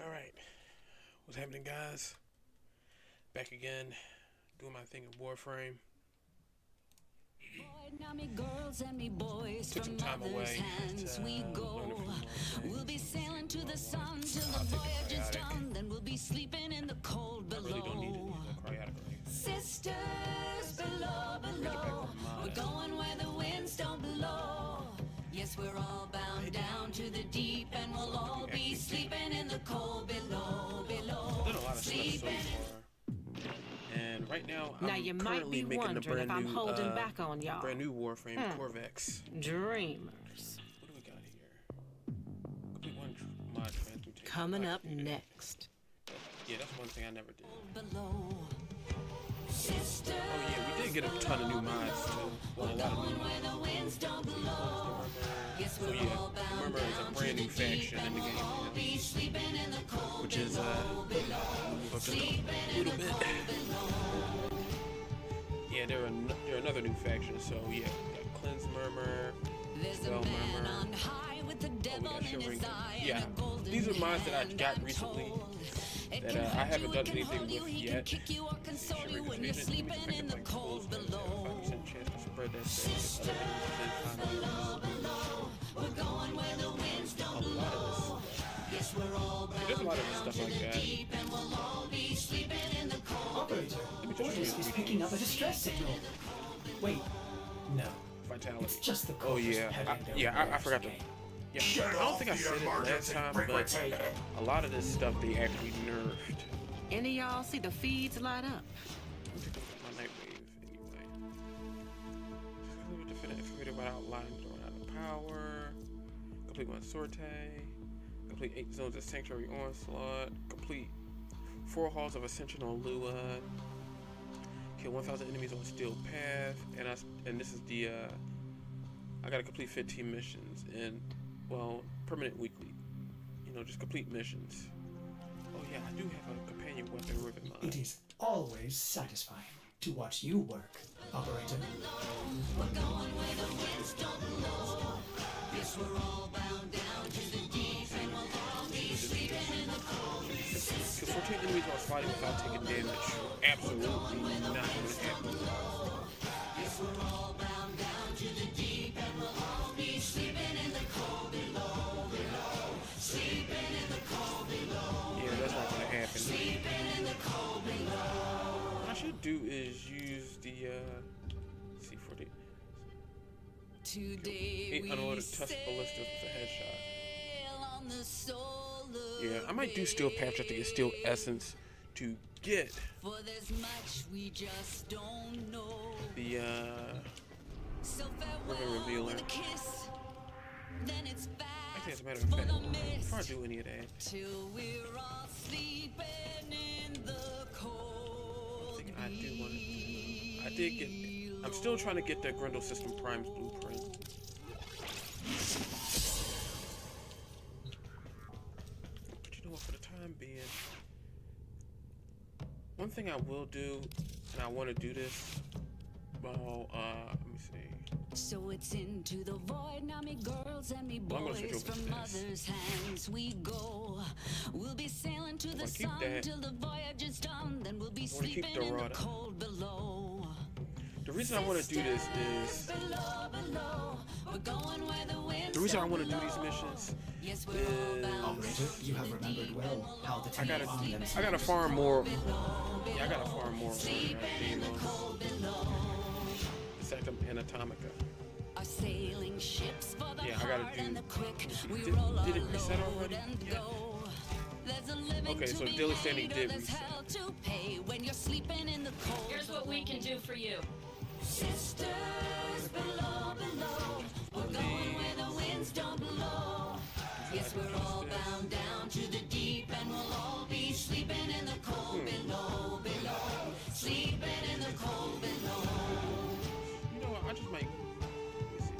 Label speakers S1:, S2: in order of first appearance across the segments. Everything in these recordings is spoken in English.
S1: Alright, what's happening, guys? Back again, doing my thing in Warframe.
S2: Now me girls and me boys
S1: Took some
S2: from
S1: time
S2: mother's
S1: away
S2: hands
S1: to
S2: we
S1: learn a few
S2: go.
S1: more
S2: We'll be
S1: things.
S2: sailing to the sun till
S1: I'll
S2: the
S1: take
S2: voyage
S1: it
S2: is
S1: chaotic.
S2: done. Then we'll be sleeping in the cold
S1: I really don't need
S2: below.
S1: it cryotically.
S2: Sisters below, below. We're going where the winds don't blow. Yes, we're all bound down to the deep, and we'll all be sleeping in the cold below, below.
S1: I've done a lot of stuff so far. And right now,
S3: Now
S1: I'm
S3: you might
S1: currently
S3: be
S1: making a
S3: wondering
S1: brand
S3: if I'm
S1: new,
S3: holding back on y'all.
S1: brand new Warframe, Corvex.
S3: Dreamers.
S1: What do we got here? Complete one mod transmutation.
S3: Coming up
S1: Yeah.
S3: next.
S1: Yeah, that's one thing I never did.
S2: Below. Sisters
S1: Oh yeah, we did get a ton of new mods too. Well, a lot of new
S2: where the winds don't blow. Yes,
S1: So
S2: we're
S1: yeah,
S2: all bound
S1: Murmur is
S2: down
S1: a
S2: to
S1: brand
S2: the
S1: new
S2: deep,
S1: faction in
S2: and
S1: the
S2: we'll all
S1: game,
S2: be sleeping in the cold
S1: which is
S2: below, below.
S1: move up just
S2: Sleeping
S1: a
S2: in
S1: little
S2: the
S1: bit.
S2: cold below.
S1: Yeah, they're another new faction. So yeah, we got Cleanse Murmur.
S2: There's a
S1: Spell
S2: man
S1: Murmur.
S2: on high with the
S1: Oh, we
S2: devil
S1: got
S2: in
S1: Shivering.
S2: his eye
S1: Yeah,
S2: and a golden
S1: these are mods that I
S2: hand,
S1: got
S2: I'm
S1: recently
S2: told. It
S1: that
S2: can
S1: I
S2: hurt
S1: haven't
S2: you,
S1: done
S2: it can
S1: anything
S2: hold you,
S1: with
S2: he
S1: yet.
S2: can kick you or console you
S1: Shivering
S2: when you're
S1: Vision, let me
S2: sleeping in the cold below.
S1: 5% chance to spread that shit.
S2: We're going where the winds don't
S1: A lot of
S2: blow. Yes, we're all
S1: this. There's a
S2: bound
S1: lot of
S2: down
S1: stuff
S2: to
S1: like
S2: the
S1: that.
S2: deep, and we'll all be sleeping in the cold.
S4: Operator,
S1: Let me just
S4: Borges
S1: read
S4: is
S1: these.
S4: picking up a distress signal. Wait, no,
S1: Vitality.
S4: it's just the
S1: Oh
S4: Corvus
S1: yeah,
S4: peddling their
S1: I forgot to.
S4: wares
S1: Yeah, I don't think I said it last time, but a lot of this stuff they actually nerfed.
S3: Any of y'all see the feeds light up?
S1: Let me take my Nightwave anyway. Just with the informative without lines throwing out of power. Complete one sortie. Complete 8 zones of Sanctuary Onslaught. Complete 4 halls of Ascension on Lua. Kill 1,000 enemies on Steel Path. And this is the I gotta complete 15 missions and well, permanent weekly. You know, just complete missions. Oh yeah, I do have a companion weapon ribbon mod.
S4: It is always satisfying to watch you work, Operator.
S2: We're going where the winds don't blow. Yes, we're all bound down to the deep, and we'll all be sleeping in the cold.
S1: Kill 14 enemies while sliding without taking damage. Absolutely not gonna happen.
S2: Yes, we're all bound down to the deep, and we'll all be sleeping in the cold below, below. Sleeping in the cold below.
S1: Yeah, that's not gonna happen.
S2: Sleeping in the cold below.
S1: What I should do is use the C40.
S2: Today
S1: 8
S2: we
S1: unloaded Tusk Ballistas with a headshot.
S2: sail on the soul of
S1: Yeah, I might do Steel Path just to get Steel Essence to get
S2: for there's much we just don't know.
S1: the
S2: So
S1: Ribbon
S2: farewell
S1: Revealer.
S2: with a kiss. Then it's
S1: I think as a
S2: fast
S1: matter of
S2: for
S1: fact,
S2: the
S1: before I
S2: mist
S1: do any of that,
S2: till we're all sleeping in the cold.
S1: I think I do want to. I did get. I'm still trying to get the Grendel System Prime's blueprint. But you know what? For the time being, one thing I will do, and I want to do this. Well, let me see.
S2: So it's into the void now, me girls and me
S1: Well, I'm gonna switch
S2: boys
S1: over to
S2: from
S1: this.
S2: mother's hands we go. We'll be sailing to the
S1: I'll keep
S2: sun
S1: that.
S2: till the voyage is done. Then we'll be
S1: wanna keep
S2: sleeping in the
S1: Dorada.
S2: cold below.
S1: The reason I want to do this is
S2: Below, below, we're going where the winds
S1: the reason I
S2: don't
S1: want to do
S2: blow.
S1: these missions.
S2: Yes, we're all bound
S4: Operator, you have remembered well how the
S1: I
S4: team
S1: gotta,
S4: armed
S1: I
S4: themselves.
S1: gotta farm more. Yeah, I gotta farm more. Sectum Anatomica.
S2: Our sailing ships for the
S1: Yeah, I gotta
S2: hard
S1: do-
S2: and the quick. We
S1: Did-
S2: roll
S1: did
S2: our
S1: it reset
S2: load
S1: already?
S2: and
S1: Yeah.
S2: go. There's a living
S1: Okay,
S2: to
S1: so
S2: be
S1: Daily Standing
S2: made, or
S1: did
S2: there's
S1: reset.
S2: hell to pay when you're sleeping in the cold.
S5: Here's what we can do for you.
S2: Sisters below, below. We're going where the winds don't blow. Yes, we're all bound down to the deep, and we'll all be sleeping in the cold below, below. Sleeping in the cold below.
S1: You know what? I just might. Let me see.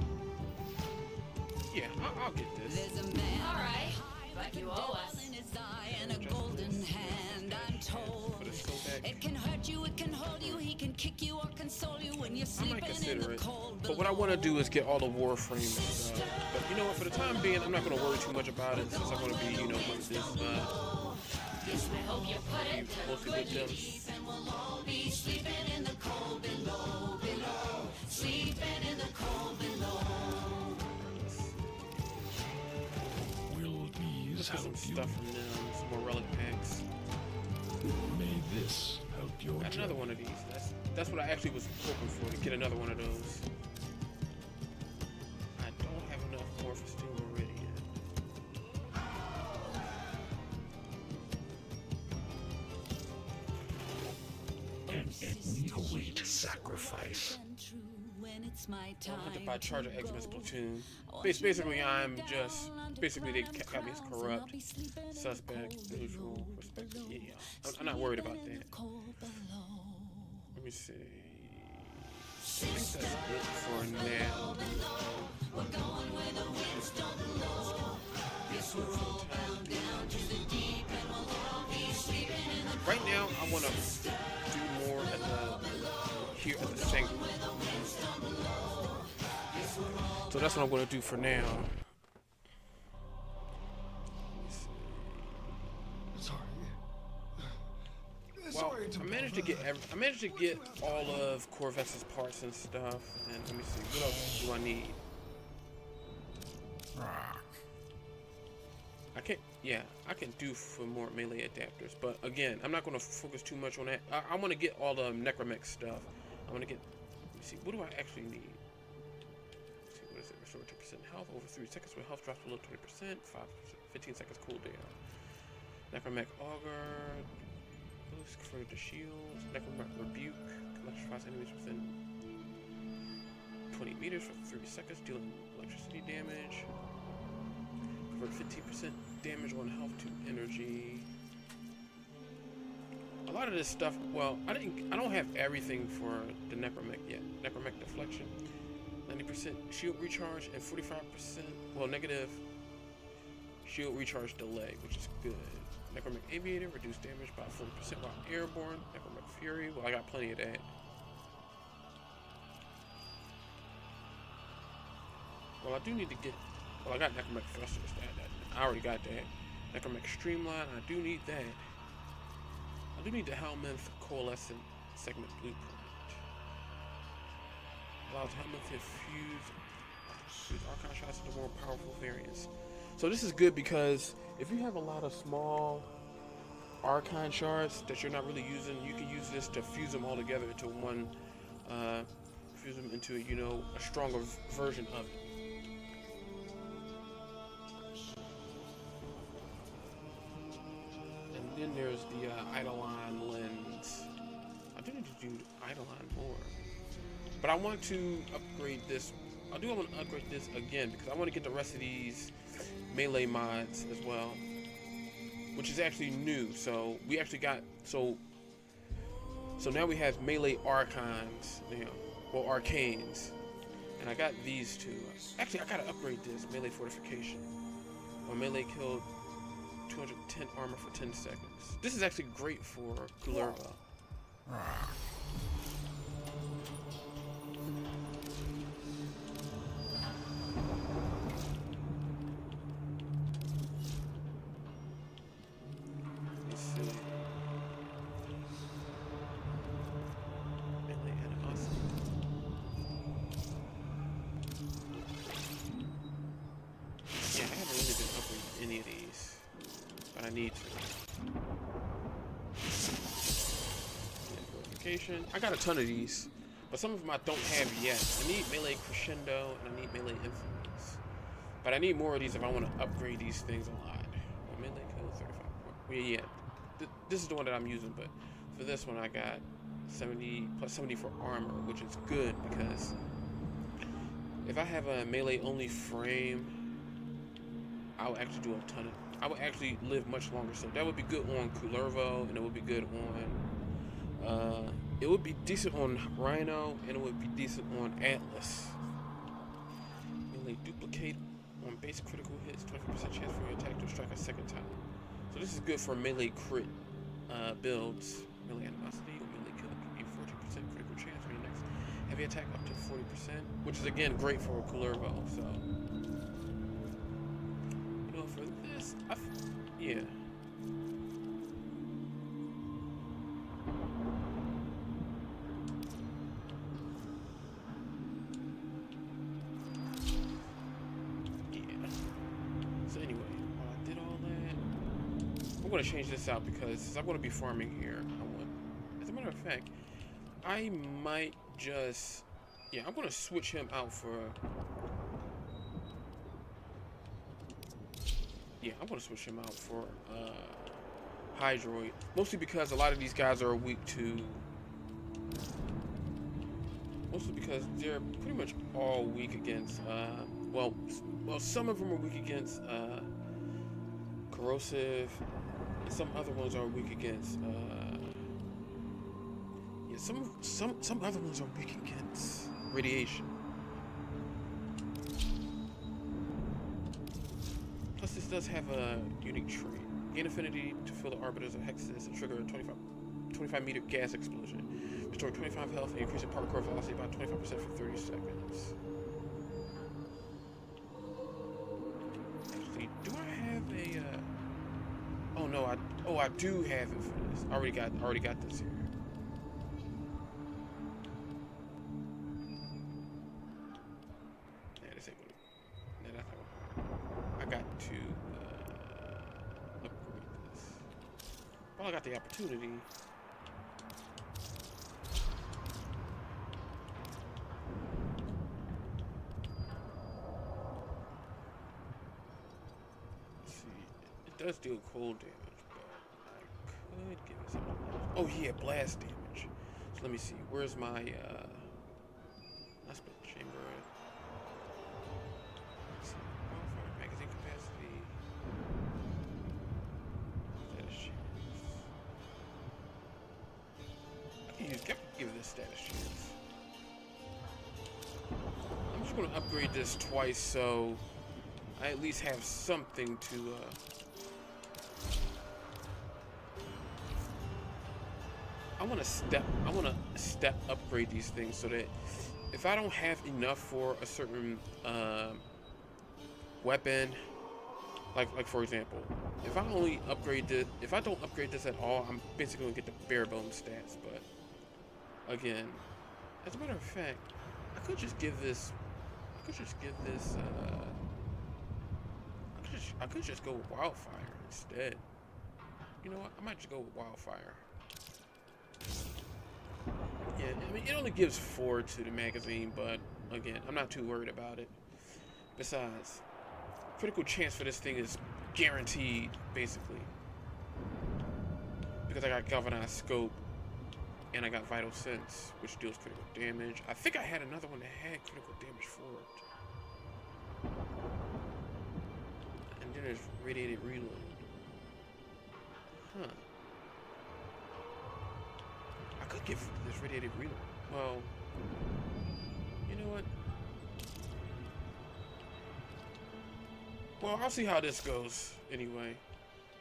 S1: Yeah, I'll get this.
S2: There's a man
S5: All right,
S2: high
S5: but
S2: with
S5: you
S2: a
S5: owe
S2: devil
S5: us.
S2: in his eye and a golden hand, I'm told.
S1: For the Silvac.
S2: It can hurt you, it can hold you, he can kick you or console you when you're
S1: I
S2: sleeping
S1: might
S2: in
S1: consider
S2: the
S1: it.
S2: cold
S1: But what I want to do is get all the Warframe stuff. But you know what? For the time being, I'm not going to worry too much about it since I'm going to be, you know, with this.
S2: Yes, I hope you put it to
S1: Mostly
S2: good
S1: with them.
S2: use, and we'll all be sleeping in the cold below, below, sleeping in the cold below.
S5: Will these
S1: Let's get some
S5: help you?
S1: stuff from them, some more relic packs.
S5: May this help your
S1: Got another
S5: journey.
S1: one of these. That's what I actually was hoping for, to get another one of those. I don't have enough more for Steel Meridian.
S5: An enemy await sacrifice.
S1: I'll have to buy Charger Xmas Platoon. Basically, I'm just... Basically, they got me as corrupt, suspect, neutral, respect. Yeah, I'm not worried about that. Let me see. I think that's it for now. Right now, I want to do more at the here at the sanctuary. So that's what I'm going to do for now.
S5: Sorry.
S1: Well, I managed to get all of Corvus's parts and stuff. And let me see, what else do I need? I can do for more melee adapters, but again, I'm not going to focus too much on that. I want to get all the Necromech stuff. I want to get, let me see, what do I actually need? Let's see, what is it? Restore 2% health over 3 seconds when health drops below 20%, 15 seconds cooldown. Necromech Augur, boost for the shields. Necromech Rebuke, electrifies enemies within 20 meters for 3 seconds, dealing electricity damage. Convert 15% damage on health to energy. A lot of this stuff, well, I don't have everything for the Necromech yet. Necromech Deflection, 90% shield recharge and 45%, well, negative shield recharge delay, which is good. Necromech Aviator, reduce damage by 40% while airborne. Necromech Fury, well, I got plenty of that. Well, I do need to get, well, I got Necromech Thrusters, I already got that. Necromech Streamline, I do need that. I do need the Helminth Coalescent Segment Blueprint. Allows Helminth to fuse Archon shots into more powerful variants. So this is good because if you have a lot of small Archon shards that you're not really using, you can use this to fuse them all together into one, fuse them into, you know, a stronger version of it. Then there's the Eidolon lens. I do need to do Eidolon more, but I want to upgrade this. I want to upgrade this again because I want to get the rest of these melee mods as well, which is actually new. So we actually got so now we have melee Archons, you know, well, Arcanes, and I got these two. Actually, I gotta upgrade this melee fortification. Or melee killed 210 armor for 10 seconds. This is actually great for Kullerva. Let's see. Melee animosity. Yeah, I haven't really been upgrading any of these. But I need to. Fortification. I got a ton of these, but some of them I don't have yet. I need melee crescendo and I need melee influence. But I need more of these if I want to upgrade these things a lot. Well, melee kill 35. Yeah. This is the one that I'm using, but for this one I got 70 plus 70 for armor, which is good because if I have a melee only frame, I'll actually do a ton of. I would actually live much longer, so that would be good on Kullervo, and it would be good on, it would be decent on Rhino, and it would be decent on Atlas. Melee duplicate on base critical hits, 20% chance for your attack to strike a second time. So this is good for melee crit builds, melee animosity. Heavy attack up to 40%, which is again great for Kullervo. So, you know, for this, yeah. So anyway, while I did all that, I'm gonna change this out because I'm gonna be farming here. As a matter of fact, I might just, yeah, I'm gonna switch him out for, I'm gonna switch him out for Hydroid, mostly because a lot of these guys are weak to, mostly because they're pretty much all weak against, well, some of them are weak against corrosive, and some other ones are weak against, some other ones are weak against radiation. Plus, this does have a unique trait. Gain affinity to fill the orbiters of Hexus and trigger a 25 meter gas explosion. Restore 25 health and increase the particle velocity by 25% for 30 seconds. Actually, do I have a? Oh no, I do have it for this. I already got this here. I got the opportunity. Let's see, it does deal cold damage, but I could give it something else. Oh yeah, blast damage. So let me see, where's my split chamber? Let's see, bonfire magazine capacity. Give this status chance. I'm just going to upgrade this twice so I at least have something to I want to step upgrade these things so that if I don't have enough for a certain weapon, like for example, if I only upgrade this, if I don't upgrade this at all, I'm basically going to get the bare bones stats. But again, as a matter of fact, I could just give this. I could just go with Wildfire instead. You know what? I might just go with Wildfire. Yeah, I mean, it only gives 4 to the magazine, but again, I'm not too worried about it. Besides, critical chance for this thing is guaranteed, basically, because I got Galvanized Scope. And I got Vital Sense, which deals critical damage. I think I had another one that had critical damage for it. And then there's Radiated Reload. Huh. I could give this Radiated Reload. Well, you know what? Well, I'll see how this goes anyway.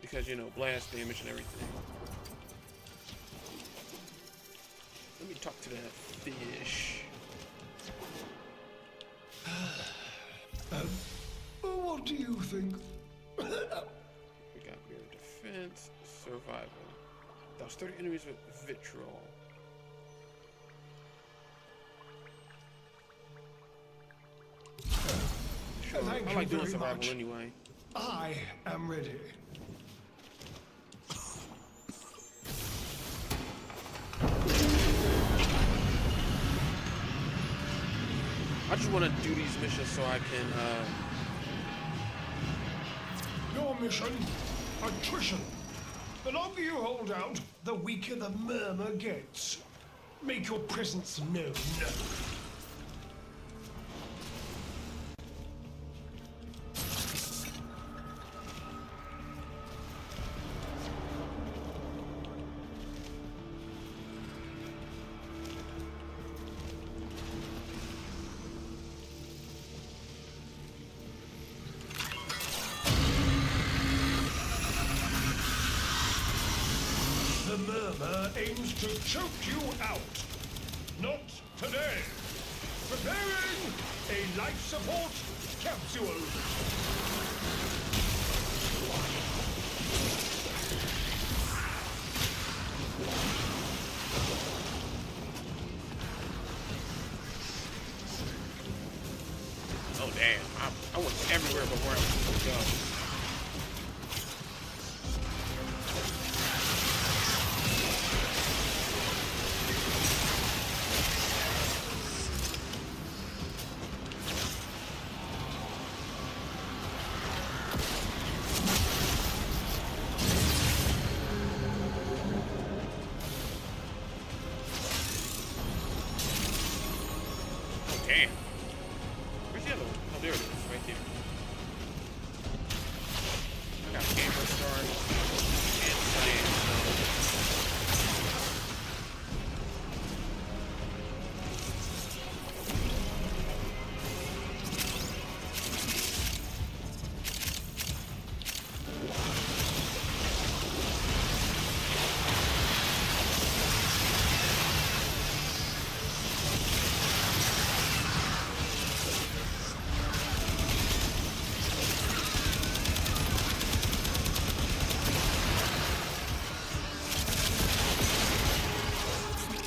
S1: Because, you know, blast damage and everything. Let me talk to that fish.
S5: What do you think?
S1: We got Mirror Defense, Survival. Douse 30 enemies with Vitriol. Sure,
S5: Thank
S1: I
S5: you
S1: like doing
S5: very
S1: survival
S5: much.
S1: anyway.
S5: I am ready.
S1: I just want to do these missions so I can,
S5: Your mission, attrition. The longer you hold out, the weaker the murmur gets. Make your presence known. The murmur aims to choke you out. Not today. Preparing a life support capsule.
S1: Oh damn! I went everywhere but where I was supposed to go. Damn. Where's the other one? Oh, there it is. Right there. I got gamer stars and cyan stars.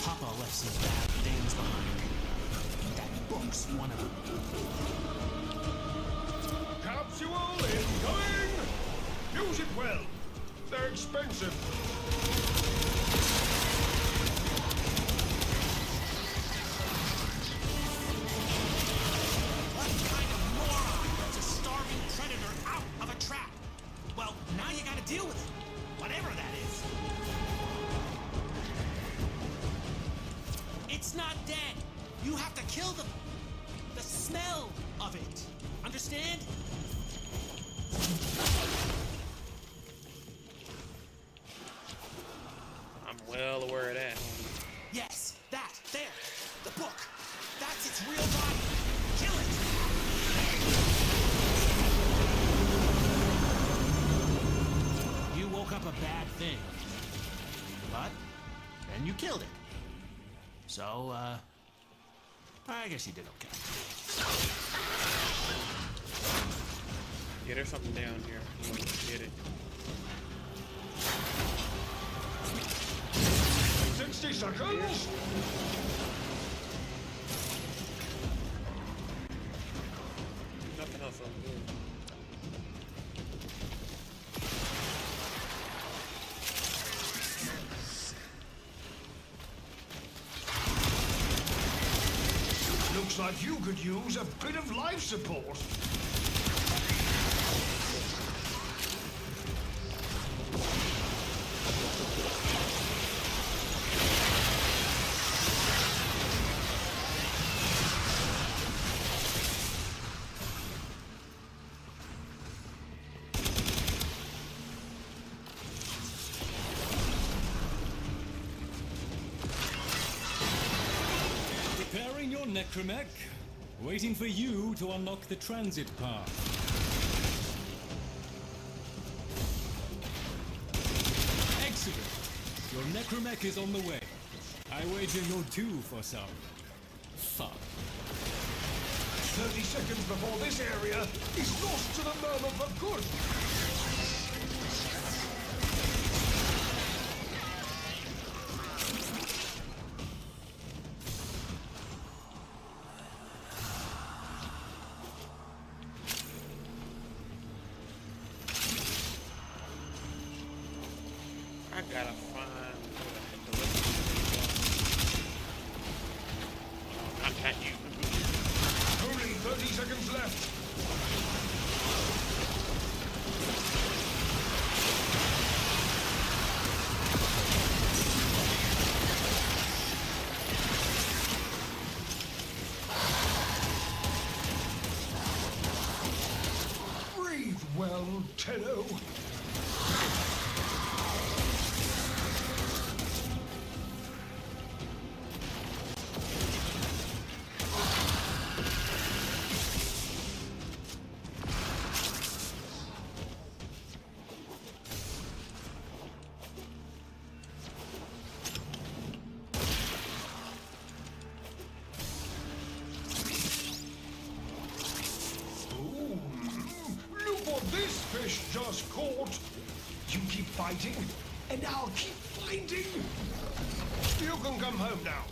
S6: Papa left some bad things behind. That book's one of them.
S5: Capsule incoming! Use it well. They're expensive.
S6: What kind of moron lets a starving predator out of a trap? Well, now you gotta deal with it. Whatever that is. It's not dead. You have to kill them. The smell of it. Understand?
S1: I'm well aware of that.
S6: Yes, that. There. The book. That's its real body. Kill it. You woke up a bad thing. But then you killed it. So, I guess you did okay.
S1: Yeah, there's something down here. I'm gonna get it.
S5: 60 seconds.
S1: Nothing else I'm doing.
S5: Looks like you could use a bit of life support.
S7: Preparing your necromech. Waiting for you to unlock the transit path. Excellent. Your necromech is on the way. I wager you're due for some fun.
S5: 30 seconds before this area is lost to the murmur for good.
S1: I gotta find where the heck the rest of these are. Not you.
S5: Only 30 seconds left. Breathe well, Tenno. fighting, and I'll keep finding. You can come home now.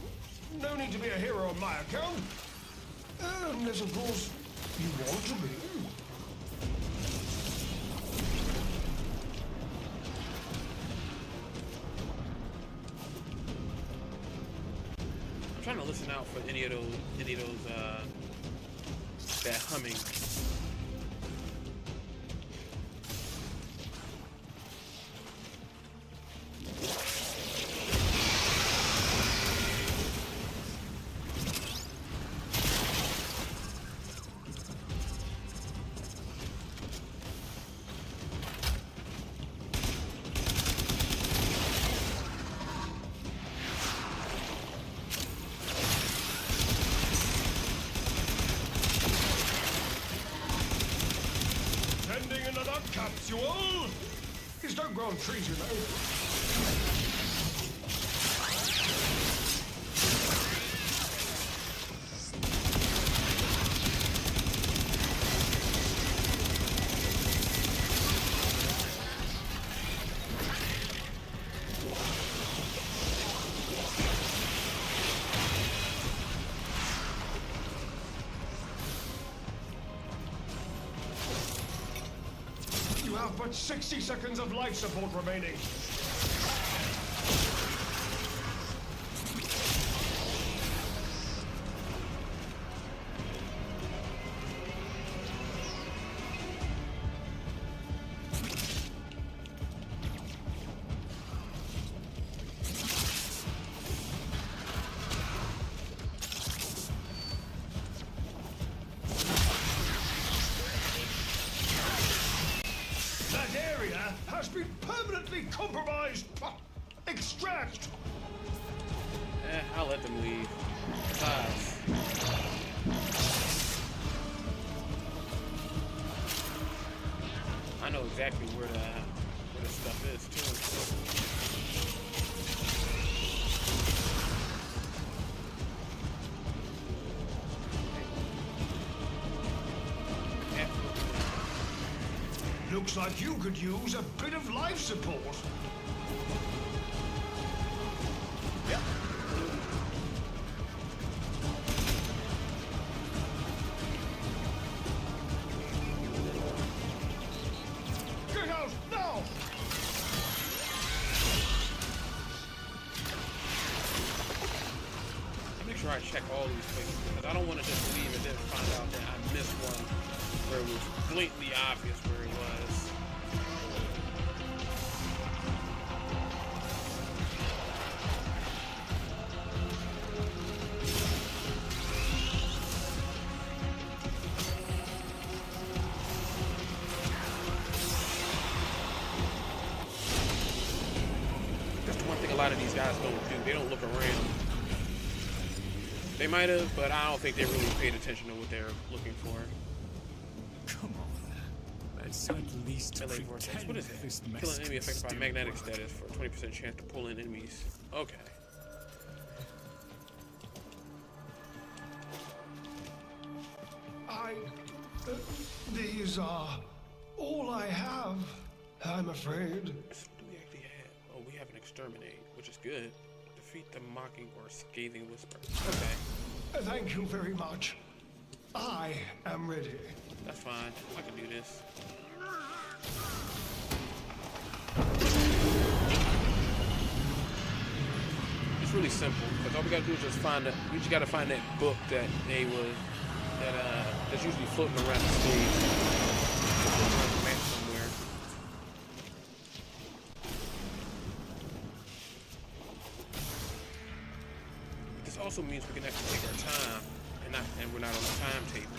S5: No need to be a hero on my account. Unless, of course, you want to be.
S1: I'm trying to listen out for any of those, that humming.
S5: Sending another capsule. These don't grow on trees, you know. You have but 60 seconds of life support remaining. That area has been permanently compromised. Extract!
S1: I'll let them leave. Besides, I know exactly where the stuff is too.
S5: Looks like you could use a bit of life support.
S1: Yep.
S5: Get out now!
S1: Make sure I check all these places because I don't want to just leave and then find out that I missed one where it was blatantly obvious where it was. That's the one thing a lot of these guys don't do. They don't look around. They might have, but I don't think they really paid attention to what they're looking for.
S7: Come on. Let's at least
S1: Melee vortex.
S7: pretend
S1: What is
S7: this
S1: it?
S7: mess
S1: Kill an enemy
S7: can
S1: affected by
S7: still
S1: magnetic
S7: work.
S1: status for a 20% chance to pull in enemies. Okay.
S5: These are all I have, I'm afraid.
S1: So what do we actually have? Oh, we have an exterminate, which is good. Defeat the mocking or scathing whisper. Okay,
S5: Thank you very much. I am ready.
S1: that's fine. I can do this. It's really simple because all we gotta do is just find that. We just gotta find that book that they was that's usually floating around the stage. Floating around the map somewhere. This also means we can actually take our time and we're not on the timetable.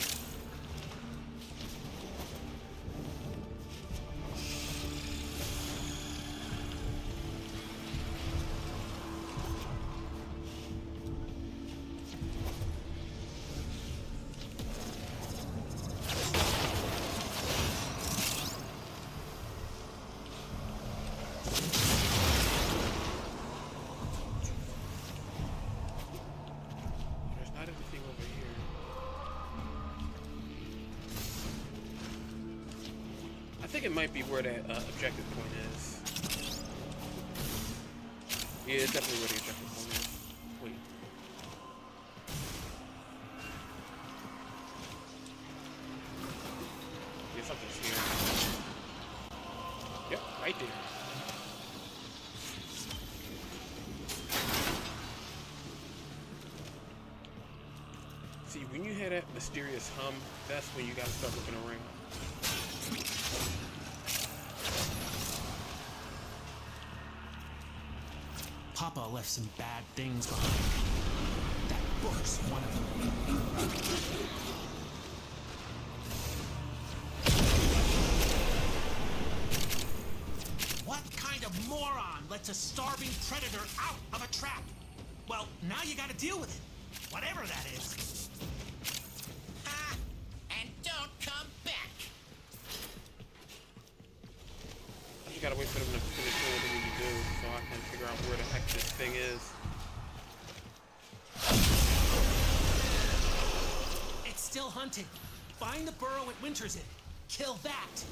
S1: There's not anything over here. I think it might be where that objective point is. Yeah, it's definitely ready to check this one. Wait. Yeah, something's here. Yep, right there. See, when you hear that mysterious hum, that's when you gotta start looking around.
S6: Papa left some bad things behind. That book's one of them. What kind of moron lets a starving predator out of a trap? Well, now you gotta deal with it. Whatever that is.
S8: Ha! And don't come back.
S1: I just gotta wait for them to finish doing what they need to do so I can figure out where the heck this thing is.
S6: It's still hunting. Find the burrow it winters in. Kill that.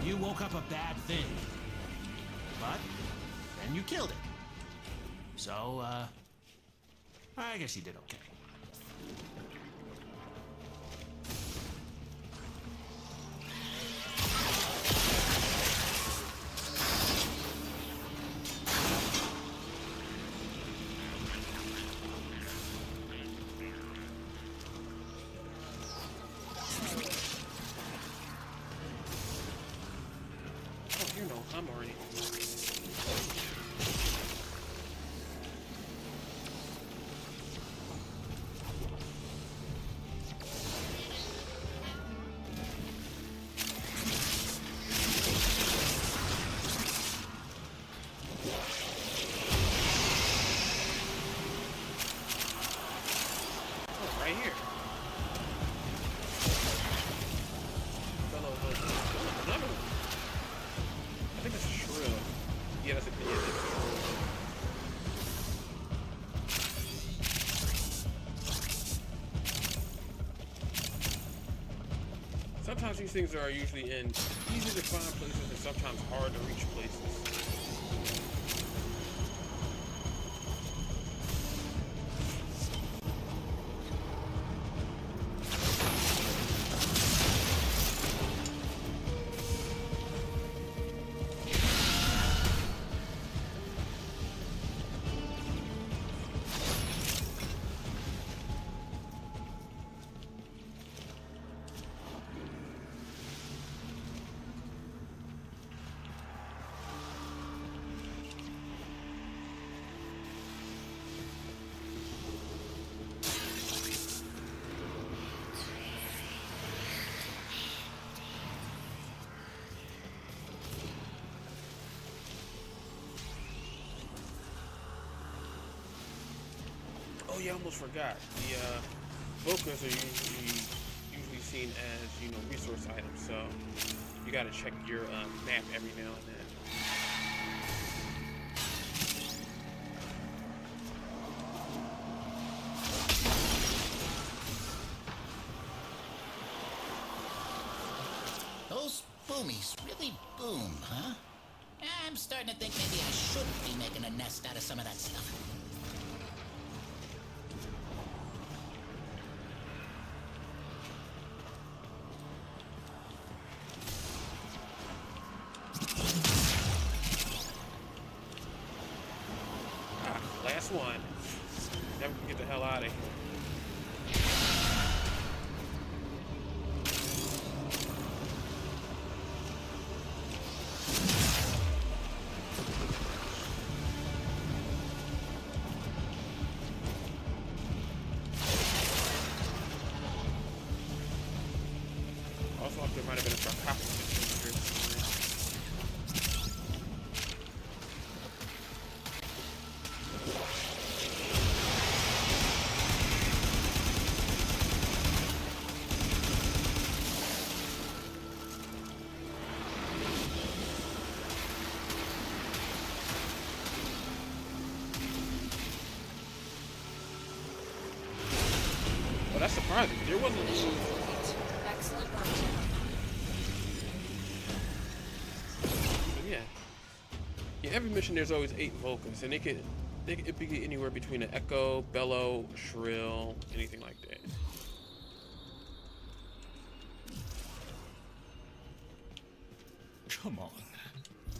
S6: You woke up a bad thing. But then you killed it. So, I guess you did okay.
S1: Oh, you know, I'm already on my way. Oh, right here. Fellow another one. I think that's a shrill. Yeah, that's a shrill. Sometimes these things are usually in easy to find places and sometimes hard to reach places. Oh yeah, I almost forgot. The Bokas are usually seen as, you know, resource items, so you gotta check your map every now and then.
S8: Those boomies really boom, huh? I'm starting to think maybe I shouldn't be making a nest out of some of that stuff.
S1: Ah, last one. Never can get the hell out of here. Also, thought there might have been a sarcophagus in here somewhere. That's surprising. There wasn't.
S2: Excellent work.
S1: Yeah. Yeah, every mission there's always 8 Vulcans, and it could be anywhere between an echo, bellow, shrill, anything like that.
S7: Come on.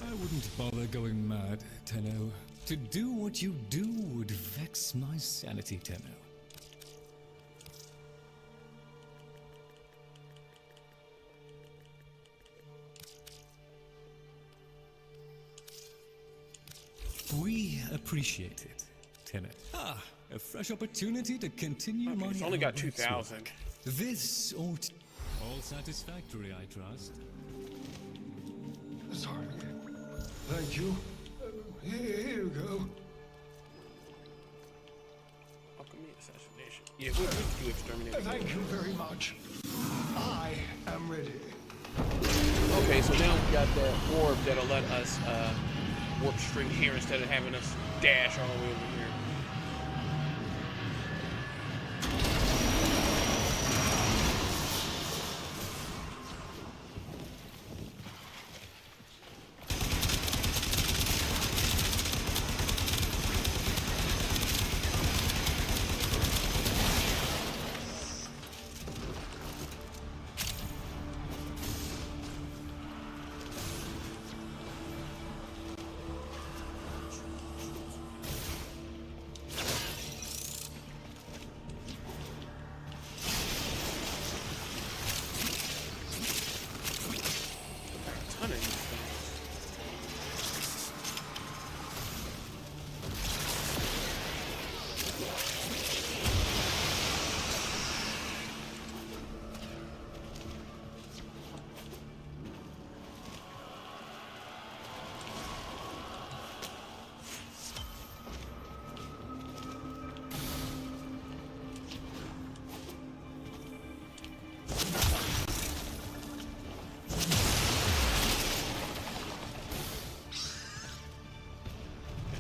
S7: I wouldn't bother going mad, Tenno. To do what you do would vex my sanity, Tenno. We appreciate it, Tenno. Ah, a fresh opportunity to continue
S1: Okay,
S7: my
S1: it's only got
S7: outwards
S1: 2,000.
S7: work. This ought... All satisfactory, I trust.
S5: Sorry. Thank you. Here you go.
S1: Alchemy assassination. Yeah, we'll do exterminate.
S5: Thank you very much. I am ready.
S1: Okay, so now we got that orb that'll let us warp straight here instead of having us dash all the way over here. Ton of these things.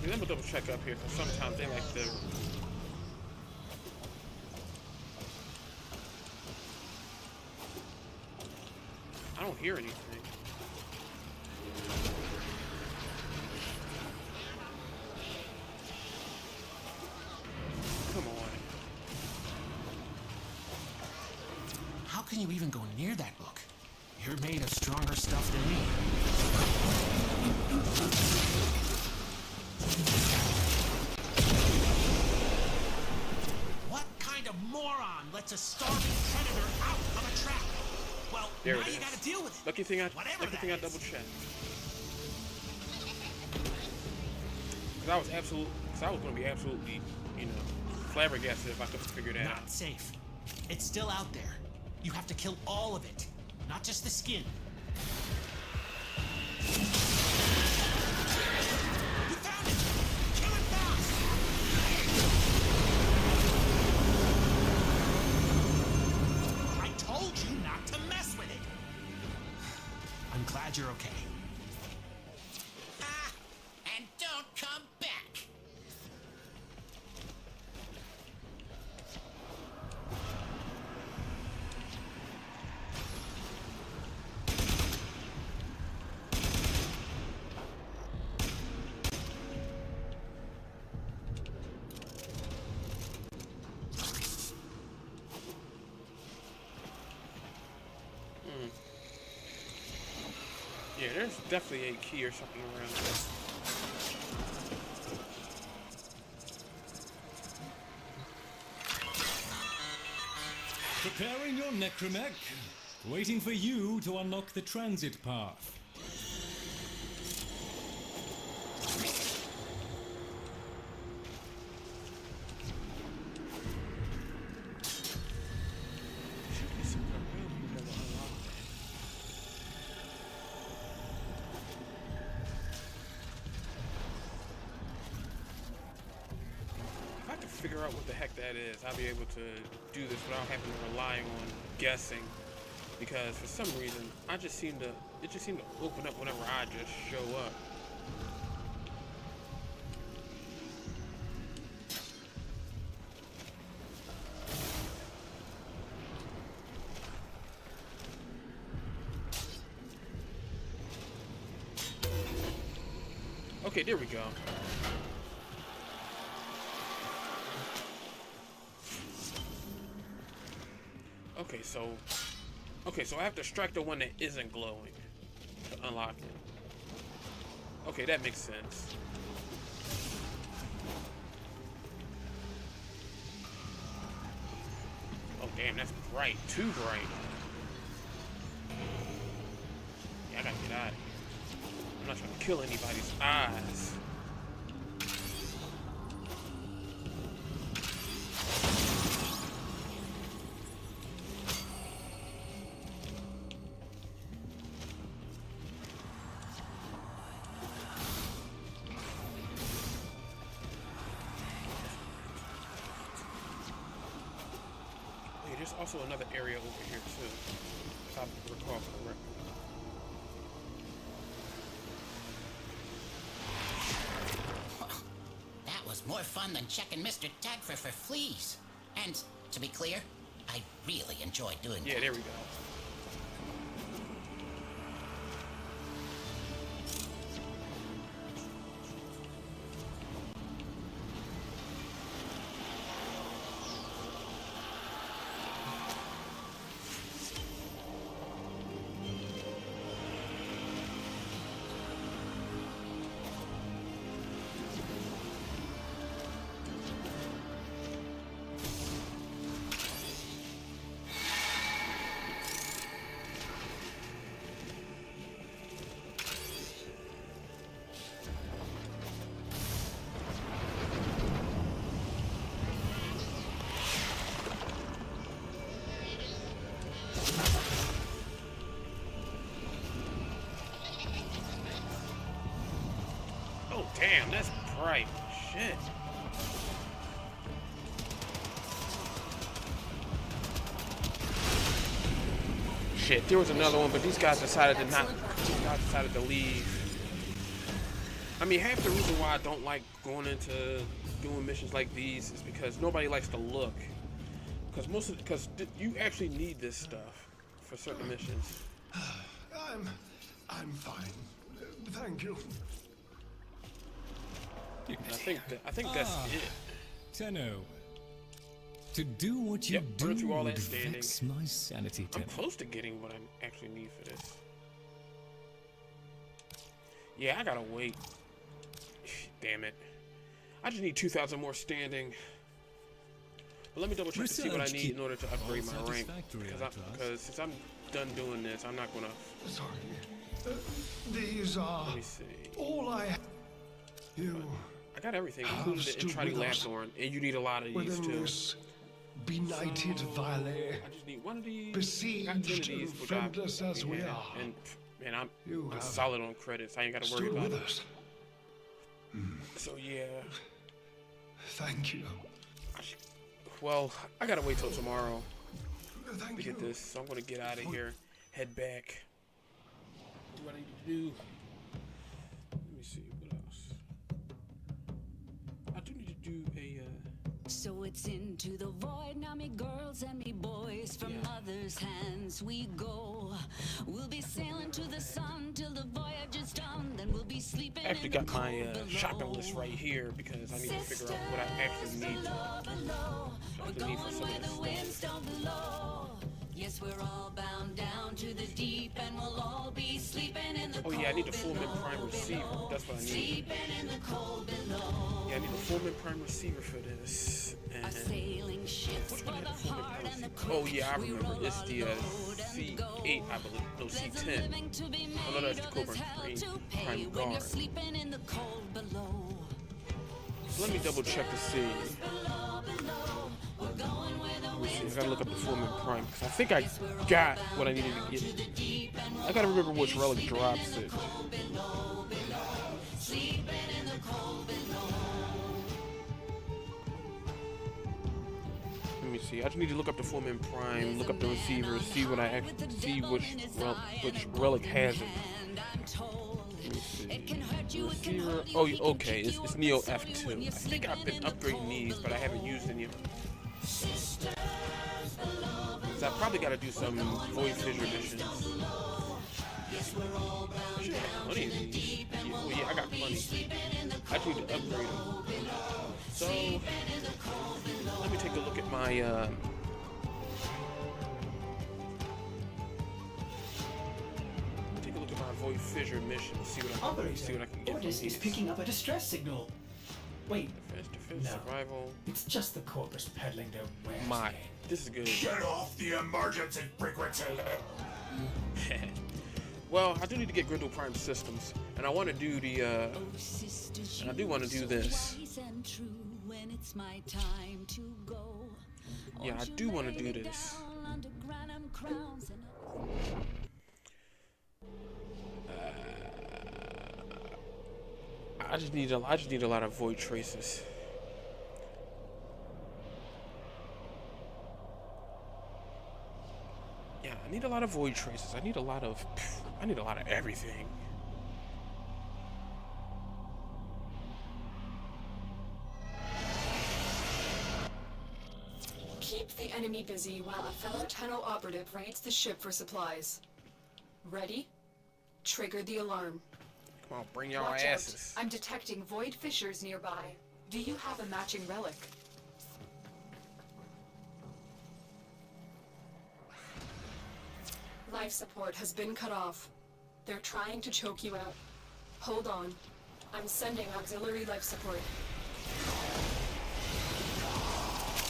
S1: Let me double check up here because sometimes they like to. I don't hear anything. Come on.
S6: How can you even go near that book? You're made of stronger stuff than me. What kind of moron lets a starving predator out of a trap? Well,
S1: There
S6: now
S1: it
S6: you
S1: is.
S6: gotta deal with it.
S1: Lucky thing I
S6: Whatever that
S1: double
S6: is.
S1: checked. Because I was going to be absolutely, flabbergasted if I couldn't figure that out.
S6: Not safe. It's still out there. You have to kill all of it, not just the skin. You found it! Kill it fast! I told you not to mess with it! I'm glad you're okay.
S8: Ah, and don't come back.
S1: Yeah, there's definitely a key or something around there.
S7: Preparing your necromech. Waiting for you to unlock the transit path.
S1: Should be somewhere around here that will unlock that. If I could figure out what the heck that is, I'll be able to do this without having to rely on guessing. Because for some reason, it just seemed to open up whenever I just show up. Okay, there we go. Okay, so I have to strike the one that isn't glowing to unlock it. Okay, that makes sense. Oh damn, that's bright. Too bright. Yeah, I gotta get out of here. I'm not trying to kill anybody's eyes. There's also another area over here too, if I recall correctly.
S8: That was more fun than checking Mr. Tagfer for fleas. And, to be clear, I really enjoyed doing
S1: Yeah,
S8: that.
S1: there we go. Oh damn, that's bright. Shit. Shit, there was another one, but these guys decided to not. These guys decided to leave. I mean, half the reason why I don't like going into doing missions like these is because nobody likes to look. Because you actually need this stuff for certain missions.
S5: I'm fine. Thank you.
S1: And I think that's it.
S7: Tenno. To do what you
S1: Yep,
S7: do
S1: burn through all
S7: would
S1: that standing.
S7: vex my sanity,
S1: I'm
S7: Tenno.
S1: close to getting what I actually need for this. Yeah, I gotta wait. Damn it. I just need 2,000 more standing. But let me double check to see what I need in order to upgrade my rank. Because since I'm done doing this, I'm not gonna.
S5: Sorry. These are
S1: Let me see.
S5: all I. You
S1: I got everything, including the
S5: stood
S1: Entrati
S5: with us
S1: Lanthorn, and you need a lot of these
S5: within
S1: too.
S5: this benighted valley,
S1: I just need one of these.
S5: besieged
S1: I got 10 of
S5: and
S1: these, which
S5: friendless as we
S1: yeah,
S5: are.
S1: And man, I'm
S5: You have
S1: solid on credits. I ain't gotta worry
S5: stood
S1: about
S5: with
S1: it.
S5: us.
S1: So yeah.
S5: Thank you.
S1: Well, I gotta wait till tomorrow
S5: Thank
S1: to
S5: you.
S1: get this, so I'm gonna get out of here, head back, do what I need to do. Let me see, what else? I do need to do a,
S2: So it's into the void now, me girls and me boys. From mother's hands we go. We'll be sailing to the sun till the voyage is done. Then we'll be sleeping
S1: I actually
S2: in the
S1: got my
S2: cold
S1: shopping
S2: below.
S1: list right here because I need to figure out what I actually need
S2: We're
S1: to need for
S2: going
S1: some
S2: where
S1: of
S2: the
S1: this
S2: winds
S1: stuff.
S2: don't blow. Yes, we're all bound down to the deep, and we'll all be sleeping in the
S1: Oh
S2: cold
S1: yeah, I need the Fullman
S2: below,
S1: Prime receiver. That's what I need.
S2: sleeping in the cold below.
S1: Yeah, I need a Fullman Prime receiver for this.
S2: Our
S1: And
S2: sailing ships for the heart and the quick.
S1: oh yeah, I
S2: We
S1: remember.
S2: roll
S1: It's
S2: our
S1: the
S2: load and go.
S1: C8, I believe. No,
S2: There's a
S1: C10.
S2: living to be made,
S1: Oh no, that's the
S2: or there's
S1: Cobra
S2: hell
S1: Prime
S2: to pay
S1: Prime
S2: when you're
S1: Guard.
S2: sleeping in the cold below.
S1: So let me double check to see.
S2: Below, we're going where the
S1: Let me see. I
S2: winds
S1: gotta look up
S2: don't
S1: the Fullman
S2: blow.
S1: Prime because I think I got what I needed to get.
S2: To the deep, and we'll
S1: I gotta remember which
S2: be
S1: relic
S2: sleeping
S1: drops
S2: in
S1: it.
S2: the cold below, sleeping in the cold below.
S1: Let me see. I just need to look up the Fullman Prime, look up the receiver, see what I actually see which relic has it.
S2: And I'm told
S1: Let me see.
S2: it can hurt you, it can
S1: Receiver.
S2: hold you,
S1: Oh,
S2: it can
S1: okay.
S2: kick you,
S1: It's
S2: it
S1: Neo
S2: can serve you when
S1: F2.
S2: you're
S1: I think I've been
S2: sleeping in the
S1: upgrading
S2: cold
S1: these, but I haven't used any of them.
S2: Sisters below,
S1: So I probably gotta do some Void Fissure missions.
S2: Yes, we're all bound
S1: Should have
S2: down
S1: plenty
S2: to
S1: of
S2: the
S1: these.
S2: deep, and
S1: Yeah,
S2: we'll
S1: well, yeah, I got
S2: all be
S1: plenty.
S2: sleeping in the
S1: I just need to upgrade them. So let me take a look at my take a look at my Void Fissure mission. See what I can
S4: Operator,
S1: get from
S4: Ordis is
S1: these.
S4: picking up a distress signal. Wait,
S1: Defense,
S4: No.
S1: survival.
S4: it's just the Corpus peddling their wares.
S1: My,
S4: again.
S1: this is good.
S5: Get off the emergency frequency.
S1: Well, I do need to get Grindel Prime systems, and I want to do the and I do want to do this. Yeah, I do want to do this. I just need a lot of void traces. Yeah, I need a lot of void traces. I need a lot of everything.
S9: Keep the enemy busy while a fellow Tenno operative raids the ship for supplies. Ready? Trigger the alarm.
S1: Come on, bring y'all
S9: Watch
S1: asses.
S9: out. I'm detecting void fissures nearby. Do you have a matching relic? Life support has been cut off. They're trying to choke you out. Hold on. I'm sending auxiliary life support.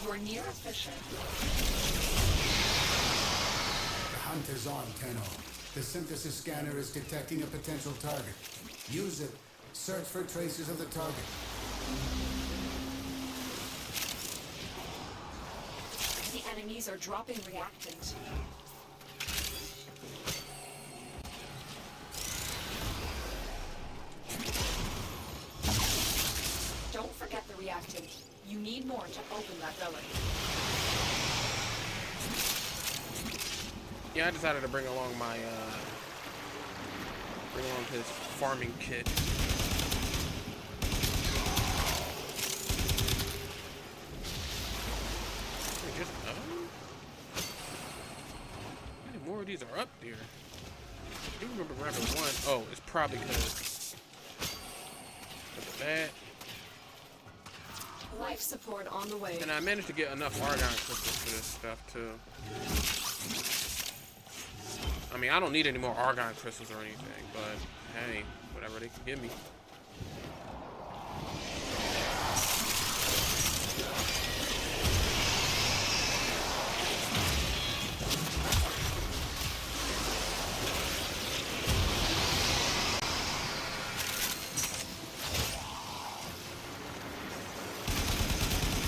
S9: You're near a fissure.
S10: The hunt is on, Tenno. The synthesis scanner is detecting a potential target. Use it. Search for traces of the target.
S9: The enemies are dropping reactant. Don't forget the reactant. You need more to open that relic.
S1: Yeah, I decided to bring along my his farming kit. Wait, just how many more of these are up there? I do remember grabbing one. Oh, it's probably because of that.
S9: Life support on the way.
S1: And I managed to get enough argon crystals for this stuff too. I mean, I don't need any more argon crystals or anything, but hey, whatever they can give me.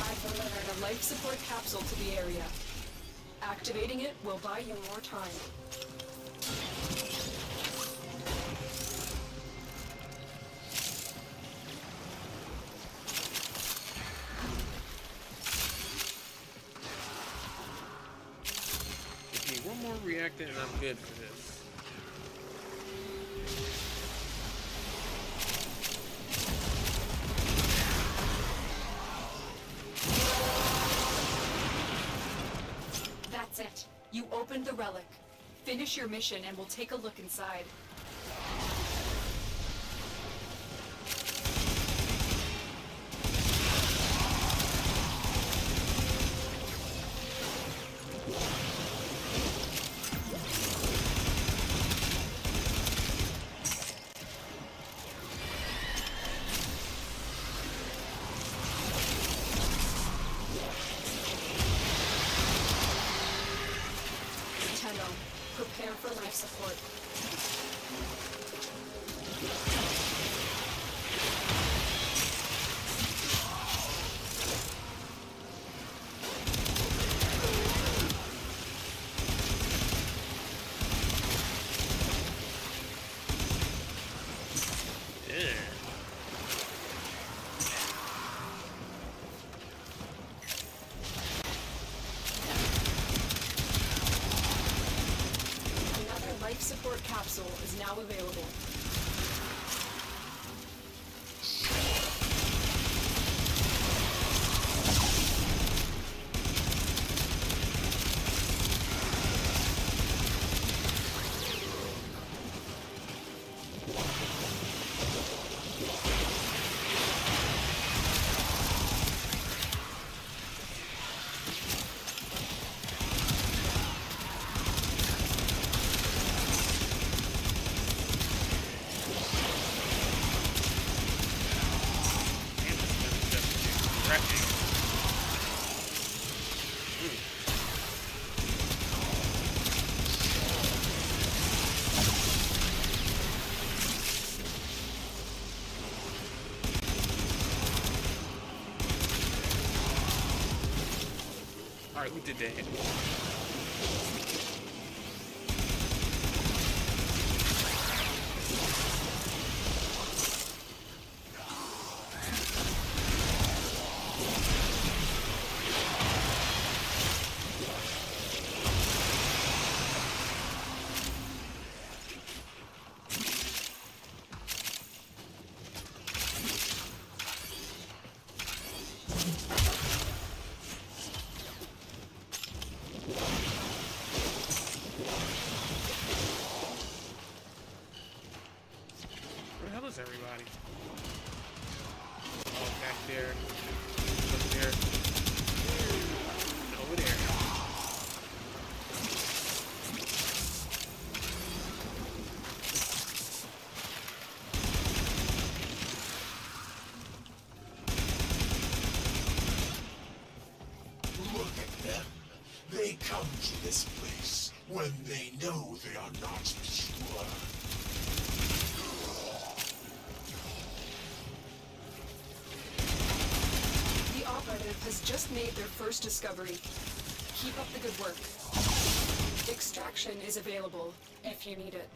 S9: I've delivered a life support capsule to the area. Activating it will buy you more time.
S1: Give me one more reactor and I'm good for this.
S9: That's it. You opened the relic. Finish your mission and we'll take a look inside. Tenno, prepare for life support.
S1: Yeah.
S9: Another life support capsule is now available.
S1: Alright, we did that. Where the hell is everybody? Oh, back there. Over there. And over there.
S5: Look at them. They come to this place when they know they are not sure.
S9: The operative has just made their first discovery. Keep up the good work. Extraction is available if you need it.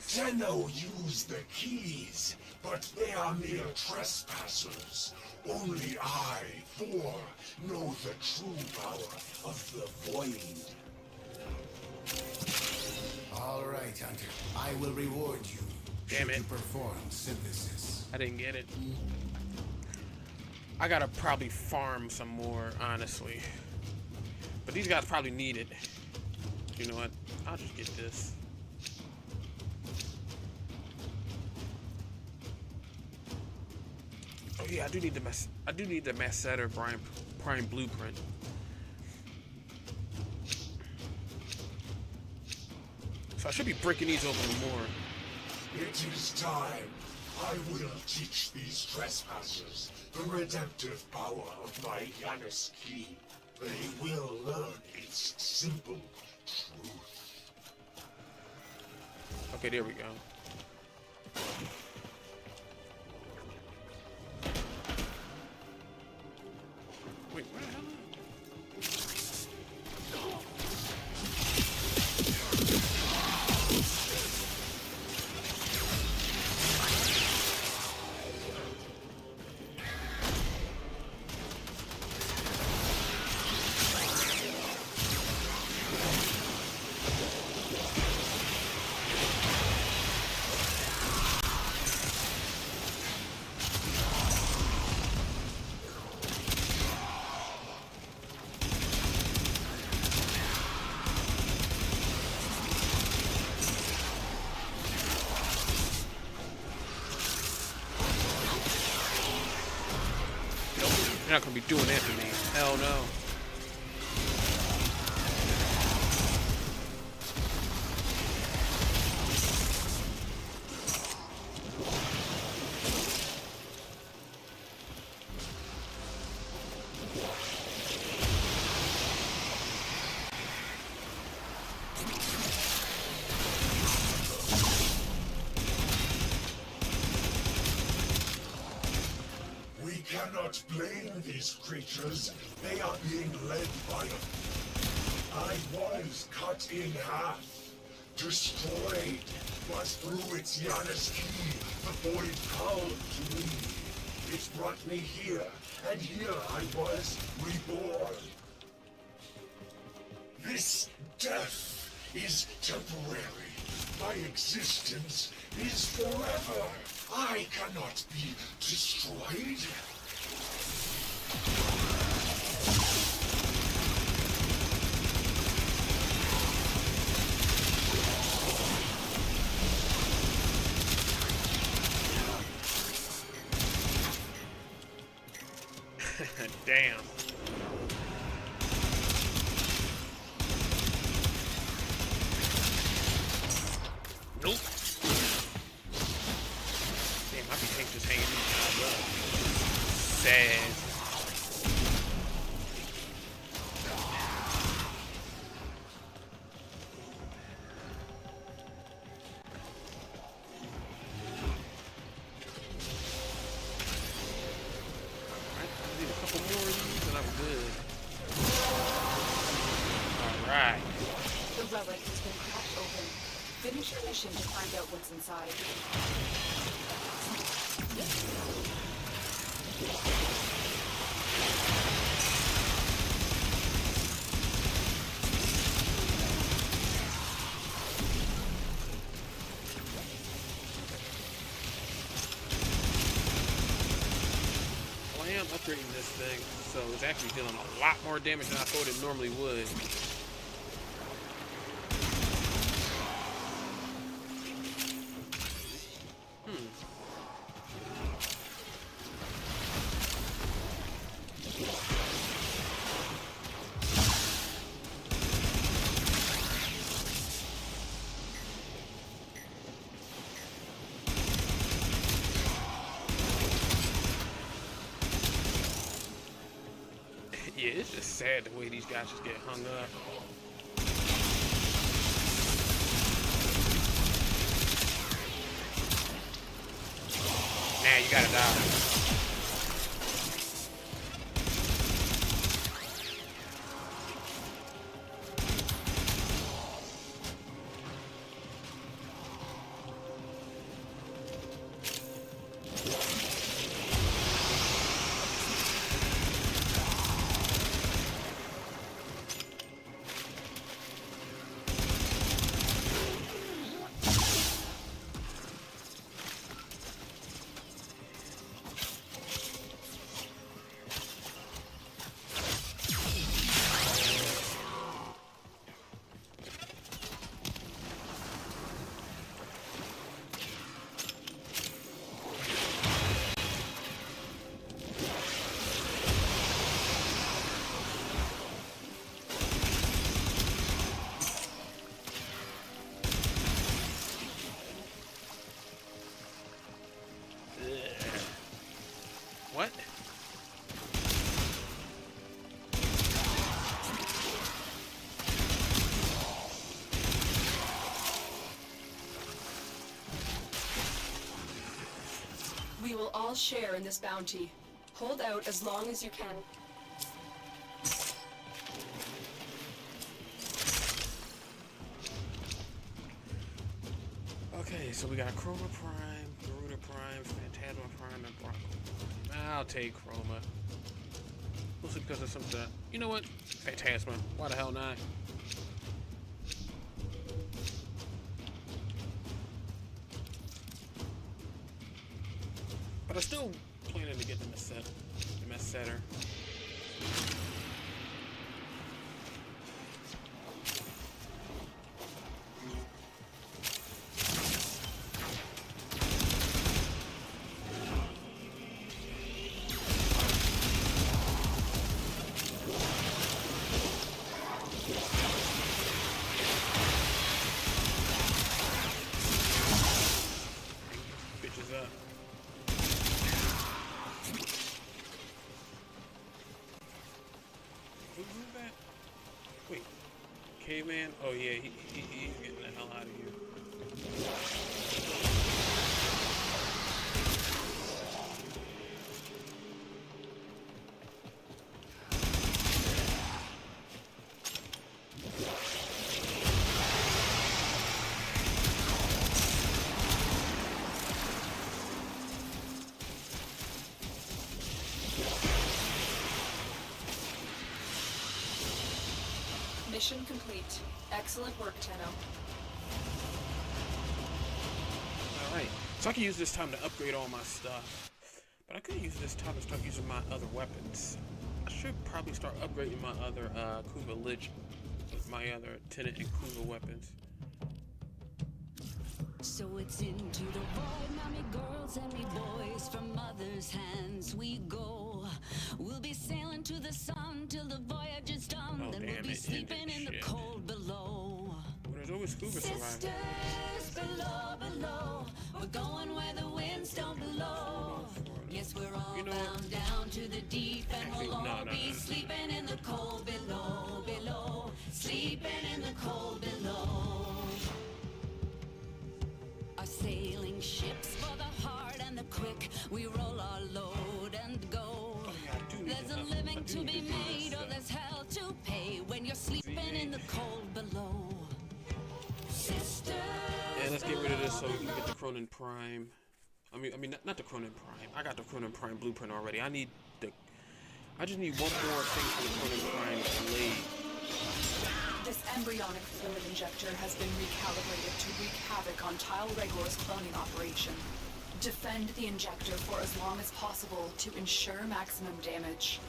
S5: Tenno used the keys, but they are mere trespassers. Only I, Thor, know the true power of the Void.
S10: All right, Hunter. I will reward you.
S1: Damn
S10: should
S1: it.
S10: you perform synthesis.
S1: I didn't get it. I gotta probably farm some more, honestly. But these guys probably need it. You know what? I'll just get this. Oh yeah, I do need the Masseter Prime blueprint. So I should be breaking these open more.
S5: It is time. I will teach these trespassers the redemptive power of my Janus key. They will learn its simple truth.
S1: Okay, there we go. Wait, where the hell? You're not gonna be doing that to me. Hell no.
S5: We cannot blame these creatures. They are being led by them. I was cut in half, destroyed, but through its Janus key, the Void called to me. It brought me here, and here I was reborn. This death is temporary. My existence is forever. I cannot be destroyed.
S1: Damn. Nope. Damn, my tank just hanging these guys up. Sad.
S9: Finish your mission to find out what's inside.
S1: Well, I am upgrading this thing, so it's actually dealing a lot more damage than I thought it normally would. Yeah, it's just sad the way these guys just get hung up. Nah, you gotta die. What?
S9: We will all share in this bounty. Hold out as long as you can.
S1: Okay, so we got Chroma Prime, Garuda Prime, Phantasma Prime, and Bronco Prime. I'll take Chroma. Mostly because of some stuff. You know what? Phantasma. Why the hell not? But I still planning to get the Messetter. Bitches up. Who's that? Wait, Caveman? Oh yeah, he's getting the hell out of here.
S9: Mission complete. Excellent work, Tenno.
S1: Alright, so I can use this time to upgrade all my stuff. But I could use this time to start using my other weapons. I should probably start upgrading my other Kuva Lich with my other Tenet and Kuva weapons.
S2: So it's into the void, now me girls and me boys, from mother's hands we go. We'll be sailing to the sun till the voyage is done,
S1: Oh,
S2: then
S1: damn,
S2: we'll be
S1: it
S2: sleeping
S1: ended.
S2: in the
S1: Shit.
S2: cold below.
S1: Well, there's always Kuva surviving.
S2: Sisters below, below, we're going where the winds don't blow. Yes, we're all
S1: You know
S2: bound down to the deep, and
S1: Actually,
S2: we'll all
S1: no.
S2: be sleeping in the cold below, below, sleeping in the cold below. Our sailing ships for the hard and the quick, we roll our load and go.
S1: Oh, yeah, I do need
S2: There's
S1: to
S2: a
S1: up-
S2: living
S1: I do
S2: to
S1: need
S2: be
S1: to do
S2: made,
S1: this
S2: or
S1: stuff.
S2: there's hell to pay when you're sleeping in the cold below. Sisters
S1: rid of this so we can get the Cronin Prime. I mean, not the Cronin Prime. I got the Cronin Prime blueprint already. I just need one more thing for the Cronin Prime blade.
S9: This embryonic fluid injector has been recalibrated to wreak havoc on Tile Regor's cloning operation. Defend the injector for as long as possible to ensure maximum damage.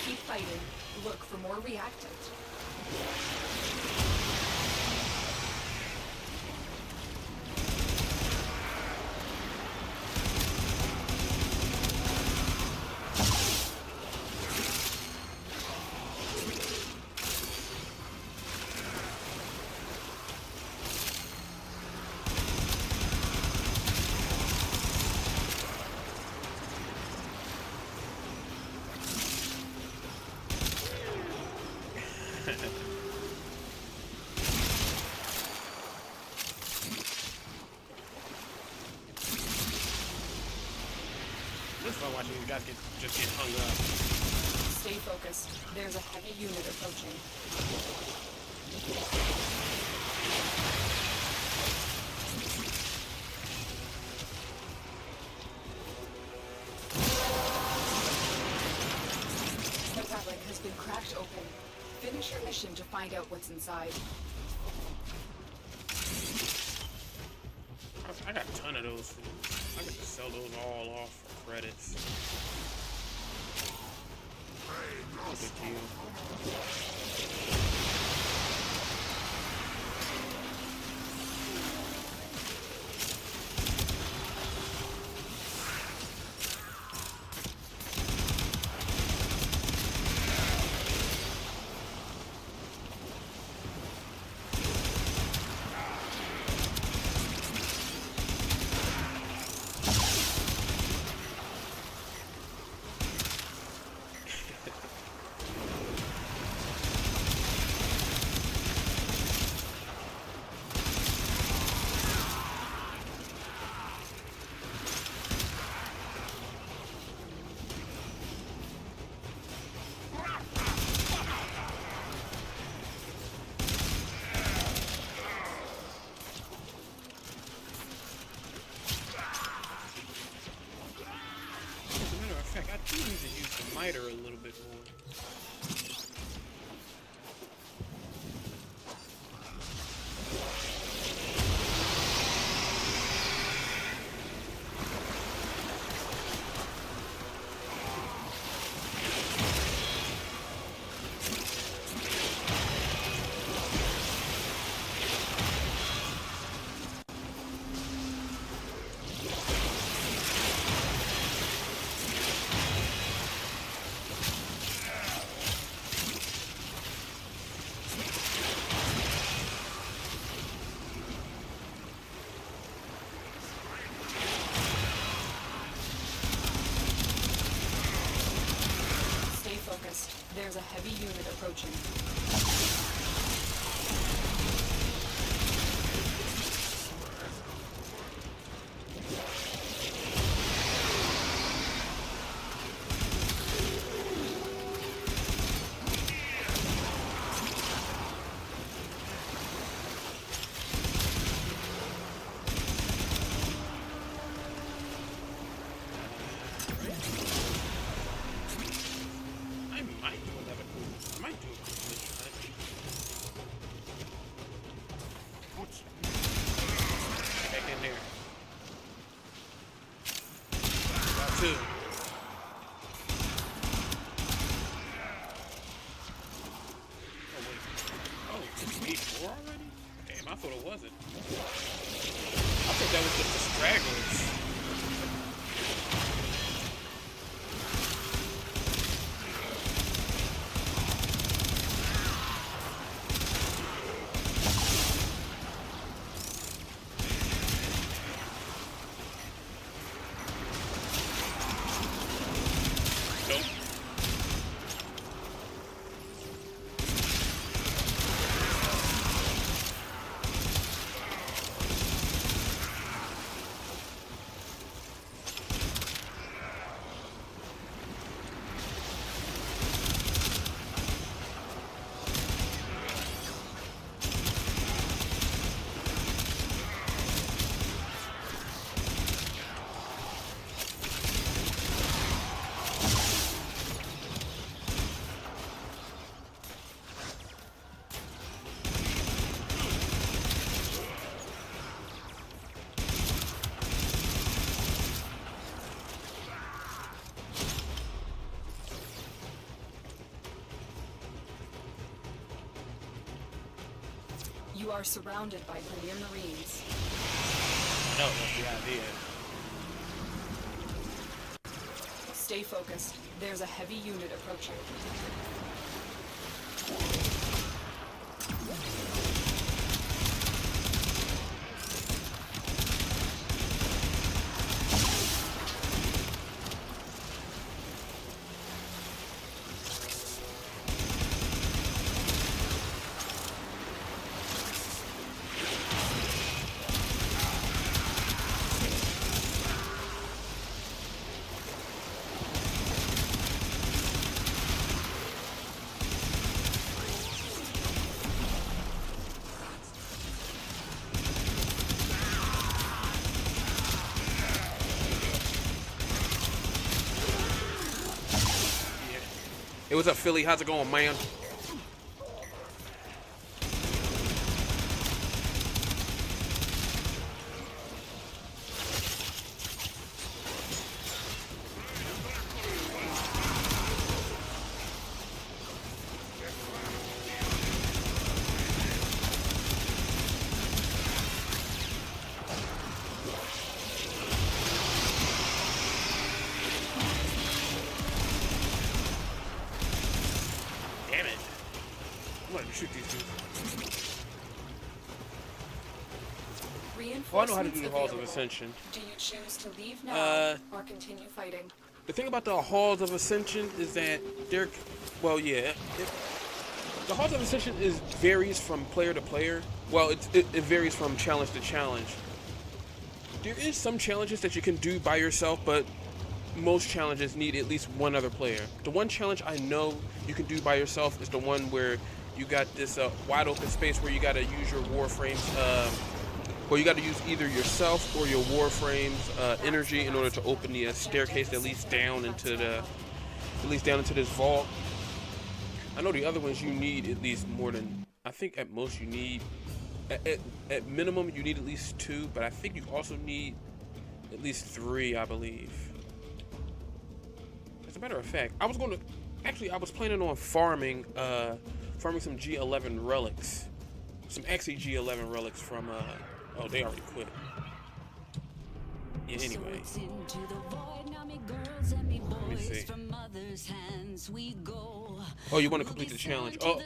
S9: Keep fighting. Look for more reactant.
S1: This is why watching you guys just get hung up.
S9: Stay focused. There's a heavy unit approaching. The relic has been cracked open. Finish your mission to find out what's inside.
S1: I got a ton of those foods. I could just sell those all off for credits. No big deal. I do need to use the miter a little bit more.
S9: There's a heavy unit approaching. I thought it wasn't. I thought that was just the stragglers. You are surrounded by Premier Marines.
S1: No, that's the idea.
S9: Stay focused. There's a heavy unit approaching.
S1: Hey, what's up, Philly? How's it going, man? Damn it. I'm gonna shoot these dudes. Oh, I know how to do the Halls of Ascension.
S9: Do you choose to leave now or continue fighting?
S1: The thing about the Halls of Ascension is that they're, well, yeah, the Halls of Ascension varies from player to player. Well, it varies from challenge to challenge. There is some challenges that you can do by yourself, but most challenges need at least one other player. The one challenge I know you can do by yourself is the one where you got this wide open space where you got to use your Warframes, or you got to use either yourself or your Warframes energy in order to open the staircase that leads down into this vault. I know the other ones you need at least more than, I think at most you need, at minimum you need at least 2, but I think you also need at least 3, I believe. As a matter of fact, I was planning on farming some G11 relics, some actually G11 relics from oh, they already quit. Yeah, anyway. Let me see. Oh, you want to complete the challenge? Oh,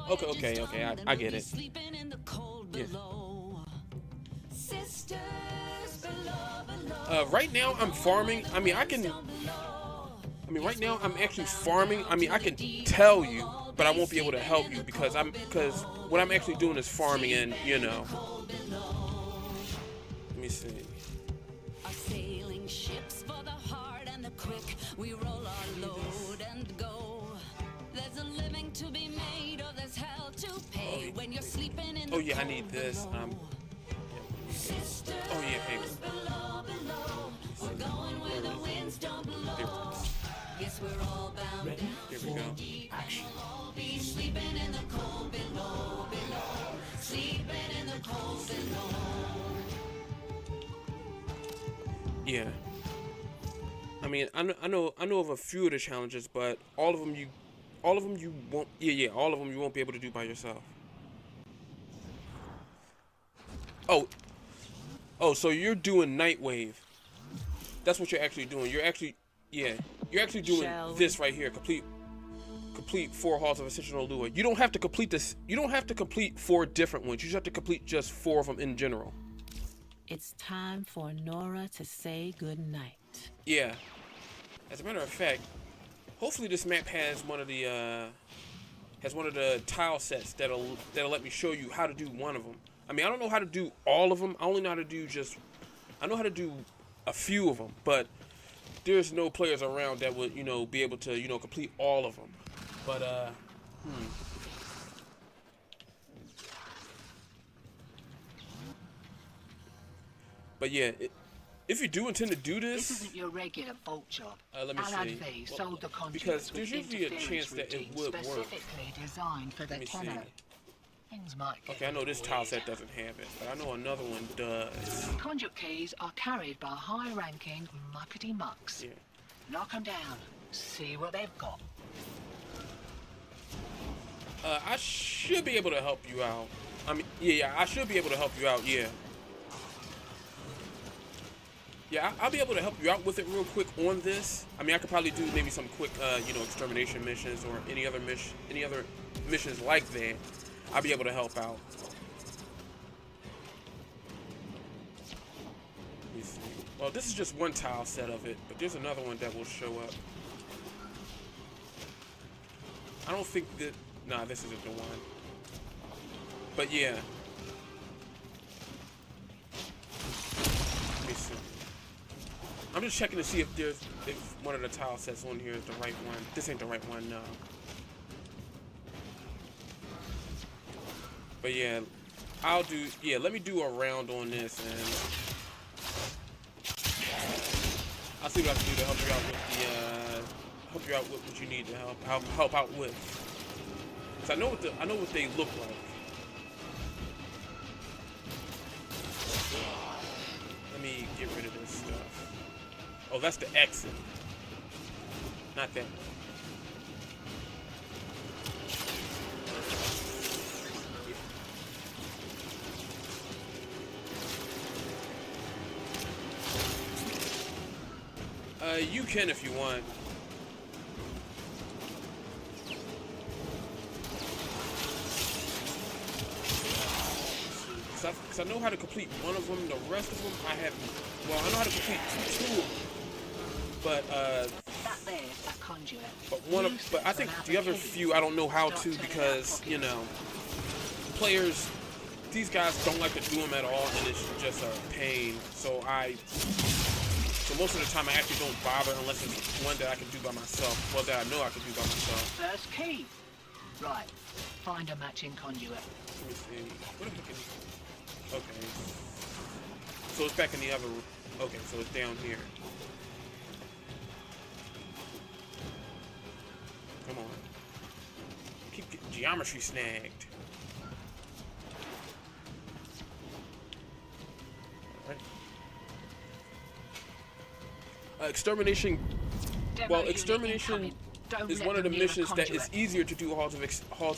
S1: okay. I get it. Yeah. Right now I'm farming. I mean, right now I'm actually farming. I mean, I can tell you, but I won't be able to help you because what I'm actually doing is farming, and you know. Let me see.
S2: Sailing ships for the hard and the quick. We roll our load and go. There's a living to be made, or there's hell to pay when you're sleeping in the
S1: Oh yeah, I need this. Oh yeah, hey.
S2: We're going where the winds don't blow. Yes, we're all bound.
S4: Ready
S1: Here we
S4: for
S1: go.
S4: action.
S2: We'll be sleeping in the cold below. Sleeping in the cold below.
S1: Yeah. I mean, I know of a few of the challenges, but all of them you won't. Yeah, all of them you won't be able to do by yourself. Oh, so you're doing Nightwave. That's what you're actually doing. You're actually doing this right here. Complete 4 Halls of Ascension Lua. You don't have to complete this. You don't have to complete 4 different ones. You just have to complete just 4 of them in general.
S3: It's time for Nora to say goodnight.
S1: Yeah. As a matter of fact, hopefully this map has one of the tile sets that'll let me show you how to do one of them. I mean, I don't know how to do all of them. I only know how to do I know how to do a few of them, but there's no players around that would, be able to, complete all of them. But But yeah, if you do intend to do this
S11: isn't your regular vault job.
S1: let me
S11: Alad
S1: see.
S11: V sold the contract
S1: Because
S11: with
S1: there's usually a chance that it would work.
S11: specifically designed for the
S1: Let me see.
S11: tenor. Things might get
S1: Okay, I know this tile
S11: weird.
S1: set doesn't have it, but I know another one does.
S11: Conduit keys are carried by high-ranking muckety mucks.
S1: Yeah.
S11: Knock them down. See what they've got.
S1: I should be able to help you out. I mean, yeah, I should be able to help you out. Yeah. Yeah, I'll be able to help you out with it real quick on this. I mean, I could probably do maybe some quick, you know, extermination missions or any other missions like that. I'll be able to help out. Let me see. Well, this is just one tile set of it, but there's another one that will show up. I don't think that. Nah, this isn't the one. But yeah. Let me see. I'm just checking to see if one of the tile sets on here is the right one. This ain't the right one, no. But yeah, let me do a round on this and I'll see what I can do to help you out with what you need to help out with. Cause I know what they look like. Let me get rid of this stuff. Oh, that's the exit. Not that. You can if you want. Cause I know how to complete one of them. The rest of them I haven't. Well, I know how to complete two of them. But
S11: that conduit.
S1: But I think the other few I don't know how to because you know, players, these guys don't like to do them at all, and it's just a pain. So most of the time I actually don't bother unless it's one that I can do by myself. Well, that I know I can do by myself.
S11: First key. Right. Find a matching conduit.
S1: Let me see. What am I looking? Okay. So it's back in the other. Okay, so it's down here. Come on. Keep getting geometry snagged. Alright. Extermination. Well, extermination is one of the missions that is easier to do Halls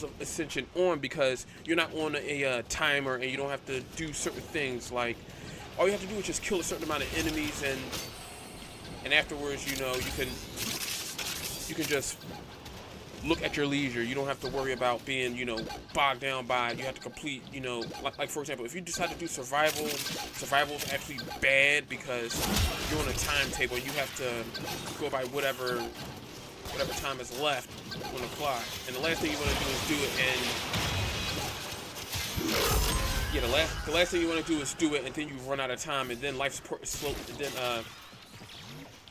S1: of Ascension on because you're not on a timer and you don't have to do certain things. Like all you have to do is just kill a certain amount of enemies and afterwards, you know, you can just look at your leisure. You don't have to worry about being, you know, bogged down by, you have to complete, you know, like for example, if you decide to do survival is actually bad because you're on a timetable. You have to go by whatever time is left on the clock. And the last thing you want to do is do it and yeah, the last thing you want to do is do it and then you run out of time and then life's slow and then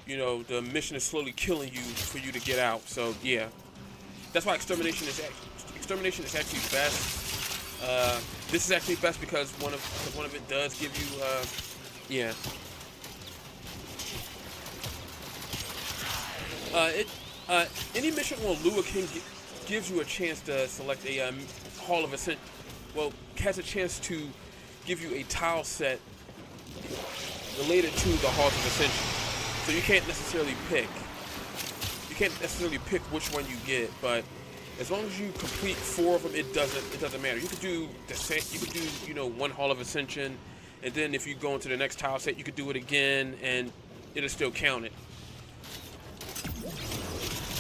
S1: you know, the mission is slowly killing you for you to get out. So yeah. That's why extermination is actually best. This is actually best because one of it does give you yeah. Any mission on Lua King gives you a chance to select a Hall of Ascension. Well, has a chance to give you a tile set related to the Halls of Ascension. So you can't necessarily pick. You can't necessarily pick which one you get, but as long as you complete 4 of them, it doesn't matter. You could do the same. You could do, you know, one Hall of Ascension, and then if you go into the next tile set, you could do it again, and it'll still count it.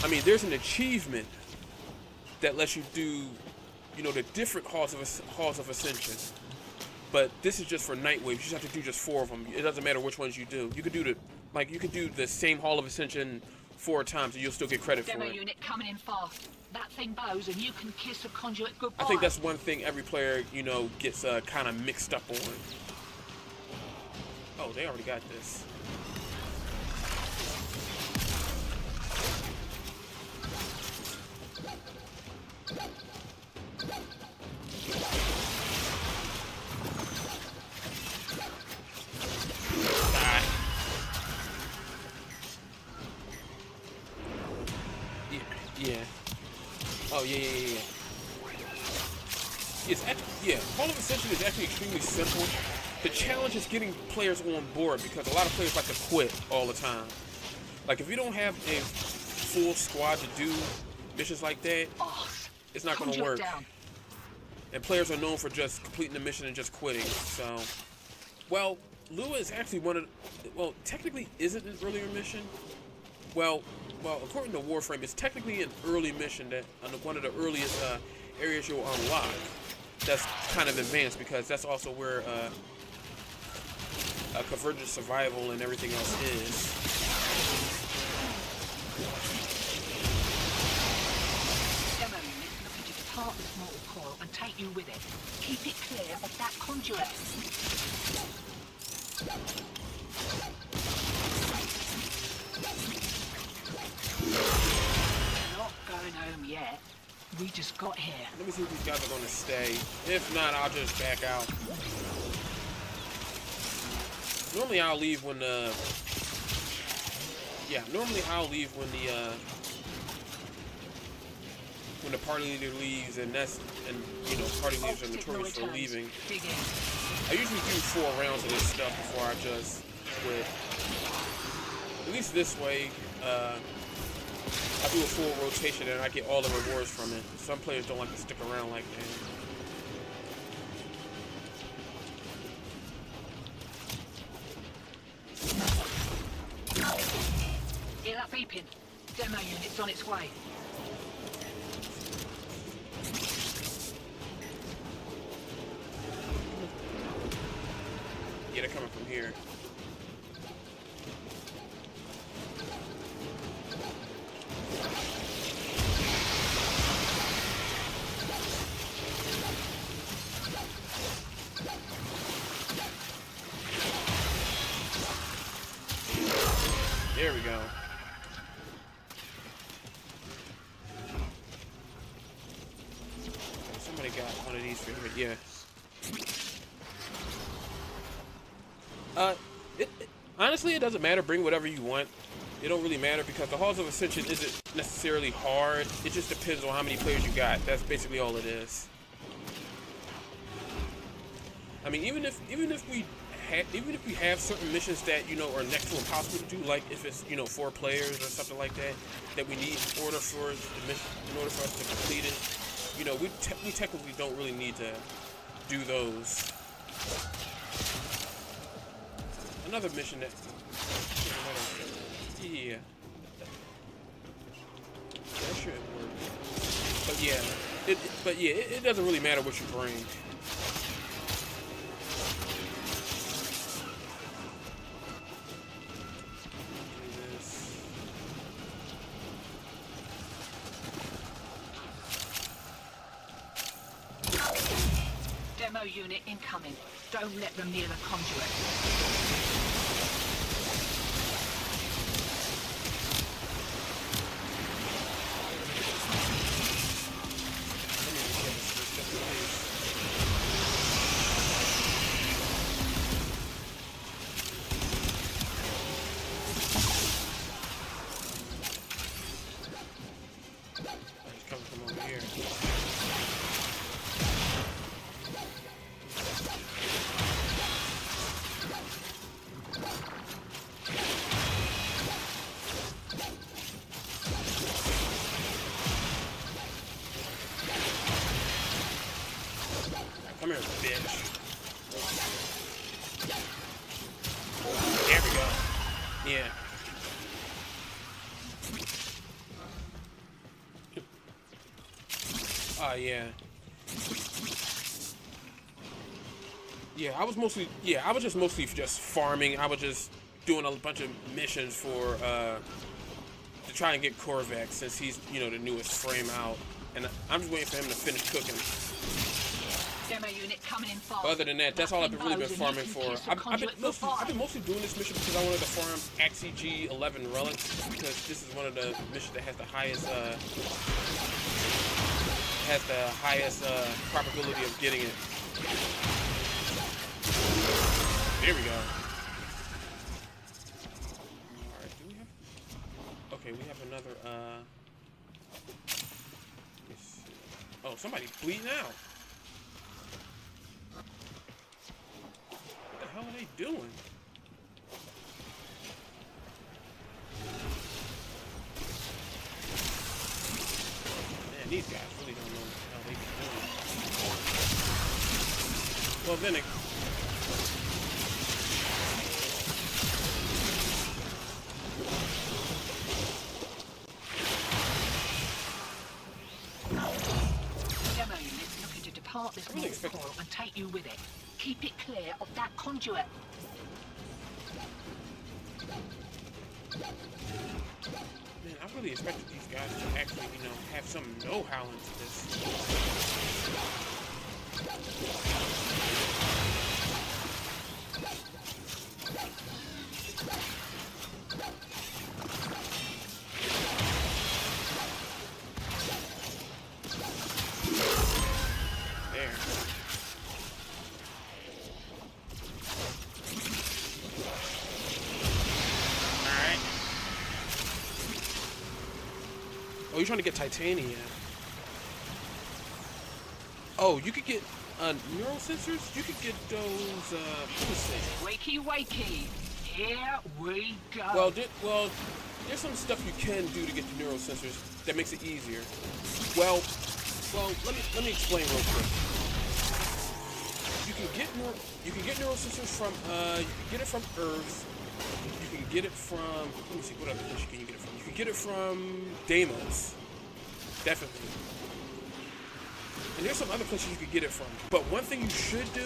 S1: I mean, there's an achievement that lets you do, you know, the different Halls of Ascension. But this is just for Nightwave. You just have to do just 4 of them. It doesn't matter which ones you do. You could do the same Hall of Ascension 4 times and you'll still get credit for
S11: Demo
S1: it.
S11: unit coming in fast. That thing bows and you can kiss a conduit goodbye.
S1: I think that's one thing every player, you know, gets kind of mixed up on. Oh, they already got this. Yeah. Oh, yeah. Hall of Ascension is actually extremely simple. The challenge is getting players on board because a lot of players like to quit all the time. Like, if you don't have a full squad to do missions like that, it's not going to work. and players are known for just completing the mission and just quitting. So, well, Lua is actually technically isn't an earlier mission. Well, according to Warframe, it's technically an early mission that one of the earliest areas you'll unlock. That's kind of advanced because that's also where convergent survival and everything else is.
S11: Demo unit looking to depart this mortal coil and take you with it. Keep it clear of that conduit. Not going home yet. We just got here.
S1: Let me see if these guys are going to stay. If not, I'll just back out. Normally I'll leave when the... Yeah, normally I'll leave when the party leader leaves, and you know, party leaders are notorious for leaving. I usually do 4 rounds of this stuff before I just quit. At least this way, I do a full rotation and I get all the rewards from it. Some players don't like to stick around like that.
S11: Hear that beeping? Demo unit's on its way.
S1: Yeah, they're coming from here. There we go. Somebody got one of these favorite, yeah. Honestly, it doesn't matter. Bring whatever you want. It don't really matter because the Halls of Ascension isn't necessarily hard. It just depends on how many players you got. That's basically all it is. I mean, even if we have certain missions that, you know, are next to impossible to do, like if it's, you know, 4 players or something like that we need in order for the mission, in order for us to complete it, you know, we technically don't really need to do those. Another mission that, yeah, that should work. But yeah, it doesn't really matter what you bring.
S11: Demo unit incoming. Don't let them near the conduit.
S1: Come here, bitch. There we go. Yeah. Yeah. Yeah, I was just mostly just farming. I was just doing a bunch of missions for to try and get Korvax, since he's, you know, the newest frame out, and I'm just waiting for him to finish cooking.
S11: Demo unit coming in fast.
S1: Other than that, that's all I've really been farming for. I've been mostly doing this mission because I wanted to farm AXE 11 relics, because this is one of the missions that has the highest probability of getting it. There we go. Alright, do we have... Okay, we have another, let me see. Oh, somebody's bleeding out. What the hell are they doing? Man, these guys really don't know what the hell they be doing. Well, then it...
S11: Demo units looking to depart this
S1: really
S11: mortal coil and take you with it. Keep it clear of that conduit.
S1: Man, I really expected these guys to actually, you know, have some know-how into this. There. Alright. Oh, you're trying to get titanium. Oh, you could get neural sensors? You could get those, what is it?
S11: Wakey, wakey. Here we go.
S1: Well, there's some stuff you can do to get the neural sensors that makes it easier. Well, let me explain real quick. You can get neural sensors from you can get it from Earth. You can get it from, let me see, what other place can you get it from? You can get it from Deimos. Definitely. And there's some other places you could get it from. But one thing you should do,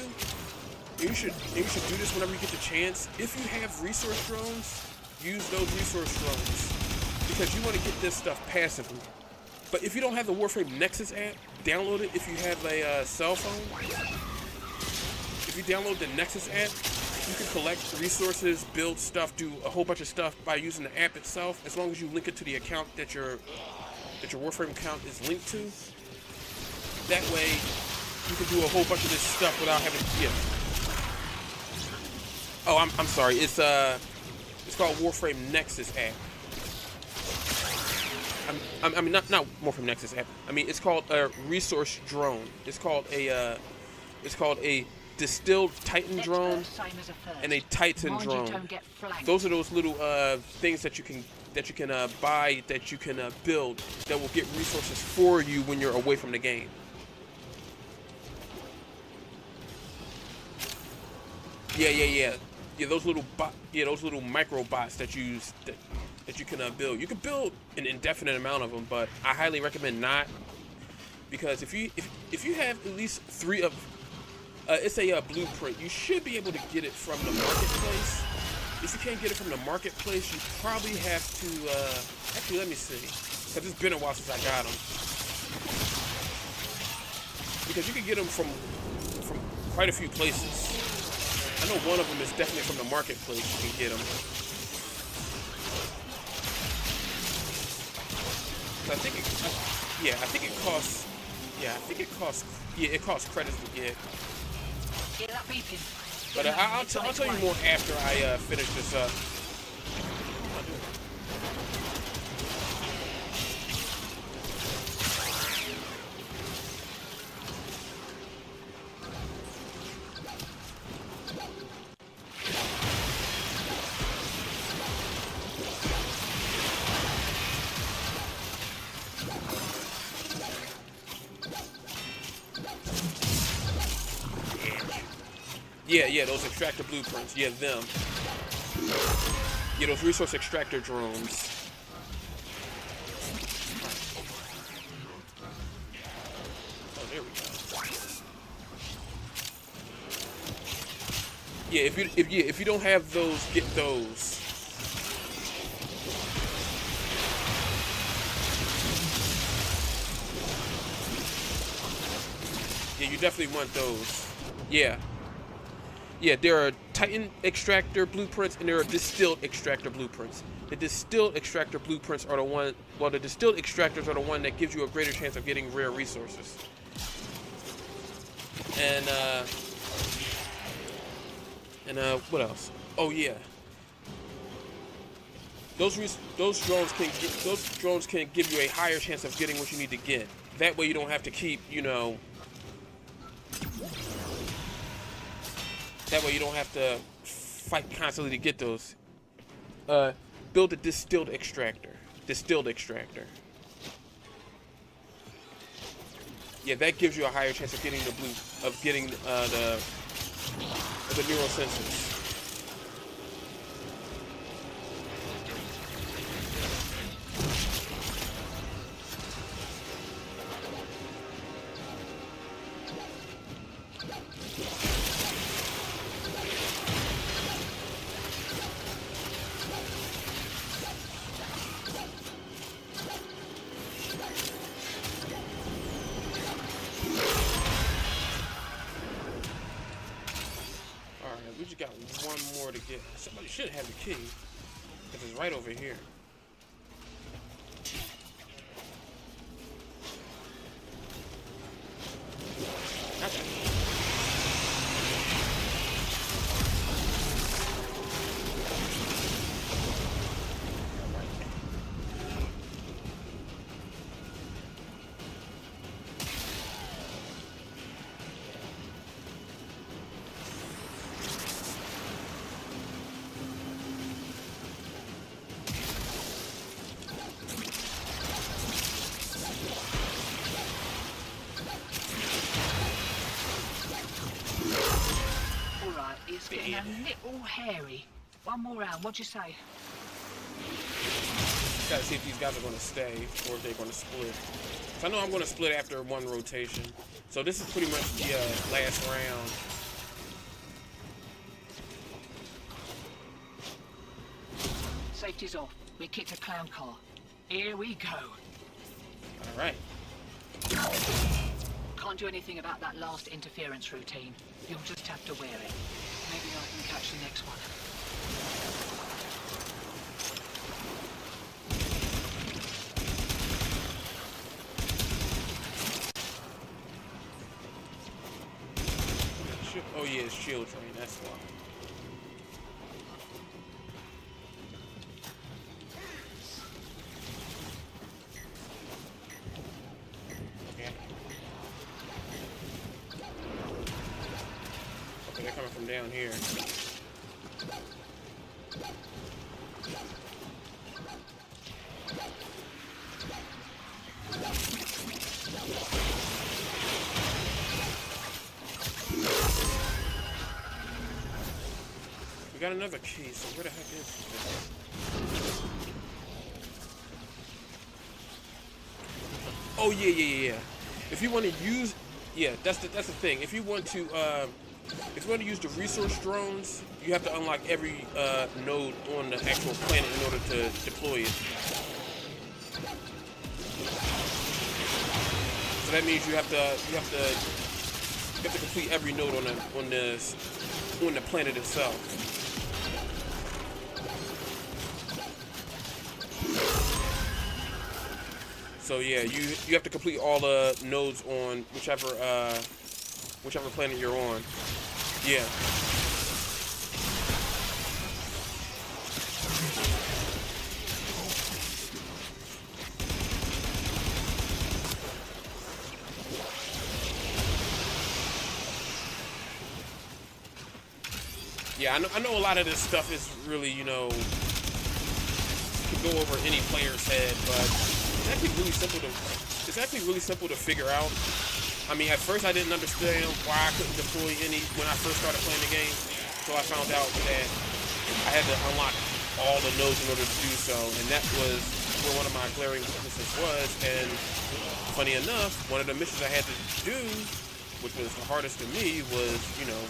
S1: and you should do this whenever you get the chance, if you have resource drones, use those resource drones. Because you want to get this stuff passively. But if you don't have the Warframe Nexus app, download it if you have a cell phone. If you download the Nexus app, you can collect resources, build stuff, do a whole bunch of stuff by using the app itself, as long as you link it to the account that your Warframe account is linked to. That way, you can do a whole bunch of this stuff without having to, yeah. Oh, I'm sorry. It's called Warframe Nexus app. I mean not Warframe Nexus app. I mean it's called a resource drone. It's called a distilled Titan drone and a Titan drone. Those are those little things that you can buy, that you can build, that will get resources for you when you're away from the game. Yeah. Those little micro bots that you use that you can build. You can build an indefinite amount of them, but I highly recommend not, because if you have at least 3 of it's a blueprint, you should be able to get it from the marketplace. If you can't get it from the marketplace, you probably have to actually, let me see, because it's been a while since I got them. Because you can get them from quite a few places. I know one of them is definitely from the marketplace. You can get them. So I think it costs credits to get. But I'll tell you more after I finish this up. Yeah, those extractor blueprints. Yeah, them. Yeah, those resource extractor drones. Oh, there we go. Yeah, if you don't have those, get those. Yeah, you definitely want those. Yeah. Yeah, there are Titan extractor blueprints and there are distilled extractor blueprints. The distilled extractor blueprints are the one, well, the distilled extractors are the one that gives you a greater chance of getting rare resources. And what else? Oh yeah. Those drones can give you a higher chance of getting what you need to get. That way you don't have to keep, that way you don't have to fight constantly to get those. Build a distilled extractor. Yeah, that gives you a higher chance of getting the Or the neural sensors. We just got one more to get. Somebody should have the key, because it's right over here. Okay.
S11: Alright, it's getting a little hairy. One more round, what'd you say?
S1: Gotta see if these guys are gonna stay or if they're gonna split. So I know I'm gonna split after one rotation. So this is pretty much the last round.
S11: Safety's off. We kicked a clown car. Here we go.
S1: Alright.
S11: Can't do anything about that last interference routine. You'll just have to wear it. Maybe I can catch the next one.
S1: Oh yeah, it's Shield Train, that's why. Okay. Okay, they're coming from down here. We got another key, so where the heck is this? Oh yeah. If you want to use, yeah, that's the thing. If you want to use the resource drones, you have to unlock every node on the actual planet in order to deploy it. So that means you have to complete every node on the planet itself. So yeah, you have to complete all the nodes on whichever planet you're on. Yeah. Yeah, I know a lot of this stuff is really, you know, can go over any player's head, but it's actually really simple to figure out. I mean, at first I didn't understand why I couldn't deploy any when I first started playing the game. So I found out that I had to unlock all the nodes in order to do so, and that was where one of my glaring weaknesses was. And funny enough, one of the missions I had to do, which was the hardest to me, was, you know,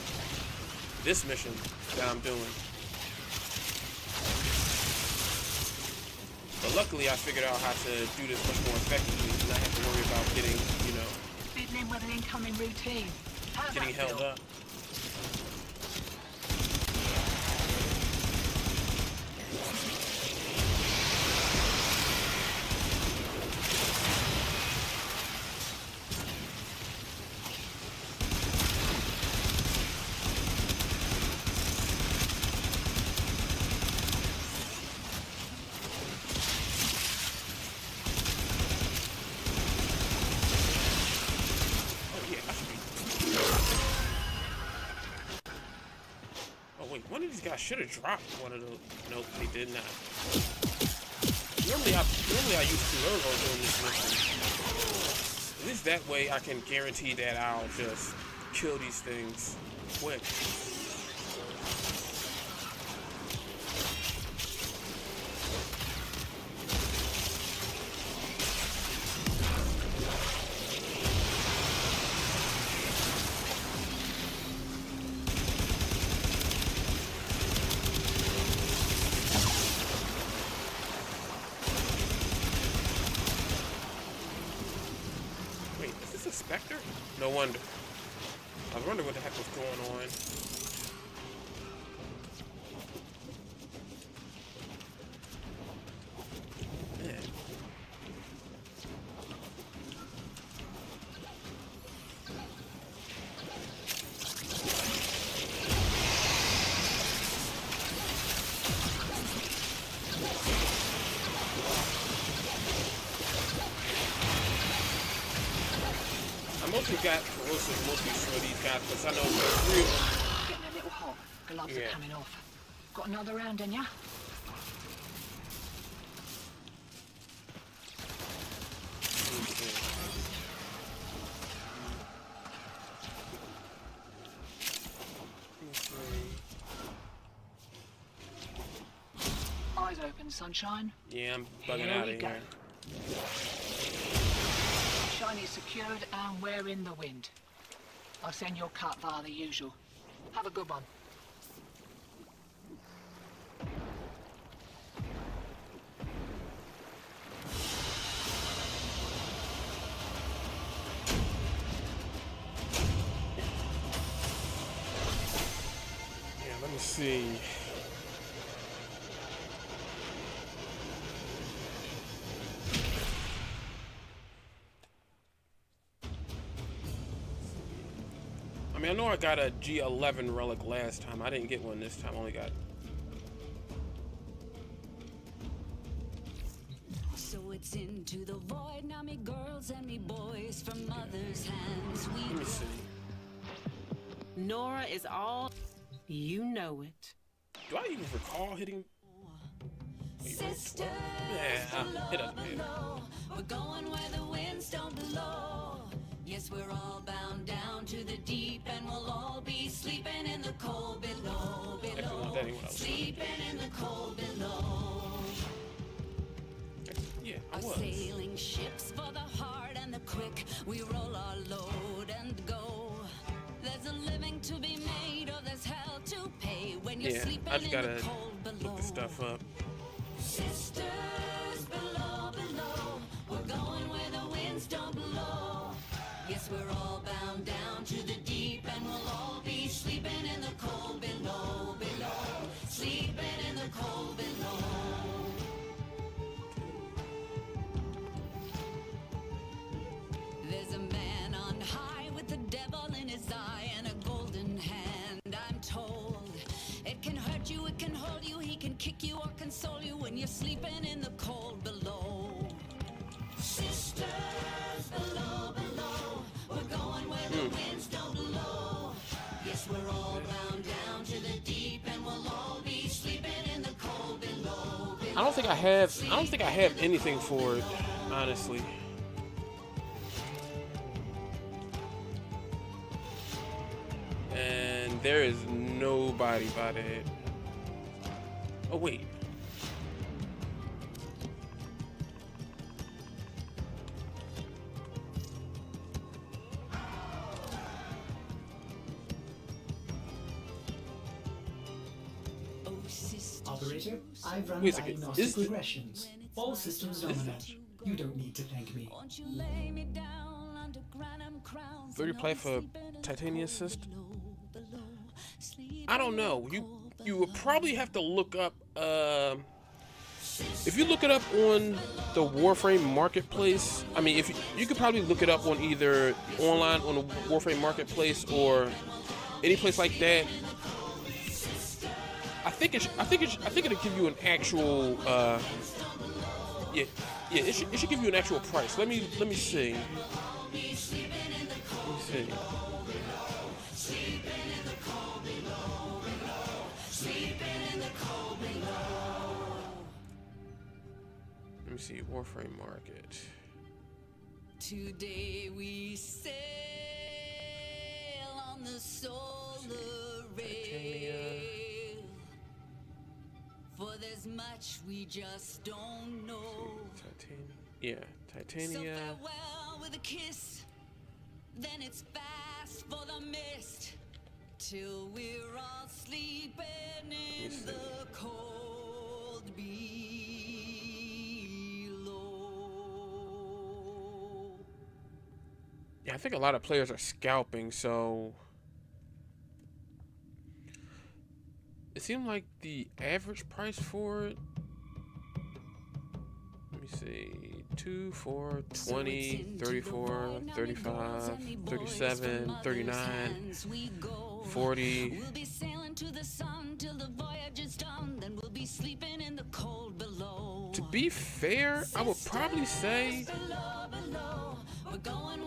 S1: this mission that I'm doing. But luckily, I figured out how to do this much more effectively, and I have to worry about getting, you know,
S11: Fiddling with an incoming routine. How's
S1: getting
S11: that
S1: held
S11: feel?
S1: up. One of these guys should have dropped one of those. Nope, they did not. Normally I use Kulurgo doing this mission. At least that way I can guarantee that I'll just kill these things quick. Spectre? No wonder. I was wondering what the heck was going on. Man. I mostly got corrosive mostly for these guys because I know they're real.
S11: Getting a little hot. Gloves
S1: Yeah.
S11: are coming off. Got another round in ya? Eyes open, sunshine.
S1: Yeah, I'm bugging
S11: Here
S1: out
S11: we
S1: of
S11: go.
S1: here.
S11: Shiny secured and we're in the wind. I'll send your cut via the usual. Have a good one.
S1: Yeah, let me see. I mean, I know I got a G11 relic last time. I didn't get one this time. I only got...
S2: So it's into the void now, me girls and me boys from mother's hands.
S1: Let me see.
S3: Nora is all. You know it.
S1: Do I even recall hitting...
S2: Sisters,
S1: Yeah, it doesn't matter.
S2: below. We're going where the winds don't blow. Yes, we're all bound down to the deep, and we'll all be sleeping in the cold below,
S1: Actually, not that anyone else.
S2: sleeping in the cold below.
S1: Yeah, I
S2: Our
S1: was.
S2: sailing ships for the hard and the quick, we roll our load and go. There's a living to be made, or there's hell to pay when you're
S1: Yeah,
S2: sleeping
S1: I just
S2: in
S1: gotta
S2: the cold below.
S1: look the stuff up.
S2: Sisters below, below, we're going where the winds don't blow. Yes, we're all bound down to the deep, and we'll all be sleeping in the cold below, sleeping in the cold below. There's a man on high with the devil in his eye and a golden hand, I'm told. It can hurt you, it can hold you, he can kick you or console you when you're sleeping in the cold below. Sisters below, below, we're going where the winds don't blow. Yes, we're all bound down to the deep, and we'll all be sleeping in the cold below.
S1: I don't think I have anything for it, honestly. And there is nobody by that. Oh wait.
S2: Oh, sisters,
S4: Operator, I've run
S1: Wait a second,
S4: diagnostic
S1: is-
S4: regressions. All systems nominal. You don't need to thank me.
S2: won't you lay me down under Granum crowns?
S1: Third play for Titania Assist? I don't know. You would probably have to look up. If you look it up on the Warframe Marketplace, I mean, if you could probably look it up on either online on the Warframe Marketplace or any place like that. I think it'll give you an actual. Yeah, it should give you an actual price. Let me see. Let me see. Let me see, Warframe Market.
S2: Today we sail on the solar rail. For there's much we just don't know.
S1: Yeah,
S2: So
S1: Titania.
S2: farewell with a kiss, then it's fast for the mist, till we're all sleeping in the cold below.
S1: Yeah, I think a lot of players are scalping, so it seemed like the average price for it, let me see, 2, 4, 20, 34, 35, 37, 39, 40.
S2: We'll be sailing to the sun till the voyage is done, then we'll be sleeping in the cold below.
S1: To be fair, I would probably say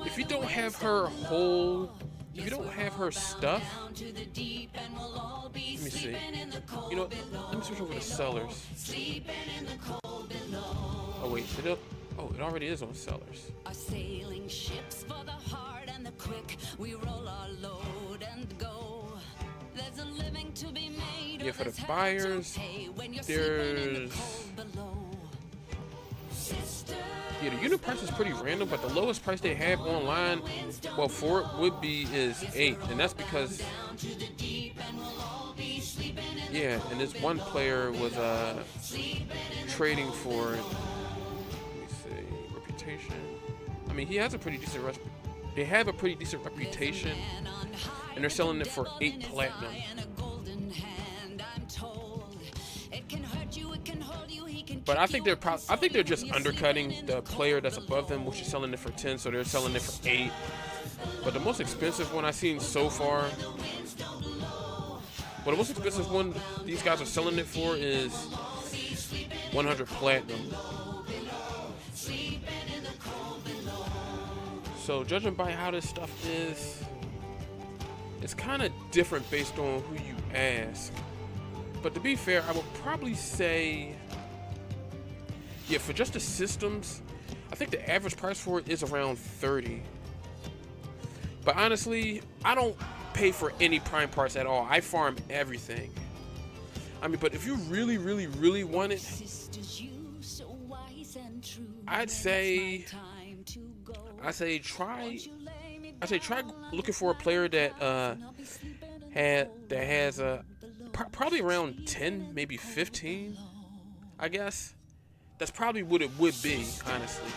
S1: if you don't have her whole, if you don't have her stuff, let me see. You know, let me switch over to Sellers. Oh wait, it already is on Sellers.
S2: Our sailing ships for the hard and the quick, we roll our load and go. There's a living to be made.
S1: Yeah, for the buyers, there's yeah, the unit price is pretty random, but the lowest price they have online, well, for it would be is 8, and that's because yeah, and this one player was trading for, let me see, reputation. I mean, he has a pretty decent they have a pretty decent reputation, and they're selling it for 8 platinum. But I think they're just undercutting the player that's above them, which is selling it for 10, so they're selling it for 8. But the most expensive one I've seen so far, well, the most expensive one these guys are selling it for is 100 platinum. So judging by how this stuff is, it's kind of different based on who you ask. But to be fair, I would probably say, yeah, for just the systems, I think the average price for it is around 30. But honestly, I don't pay for any prime parts at all. I farm everything. I mean, but if you really, really, really want it, I'd say try looking for a player that has probably around 10, maybe 15, I guess. That's probably what it would be, honestly.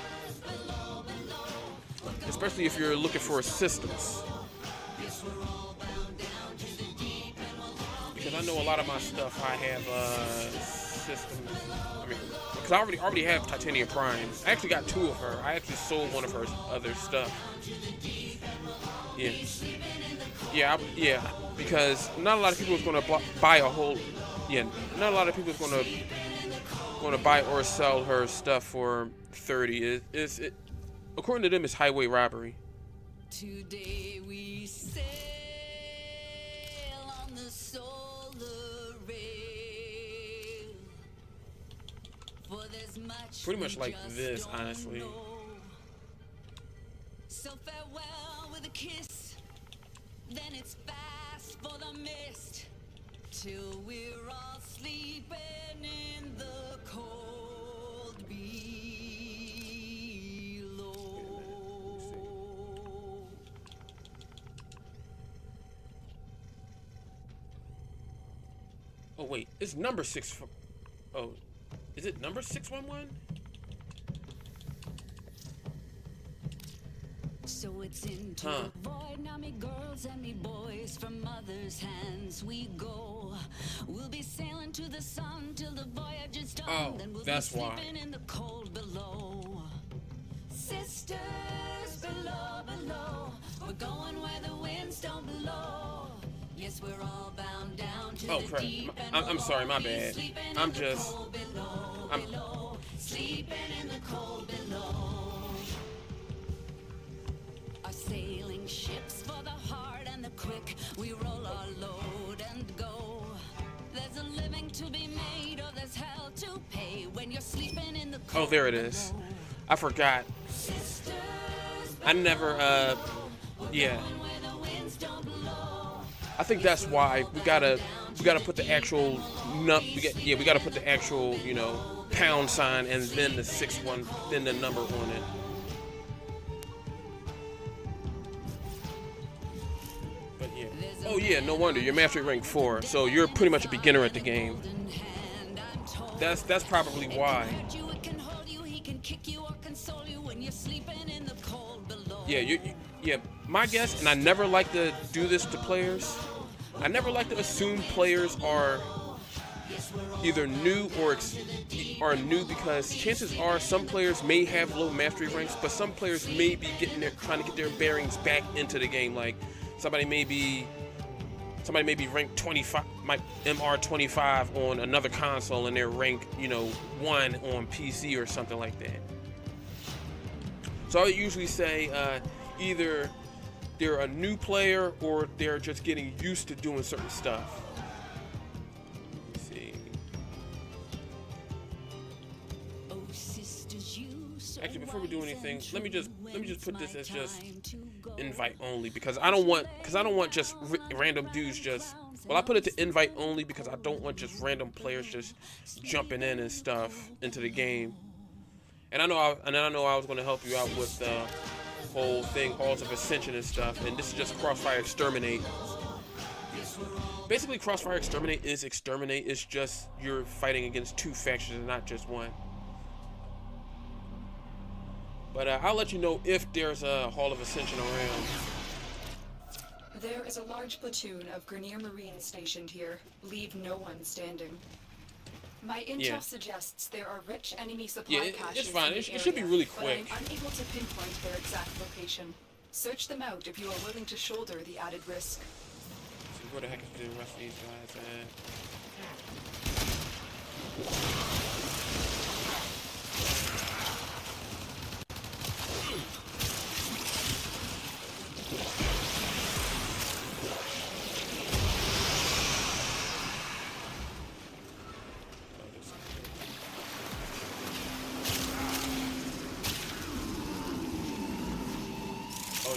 S1: Especially if you're looking for systems. Because I know a lot of my stuff, I have systems. I mean, because I already have Titania Prime. I actually got 2 of her. I actually sold one of her other stuff. Yeah. Yeah, because not a lot of people is going to buy a whole. Yeah, not a lot of people is going to buy or sell her stuff for 30. It according to them, it's highway robbery.
S2: Today we sail on the solar rail. For there's much
S1: pretty much like this, honestly.
S2: So farewell with a kiss, then it's fast for the mist, till we're all sleeping in the cold below.
S1: Oh wait, it's number 6. Oh, is it number 611?
S2: So it's into the void, now me girls and me boys, from mother's hands we go. We'll be sailing to the sun till the voyage is done, then we'll be sleeping in the cold below. Sisters below, we're going where the winds don't blow. Yes, we're all bound down to the deep, and
S1: I'm sorry, my bad. I'm just
S2: sleeping in the cold below. Our sailing ships for the hard and the quick, we roll our load and go. There's a living to be made, or there's hell to pay when you're sleeping in the cold.
S1: Oh, there it is. I forgot. I never yeah. I think that's why we gotta put the actual we gotta put the actual, you know, pound sign and then the 6-1, then the number on it. But yeah. Oh yeah, no wonder you're mastery rank 4, so you're pretty much a beginner at the game. That's probably why. Yeah, Yeah, my guess, and I never like to do this to players. I never like to assume players are either new or are new, because chances are some players may have low mastery ranks, but some players may be trying to get their bearings back into the game. Like somebody may be ranked 25, MR 25 on another console, and they're ranked 1 on PC or something like that. So I would usually say either they're a new player or they're just getting used to doing certain stuff. Let's see. Actually, before we do anything, let me just put this as just invite only, because I don't want just random dudes I put it to invite only because I don't want just random players just jumping in and stuff into the game. And I know I was going to help you out with the whole thing, Halls of Ascension and stuff, and this is just Crossfire Exterminate. Basically, Crossfire Exterminate is exterminate. It's just you're fighting against 2 factions and not just one. But I'll let you know if there's a Hall of Ascension around.
S9: There is a large platoon of Grineer Marines stationed here. Leave no one standing. My intel suggests there are rich enemy supply caches.
S1: It's fine.
S9: In
S1: It
S9: the
S1: should be
S9: area,
S1: really
S9: but
S1: quick.
S9: I'm unable to pinpoint their exact location. Search them out if you are willing to shoulder the added risk.
S1: So where the heck is the rest of these guys at?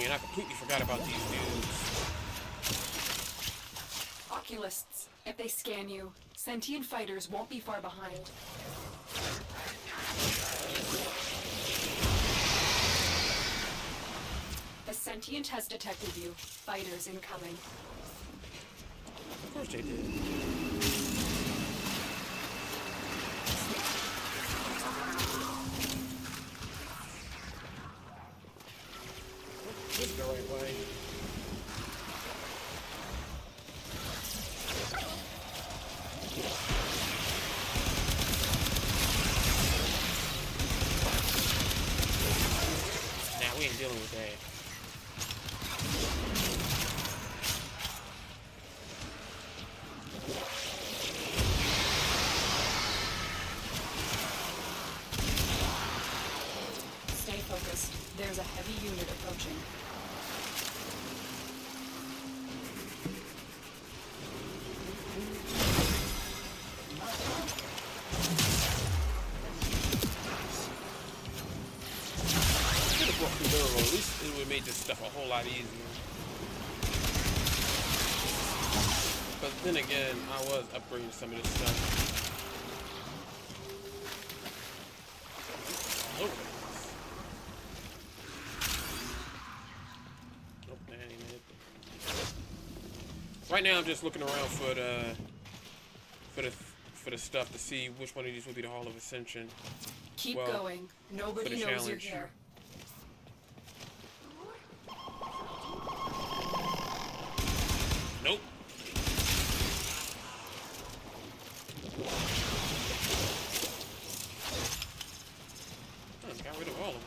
S1: And I completely forgot about these dudes.
S9: Oculists, if they scan you, sentient fighters won't be far behind. The sentient has detected you. Fighters incoming.
S1: Of course they did. This is the right way. Nah, we ain't dealing with that.
S9: Stay focused. There's a heavy unit approaching.
S1: At least it would have made this stuff a whole lot easier. But then again, I was upgrading some of this stuff. Oh. Nope, that ain't it. Right now, I'm just looking around for the stuff to see which one of these will be the Hall of Ascension.
S9: Keep going. Nobody knows
S1: challenge.
S9: you're here.
S1: Nope. Oh, got rid of all of them.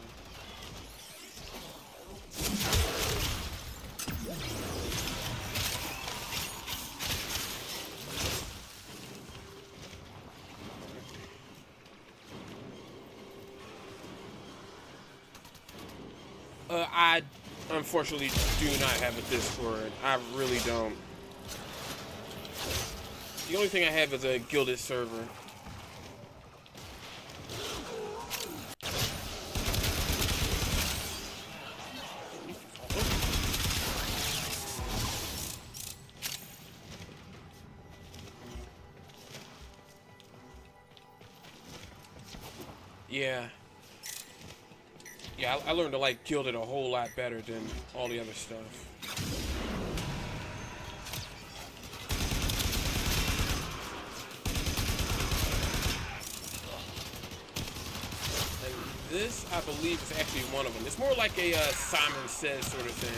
S1: I unfortunately do not have a Discord. I really don't. The only thing I have is a Guilded server. Yeah. Yeah, I learned to like Guilded a whole lot better than all the other stuff. This, I believe, is actually one of them. It's more like a Simon Says sort of thing.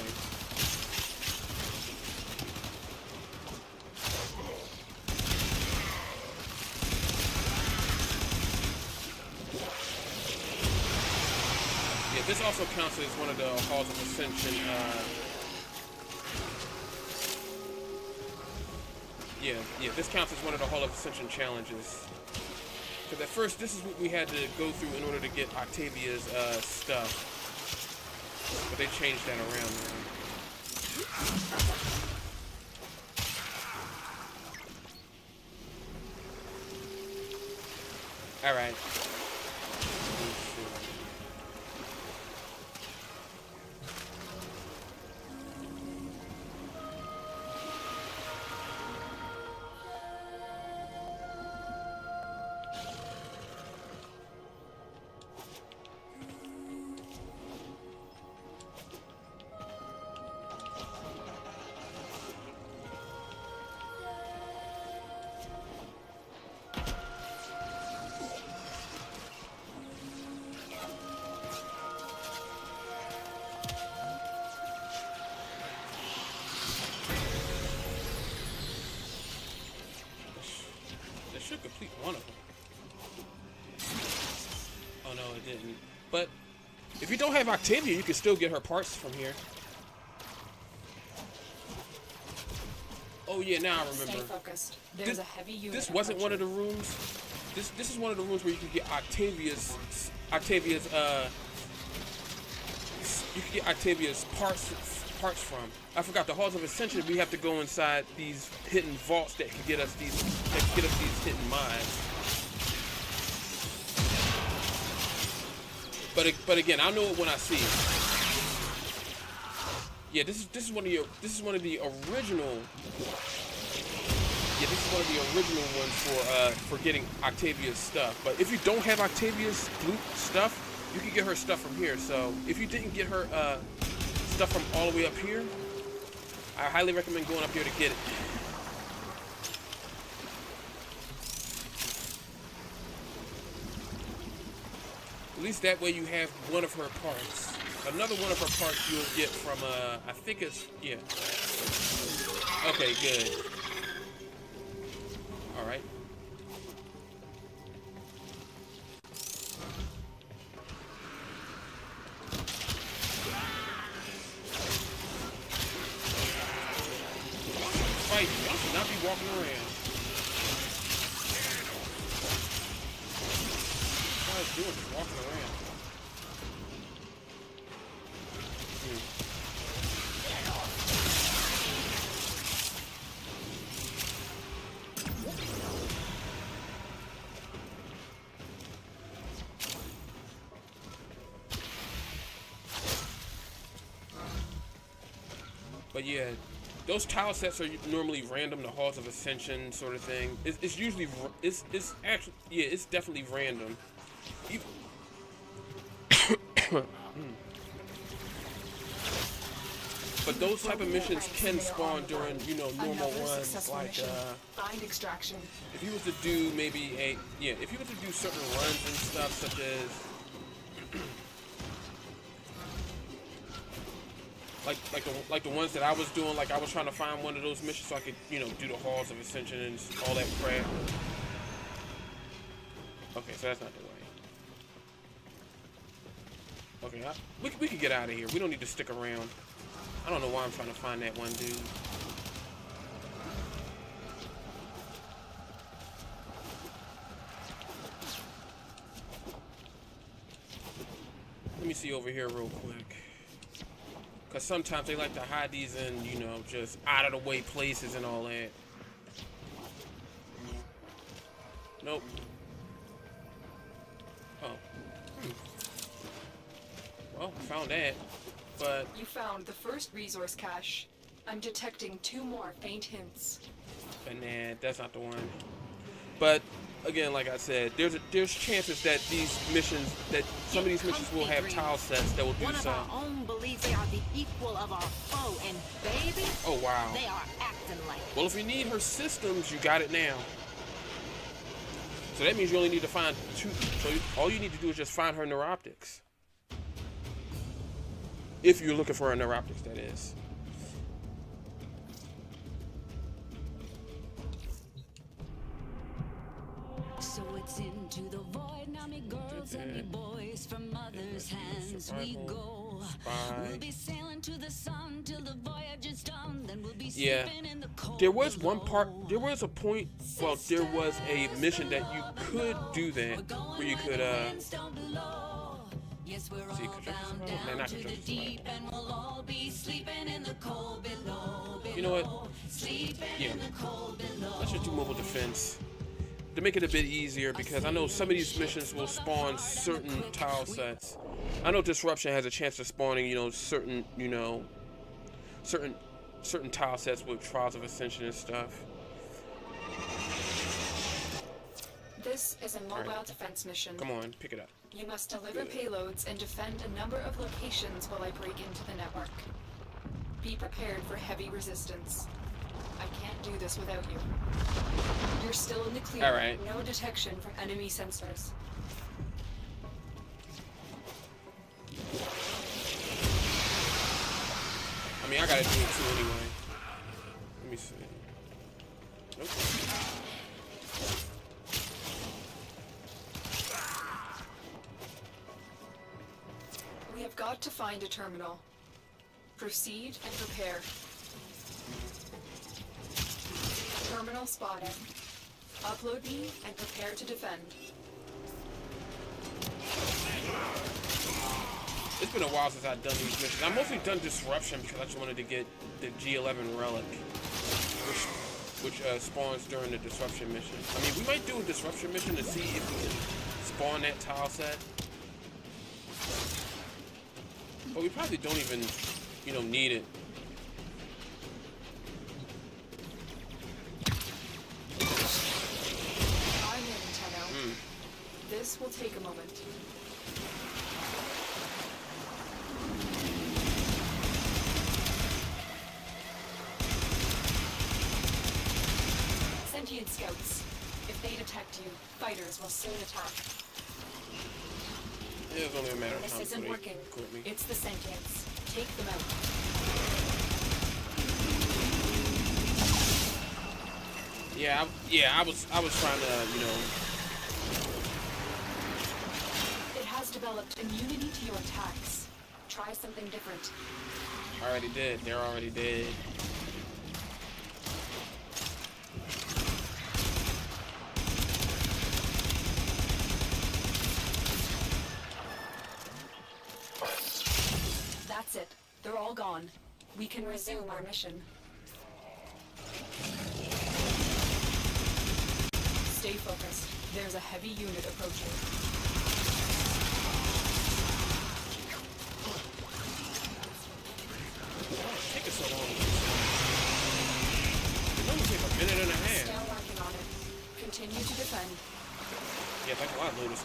S1: Yeah, this also counts as one of the Halls of Ascension. Yeah, this counts as one of the Hall of Ascension challenges. Because at first, this is what we had to go through in order to get Octavia's stuff. But they changed that around now. Alright. Should complete one of them. Oh no, it didn't. But if you don't have Octavia, you can still get her parts from here. Oh yeah, now I remember.
S9: Stay focused. There's a heavy unit.
S1: This wasn't one of the rooms. This is one of the rooms where you can get Octavia's parts from. I forgot the Halls of Ascension. We have to go inside these hidden vaults that can get us these hidden mines. But again, I'll know it when I see it. Yeah, this is one of the original. Yeah, this is one of the original ones for getting Octavia's stuff. But if you don't have Octavia's loot stuff, you can get her stuff from here. So if you didn't get her stuff from all the way up here, I highly recommend going up here to get it. At least that way you have one of her parts. Another one of her parts you'll get from, I think it's, yeah. Okay, good. Alright. Fight, y'all should not be walking around. What is doing is walking around. But yeah, those tile sets are normally random, the Halls of Ascension sort of thing. It's usually, it's actually, yeah, it's definitely random. But those type of missions can spawn during, you know, normal runs, like,
S9: Find extraction.
S1: if you was to do maybe if you were to do certain runs and stuff, such as, like the ones that I was doing, like I was trying to find one of those missions so I could, you know, do the Halls of Ascension and all that crap. Okay, so that's not the way. Okay, we can get out of here. We don't need to stick around. I don't know why I'm trying to find that one dude. Let me see over here real quick. Because sometimes they like to hide these in, you know, just out of the way places and all that. Nope. Oh. Well, I found that. But
S9: You found the first resource cache. I'm detecting 2 more faint hints.
S1: nah, that's not the one. But again, like I said, there's chances that these missions, that some of these missions will have tile sets that will do
S3: One of
S1: some.
S3: our own believes they are the equal of our foe, and baby,
S1: Oh wow.
S3: they are acting like it.
S1: Well, if you need her systems, you got it now. So that means you only need to find 2. So all you need to do is just find her neuroptics. If you're looking for a neuroptics, that is.
S2: So it's into the void now, me girls and me boys, from mother's hands we go. We'll be sailing to the sun till the voyage is done, then we'll be sleeping in the cold.
S1: There was one part, there was a point, well, there was a mission that you could do that, where you could,
S2: yes, we're all bound down to the deep, and we'll all be sleeping in the cold below.
S1: You know what? Yeah. Let's just do mobile defense. To make it a bit easier, because I know some of these missions will spawn certain tile sets. I know Disruption has a chance of spawning, you know, certain tile sets with Trials of Ascension and stuff.
S9: This is a mobile defense mission.
S1: Come on, pick it up.
S9: You must deliver payloads and defend a number of locations while I break into the network. Be prepared for heavy resistance. I can't do this without you. You're still in the clear.
S1: All right.
S9: No detection from enemy sensors.
S1: I mean, I gotta do it too anyway. Let me see. Nope.
S9: We have got to find a terminal. Proceed and prepare. Terminal spotted. Upload me and prepare to defend.
S1: It's been a while since I've done these missions. I've mostly done Disruption because I just wanted to get the G11 relic, which spawns during the Disruption mission. I mean, we might do a Disruption mission to see if we can spawn that tile set. But we probably don't even, you know, need it.
S9: I'm in, Tenno. This will take a moment. Sentient scouts. If they detect you, fighters will soon attack.
S1: Yeah, it's only a matter of time.
S9: This isn't working.
S1: Quit me.
S9: It's the sentients. Take them out.
S1: Yeah, I was trying to, you know.
S9: It has developed immunity to your attacks. Try something different.
S1: Already did. They're already dead.
S9: That's it. They're all gone. We can resume our mission. Stay focused. There's a heavy unit approaching.
S1: Take it so long. It only take a minute and a half.
S9: Still working on it. Continue to defend.
S1: Yeah, that's a lot, Lotus.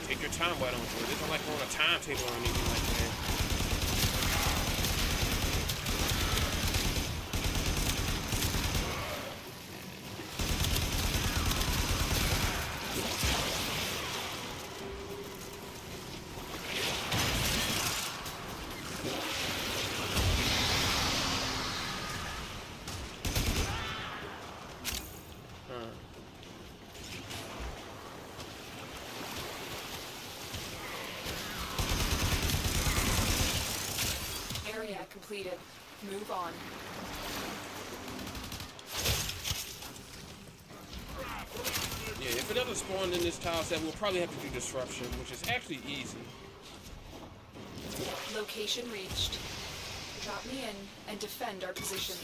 S1: Take your time, why don't you? It isn't like we're on a timetable or anything like that.
S9: Area completed. Move on.
S1: Yeah, if it doesn't spawn in this tile set, we'll probably have to do Disruption, which is actually easy.
S9: Location reached. Drop me in and defend our position.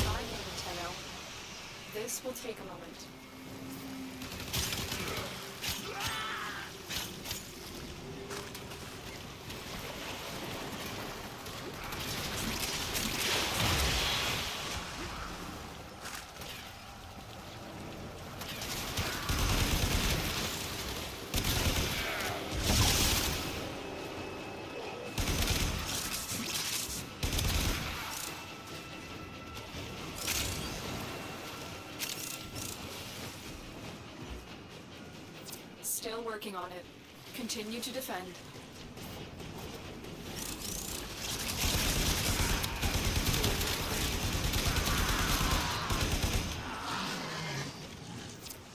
S9: I'm in, Tenno. This will take a moment. working on it. Continue to defend.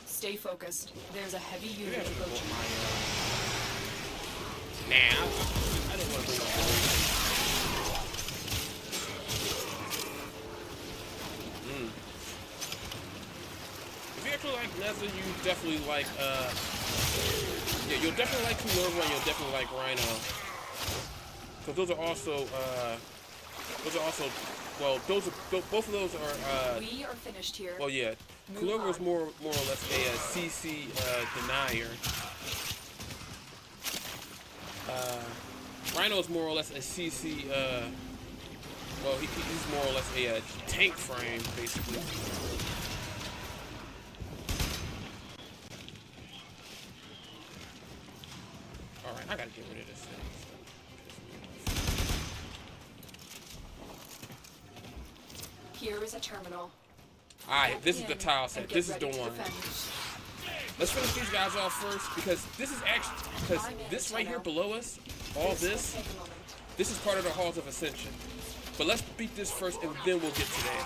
S9: Stay focused. There's a heavy unit approaching.
S1: Nah, I didn't want to bring up If you actually like Nezza, you definitely like, yeah, you'll definitely like Kunova and you'll definitely like Rhino. Because those are also, well, both of those are,
S9: we are finished here.
S1: well, yeah, Kunova is more or less a CC denier. Rhino is more or less a CC, well, he's more or less a tank frame, basically. Alright, I gotta get rid of this thing.
S9: Here is a terminal.
S1: Alright, this is the tile set. This is the one. Let's finish these guys off first, because this is actually, because this right here below us, all this is part of the Halls of Ascension. But let's beat this first, and then we'll get to that.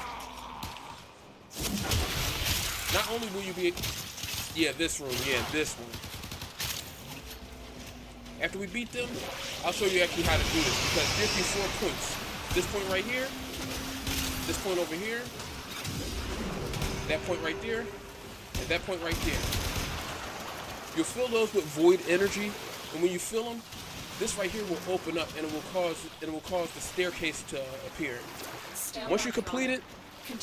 S1: Not only will you be, yeah, this room, yeah, this one. After we beat them, I'll show you actually how to do this, because there's these 4 points. This point right here, this point over here, that point right there, and that point right there. You'll fill those with void energy, and when you fill them, this right here will open up, and it will cause the staircase to appear. Once you complete it,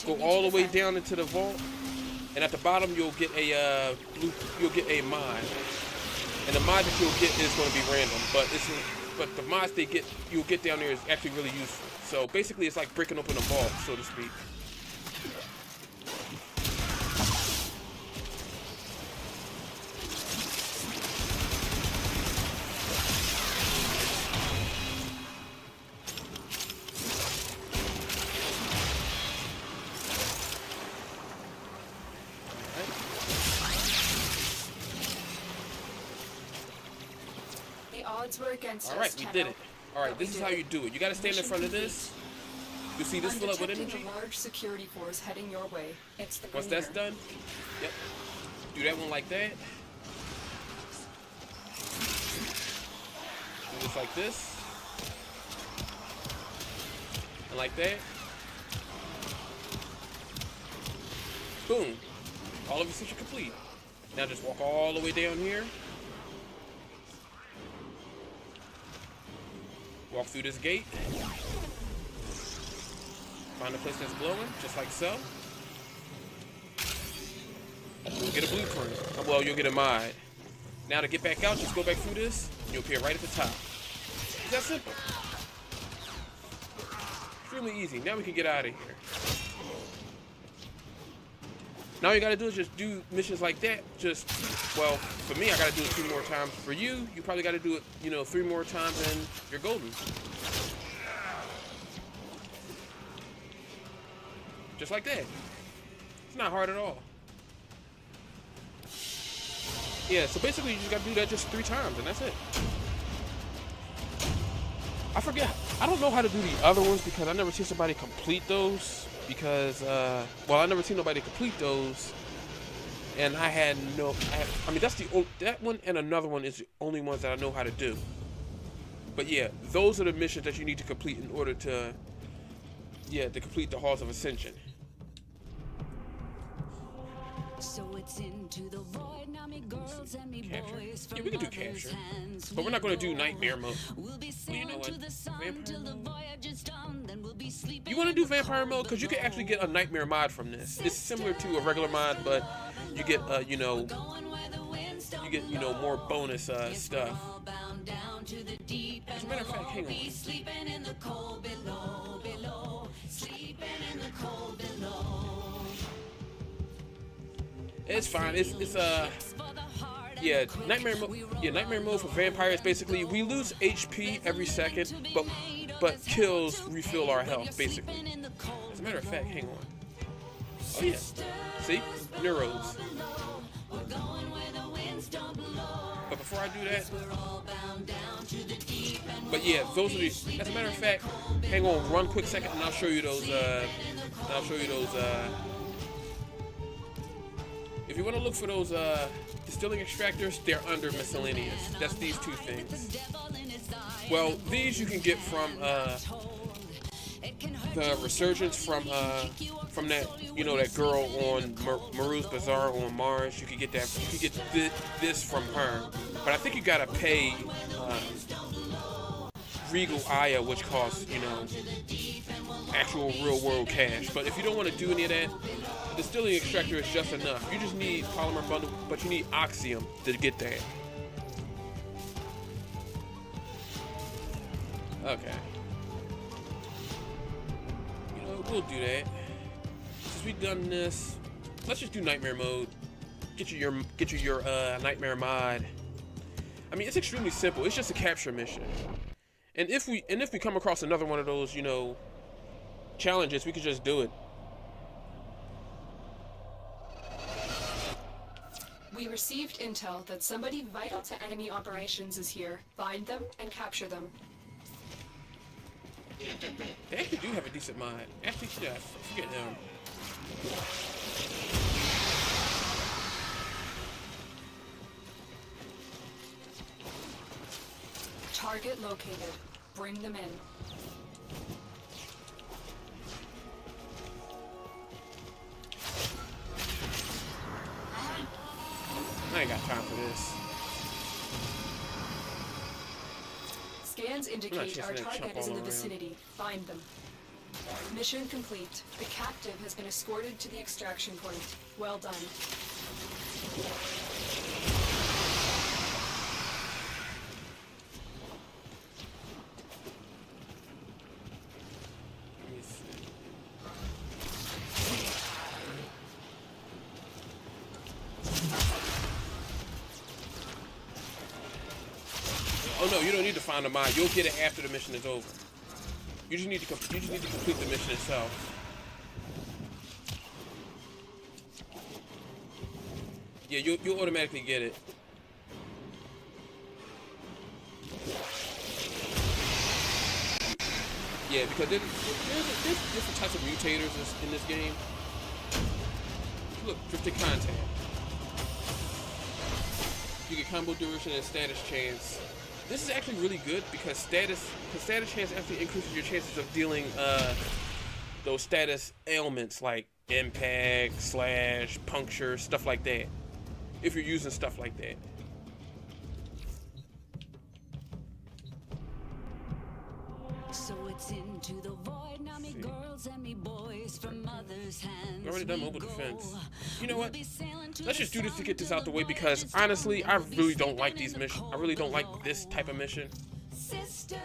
S1: go all the way down into the vault, and at the bottom you'll get a mod, and the mod that you'll get is going to be random, but the mods you'll get down there is actually really useful. So basically, it's like breaking open a vault, so to speak.
S9: Alright,
S1: we did it. Alright, this is how you do it. You gotta stand in front of this. You see this fill up with energy?
S9: A large security force heading your way. It's the
S1: Once that's done, yep. Do that one like that. Do this like this. And like that. Boom. All of your missions complete. Now just walk all the way down here. Walk through this gate. Find a place that's glowing, just like so. You'll get a blueprint. Well, you'll get a mod. Now to get back out, just go back through this. You'll appear right at the top. It's that simple. Extremely easy. Now we can get out of here. Now all you gotta do is just do missions like that. Just, well, for me, I gotta do it 2 more times. For you, you probably gotta do it, 3 more times and you're golden. Just like that. It's not hard at all. Yeah, so basically you just gotta do that just 3 times and that's it. I forget, I don't know how to do the other ones because I never seen somebody complete those. Because, well, I never seen nobody complete those, and I had no, I mean, that's that one and another one is the only ones that I know how to do. But yeah, those are the missions that you need to complete in order to, to complete the Halls of Ascension.
S2: So it's into the void, now me girls and me boys.
S1: Yeah, we can do capture, but we're not going to do nightmare mode. Well, you know what? Vampire mode? You want to do vampire mode? Because you can actually get a nightmare mod from this. It's similar to a regular mod, but you get, you get, more bonus stuff. As a matter of fact, hang on. It's fine. It's nightmare mode. Yeah, nightmare mode for vampires. Basically, we lose HP every second, but kills refill our health. Basically. As a matter of fact, hang on. Oh yeah. See, neuros. But before I do that,
S2: We're all bound down to the deep and
S1: but yeah, those are the. As a matter of fact, hang on one quick second, and I'll show you those. If you want to look for those distilling extractors, they're under miscellaneous. That's these two things. Well, these you can get from the resurgence from that, you know, that girl on Maru's Bazaar on Mars. You could get that. You could get this from her, but I think you gotta pay Regal Aya, which costs, you know, actual real world cash. But if you don't want to do any of that, the distilling extractor is just enough. You just need polymer bundle, but you need Oxium to get that. Okay. You know, we'll do that. Since we've done this, let's just do nightmare mode. Get you your nightmare mod. I mean, it's extremely simple. It's just a capture mission. And if we come across another one of those, you know, challenges, we could just do it.
S9: We received intel that somebody vital to enemy operations is here. Find them and capture them.
S1: They actually do have a decent mod. Actually, yeah, forget them.
S9: Target located. Bring them in.
S1: I ain't got time for this.
S9: Scans indicate our
S1: chasing that
S9: target
S1: chump
S9: is in
S1: all
S9: the
S1: around.
S9: vicinity. Find them. Mission complete. The captive has been escorted to the extraction point. Well done.
S1: Let me see. Oh no, you don't need to find a mod. You'll get it after the mission is over. You just need to complete the mission itself. Yeah, you'll automatically get it. Yeah, because there's different types of mutators in this game. Look, drifted contact. You get combo duration and status chance. This is actually really good because status chance actually increases your chances of dealing those status ailments like impact, slash, puncture, stuff like that. If you're using stuff like that.
S2: So it's into the void. Now me girls and me boys from mother's hands.
S1: We already done mobile
S2: we
S1: defense.
S2: go.
S1: You know what?
S2: We'll be sailing to
S1: Let's
S2: the
S1: just do this to
S2: sun
S1: get this
S2: till
S1: out the way
S2: void
S1: because
S2: is
S1: honestly, I
S2: gone. We'll be
S1: really don't like
S2: sleeping
S1: these
S2: in the
S1: missions. I
S2: cold
S1: really don't like
S2: below.
S1: this type of mission.
S2: Sisters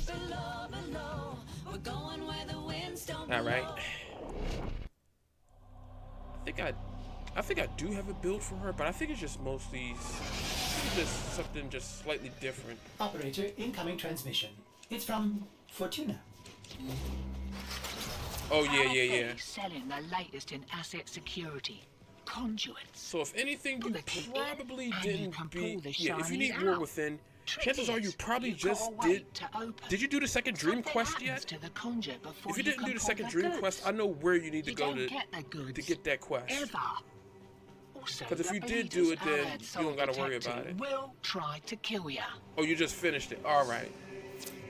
S2: below, below. We're going where the winds don't
S1: All right.
S2: blow.
S1: I think I do have a build for her, but I think it's just mostly just something just slightly different.
S4: Operator, incoming transmission. It's from Fortuna.
S1: Oh yeah.
S11: Selling the latest in asset security. Conduits.
S1: So if anything, you
S11: The key in,
S1: probably
S11: and you
S1: didn't
S11: can
S1: beat.
S11: pull the
S1: Yeah, if you
S11: shinies
S1: need War
S11: out.
S1: Within,
S11: Trick
S1: chances are you
S11: is,
S1: probably
S11: you've
S1: just
S11: gotta
S1: did.
S11: wait to open.
S1: Did you do the second Dream
S11: Something
S1: Quest
S11: happens
S1: yet?
S11: to the conduit before
S1: If you didn't
S11: can
S1: do the
S11: pull
S1: second
S11: the
S1: Dream
S11: goods.
S1: Quest, I know where you need to
S11: You
S1: go
S11: don't
S1: to
S11: get the goods
S1: get that quest.
S11: ever. Also,
S1: Because if
S11: the
S1: you did
S11: Bleeders
S1: do it, then
S11: Allied
S1: you don't gotta worry
S11: Detective
S1: about it.
S11: Will try to kill ya.
S1: Oh, you just finished it. All right.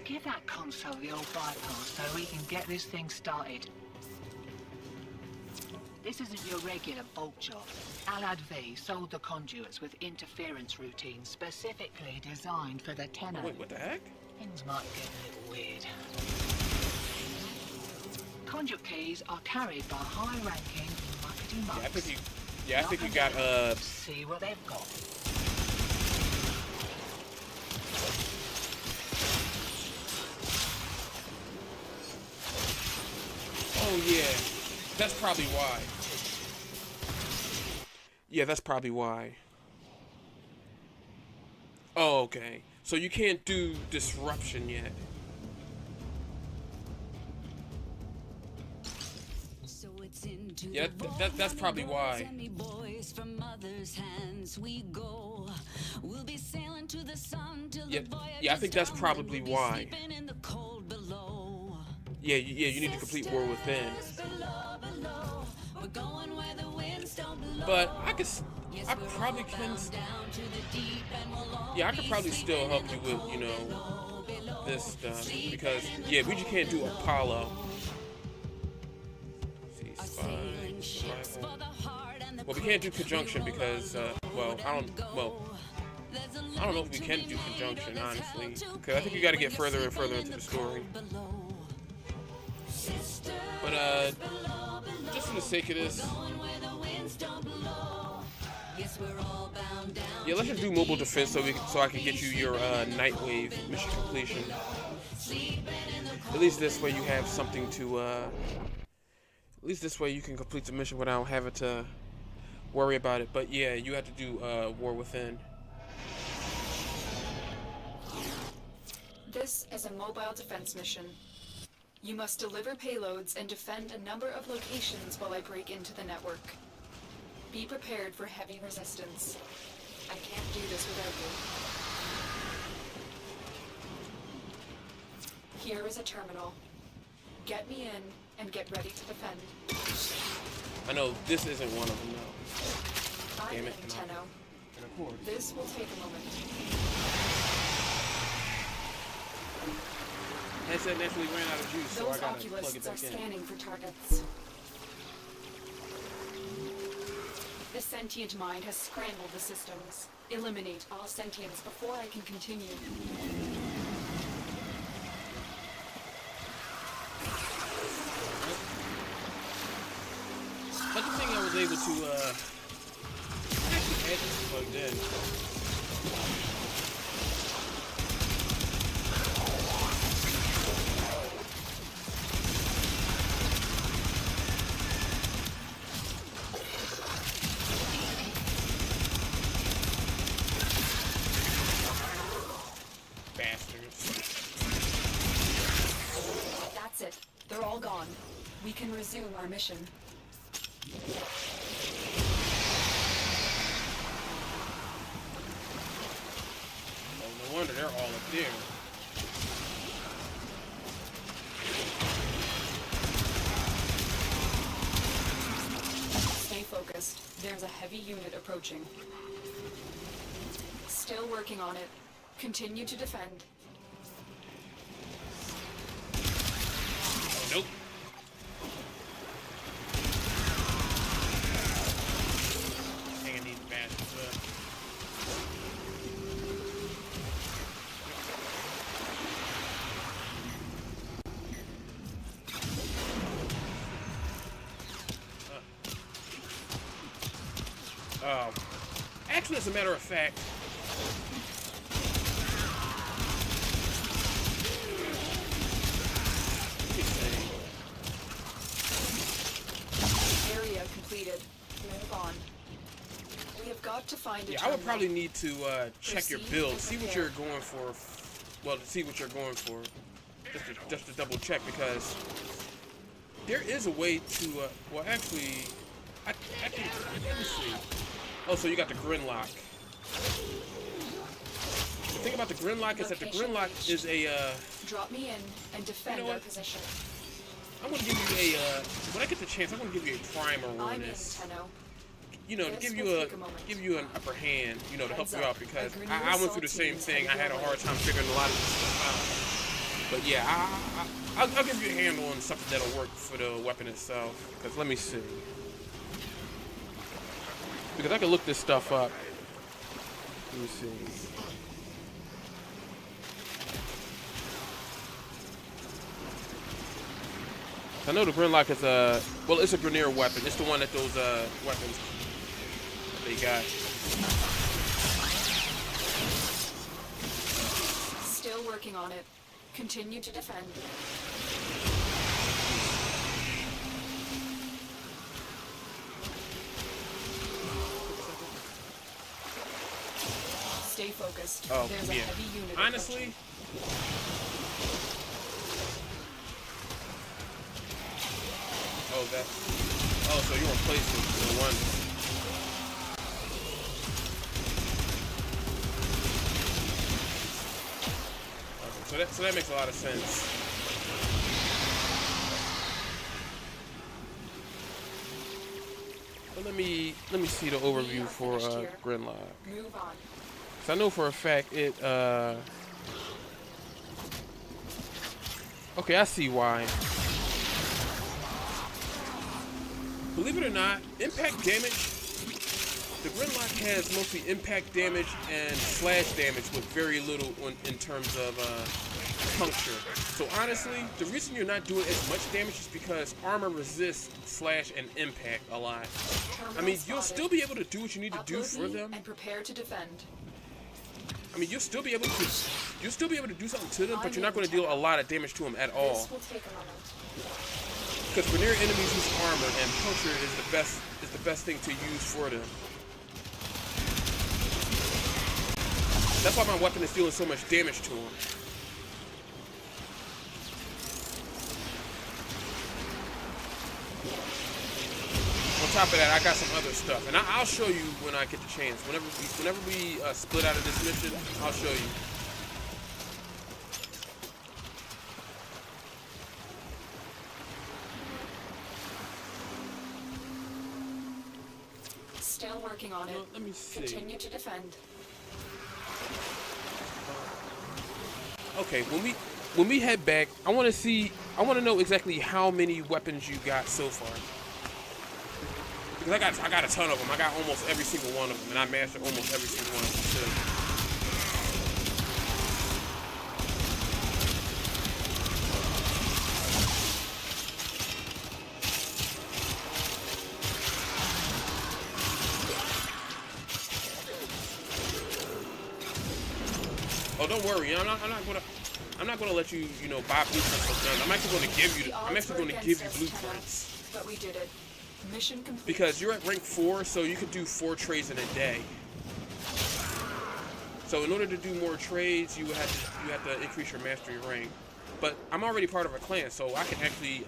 S11: Give that console the old bypass so we can get this thing started. This isn't your regular bulk job. Alad V sold the conduits with interference routines specifically designed for the Tenor.
S1: Wait, what the heck?
S11: Things might get a little weird. Conduit keys are carried by high-ranking muckety mucks.
S1: I think you got
S11: See what they've got.
S1: Oh yeah. That's probably why. Yeah, that's probably why. Oh, okay. So you can't do disruption yet.
S2: So it's into
S1: Yeah,
S2: the
S1: that's
S2: void.
S1: probably
S2: Now me
S1: why.
S2: girls and me boys from mother's hands we go. We'll be sailing to the sun till
S1: Yeah,
S2: the voyage
S1: yeah, I think that's
S2: is done,
S1: probably
S2: and we'll be
S1: why.
S2: sleeping in the cold below.
S1: Yeah, you need to complete War Within.
S2: Below, below. We're going where the winds don't blow.
S1: But I
S2: Yes, we're
S1: probably
S2: all
S1: can.
S2: bound down to the deep, and we'll all
S1: Yeah, I could
S2: be
S1: probably still
S2: sleeping
S1: help
S2: in
S1: you
S2: the
S1: with,
S2: cold
S1: you know,
S2: below, below.
S1: this stuff
S2: Sleeping
S1: because
S2: in the
S1: yeah, we just can't do
S2: cold
S1: Apollo. See,
S2: Our
S1: spy,
S2: sailing ships
S1: survival.
S2: for the heart and the
S1: Well, we can't do
S2: crew.
S1: conjunction
S2: We roll
S1: because,
S2: our
S1: well,
S2: load
S1: I don't,
S2: and go.
S1: well,
S2: There's a
S1: I don't know if we
S2: living
S1: can
S2: to
S1: do
S2: be
S1: conjunction,
S2: made, or there's
S1: honestly,
S2: hell to
S1: because I think you got to
S2: pay
S1: get
S2: when
S1: further
S2: you're
S1: and further
S2: sleeping
S1: into
S2: in
S1: the story.
S2: cold below.
S1: But just for the sake of this,
S2: Going where the winds don't blow. Yes, we're all bound down
S1: yeah, let's
S2: to
S1: just
S2: the
S1: do mobile
S2: deep,
S1: defense so
S2: and
S1: I can get you your Nightwave mission completion.
S2: sleeping in the
S1: At least this way you have something to. At least this way you can complete the mission without having to worry about it. But yeah, you have to do War Within.
S9: This is a mobile defense mission. You must deliver payloads and defend a number of locations while I break into the network. Be prepared for heavy resistance. I can't do this without you. Here is a terminal. Get me in and get ready to defend.
S1: I know this isn't one of them though.
S9: I'm
S1: Damn
S9: in,
S1: it.
S9: Tenno.
S1: And of course.
S9: This will take a moment.
S1: Headset naturally ran out of juice, so I
S9: Those
S1: gotta plug it
S9: oculists are
S1: back in.
S9: scanning for targets. The sentient mind has scrambled the systems. Eliminate all sentience before I can continue.
S1: But the thing I was able to, I actually had this plugged in. Bastards.
S9: That's it. They're all gone. We can resume our mission.
S1: Oh, no wonder they're all up there.
S9: Stay focused. There's a heavy unit approaching. Still working on it. Continue to defend.
S1: Nope. Hanging these bastards up. Actually, as a matter of fact,
S9: Area completed. Move on. We have got to find a
S1: yeah, I would
S9: terminal.
S1: probably need to check your
S9: Proceed
S1: build,
S9: and
S1: see what
S9: prepare.
S1: you're going for. Well, to see what you're going for, just to double check, because there is a way to. Well, actually, I can. Let me see. Oh, so you got the Grinlock. The thing about the Grinlock is that the
S9: Location
S1: Grinlock
S9: reached.
S1: is a.
S9: Drop me in and defend
S1: know
S9: our
S1: what?
S9: position.
S1: I'm gonna give you a. When I get the chance, I'm gonna give you a primer on
S9: I'm in,
S1: this.
S9: Tenno.
S1: You know, to
S9: This
S1: give
S9: will
S1: you
S9: take a moment.
S1: give you an upper hand, you know, to help
S9: Heads
S1: you
S9: up.
S1: out, because
S9: A grenade
S1: I went through the
S9: assault
S1: same
S9: team is
S1: thing. I
S9: headed
S1: had a
S9: your
S1: hard
S9: way.
S1: time figuring a lot of this stuff out. But yeah, I'll give you a handle on something that'll work for the weapon itself. Because let me see. Because I can look this stuff up. Let me see. I know the Grinlock is a, well, it's a Grineer weapon. It's the one that those weapons they got.
S9: Still working on it. Continue to defend. Stay focused.
S1: Oh,
S9: There's a
S1: yeah.
S9: heavy unit
S1: Honestly, oh, that. Oh, so you replaced the one. So that makes a lot of sense. But let me see the overview for Grimlock.
S9: Move on.
S1: So I know for a fact it okay, I see why. Believe it or not, impact damage, the Grimlock has mostly impact damage and slash damage with very little in terms of puncture. So honestly, the reason you're not doing as much damage is because armor resists slash and impact a lot. I mean, you'll still be able to do what you need to do for them.
S9: And prepare to defend.
S1: I mean, you'll still be able to do something to them, but you're not going to deal a lot of damage to them at all.
S9: This will take a moment.
S1: Because for near enemies use armor, and puncture is the best thing to use for them. That's why my weapon is dealing so much damage to them. On top of that, I got some other stuff, and I'll show you when I get the chance. Whenever we split out of this mission, I'll show you.
S9: Still working on it.
S1: Well, let me see.
S9: Continue to defend.
S1: Okay, when we head back, I want to know exactly how many weapons you got so far. Because I got a ton of them. I got almost every single one of them, and I mastered almost every single one of them too. Oh, don't worry. I'm not gonna let you buy blueprints for guns. I'm actually gonna give you blueprints.
S9: But we did it. Mission complete.
S1: Because you're at rank 4, so you could do 4 trades in a day. So in order to do more trades, you have to increase your mastery rank. But I'm already part of a clan, so I can actually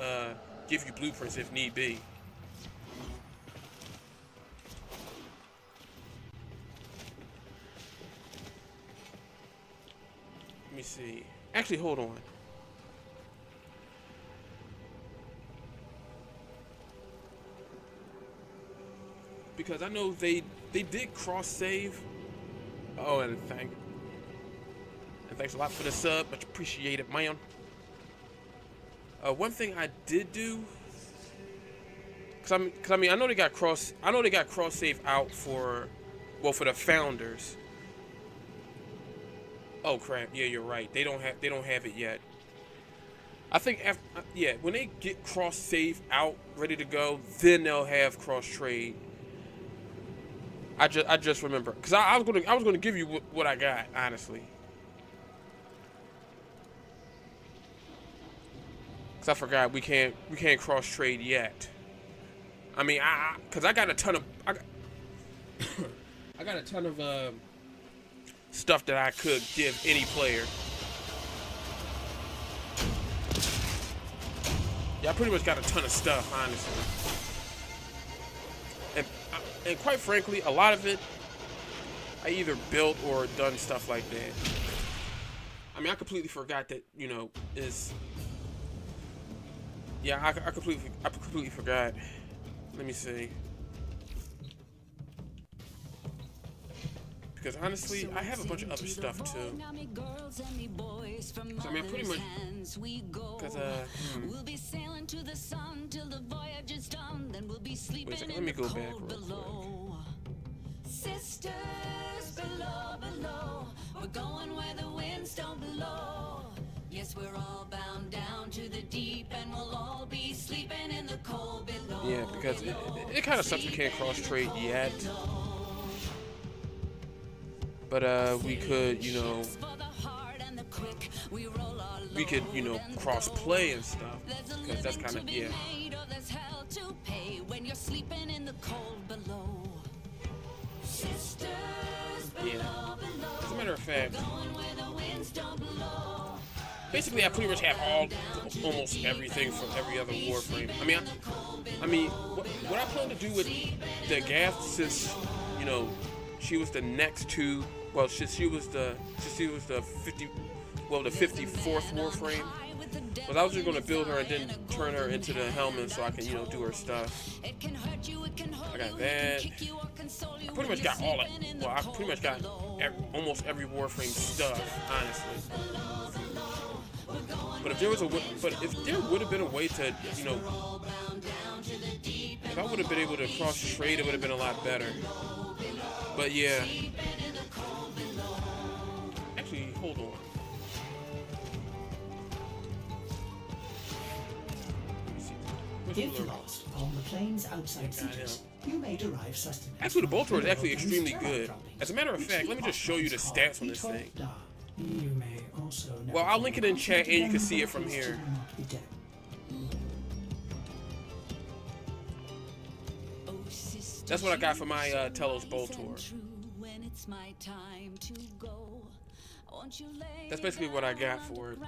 S1: give you blueprints if need be. Let me see. Actually, hold on. Because I know they did cross save. Oh, and thanks a lot for the sub, much appreciated, man. One thing I did do, cause I mean I know they got cross save out for the founders. Oh crap! Yeah, you're right. They don't have it yet. I think when they get cross save out ready to go, then they'll have cross trade. I just remember, because I was gonna give you what I got, honestly. Because I forgot we can't cross trade yet. I mean, because I got a ton of I got a ton of stuff that I could give any player. Yeah, I pretty much got a ton of stuff, honestly. And quite frankly, a lot of it, I either built or done stuff like that. I mean, I completely forgot that, is... Yeah, I completely forgot. Let me see. Because honestly, I have a bunch of other stuff too. So, I mean, pretty much... Because,
S2: We'll be sailing to the sun till the voyage is done. Then we'll be sleeping
S1: let me go back real
S2: below. Sisters below, we're going where the winds don't blow. Yes, we're all bound down to the deep, and we'll all be sleeping in the cold below.
S1: Yeah, because it kind of sucks we can't cross trade yet. But we could, we could, cross play and stuff. Because that's kind of, yeah. Yeah. As a matter of fact, basically I pretty much have almost everything from every other Warframe. I mean, what I plan to do with the Gath, since, she was the next to, well, she was the 50, well, the 54th Warframe. But I was just gonna build her and then turn her into the helmet so I can, you know, do her stuff. I got that. I pretty much got all it. Well, I pretty much got almost every Warframe stuff, honestly. But if there was if there would have been a way to, you know, if I would have been able to cross trade, it would have been a lot better. But yeah. Actually, hold on.
S4: If lost on the plains outside Cetus, you may derive sustenance.
S1: Actually, the Boltor is actually extremely good. As a matter of fact, let me just show you the stats on this thing.
S4: You may also
S1: well, I'll link it in chat and you can see it from here. That's what I got for my Telos Boltor. That's basically what I got for it.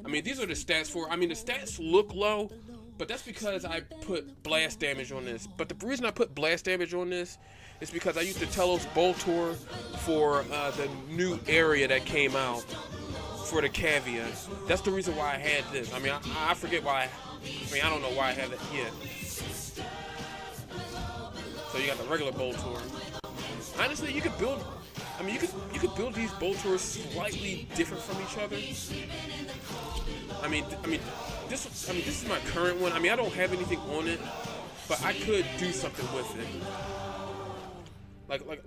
S1: I mean, these are the stats for. I mean, the stats look low, but that's because I put blast damage on this. But the reason I put blast damage on this is because I used the Telos Boltor for the new area that came out for the Cavia. That's the reason why I had this. I mean, I forget why. I mean, I don't know why I have it yet. So you got the regular Boltor. Honestly, you could build. I mean, you could build these Boltors slightly different from each other. I mean, this is my current one. I mean, I don't have anything on it, but I could do something with it.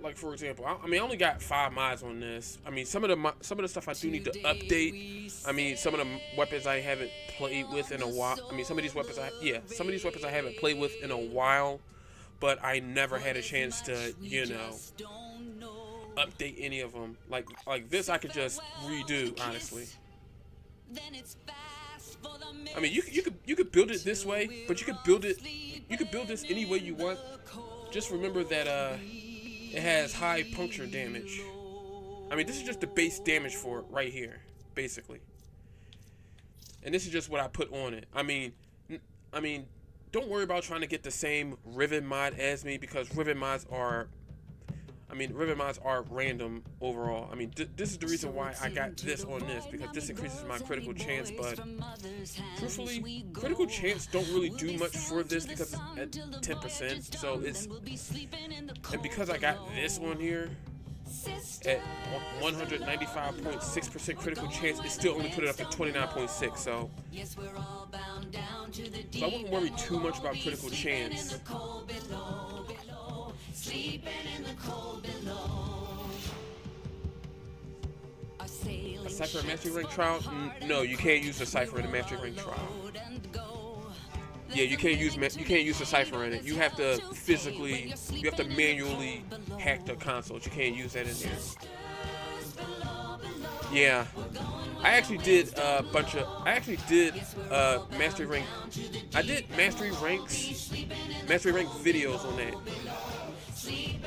S1: Like for example, I mean, I only got 5 mods on this. I mean, some of the stuff I do need to update. I mean, some of the weapons I haven't played with in a while. I mean, some of these weapons I haven't played with in a while, but I never had a chance to, you know, update any of them. Like this I could just redo, honestly. I mean, you could build it this way, but you could build this any way you want. Just remember that it has high puncture damage. I mean, this is just the base damage for it right here, basically. And this is just what I put on it. I mean, don't worry about trying to get the same Riven mod as me, because Riven mods are random overall. I mean, this is the reason why I got this on this, because this increases my critical chance, but truthfully, critical chance don't really do much for this because it's at 10%, so it's, and because I got this on here at 195.6% critical chance, it still only put it up to 29.6, so I wouldn't worry too much about critical chance. A Cypher Mastery Rank trial? No, you can't use the Cypher in the Mastery Rank trial. Yeah, you can't use the Cypher in it. You have to manually hack the consoles. You can't use that in there. Yeah, I actually did a bunch of. Mastery Rank. I did Mastery Rank videos on that.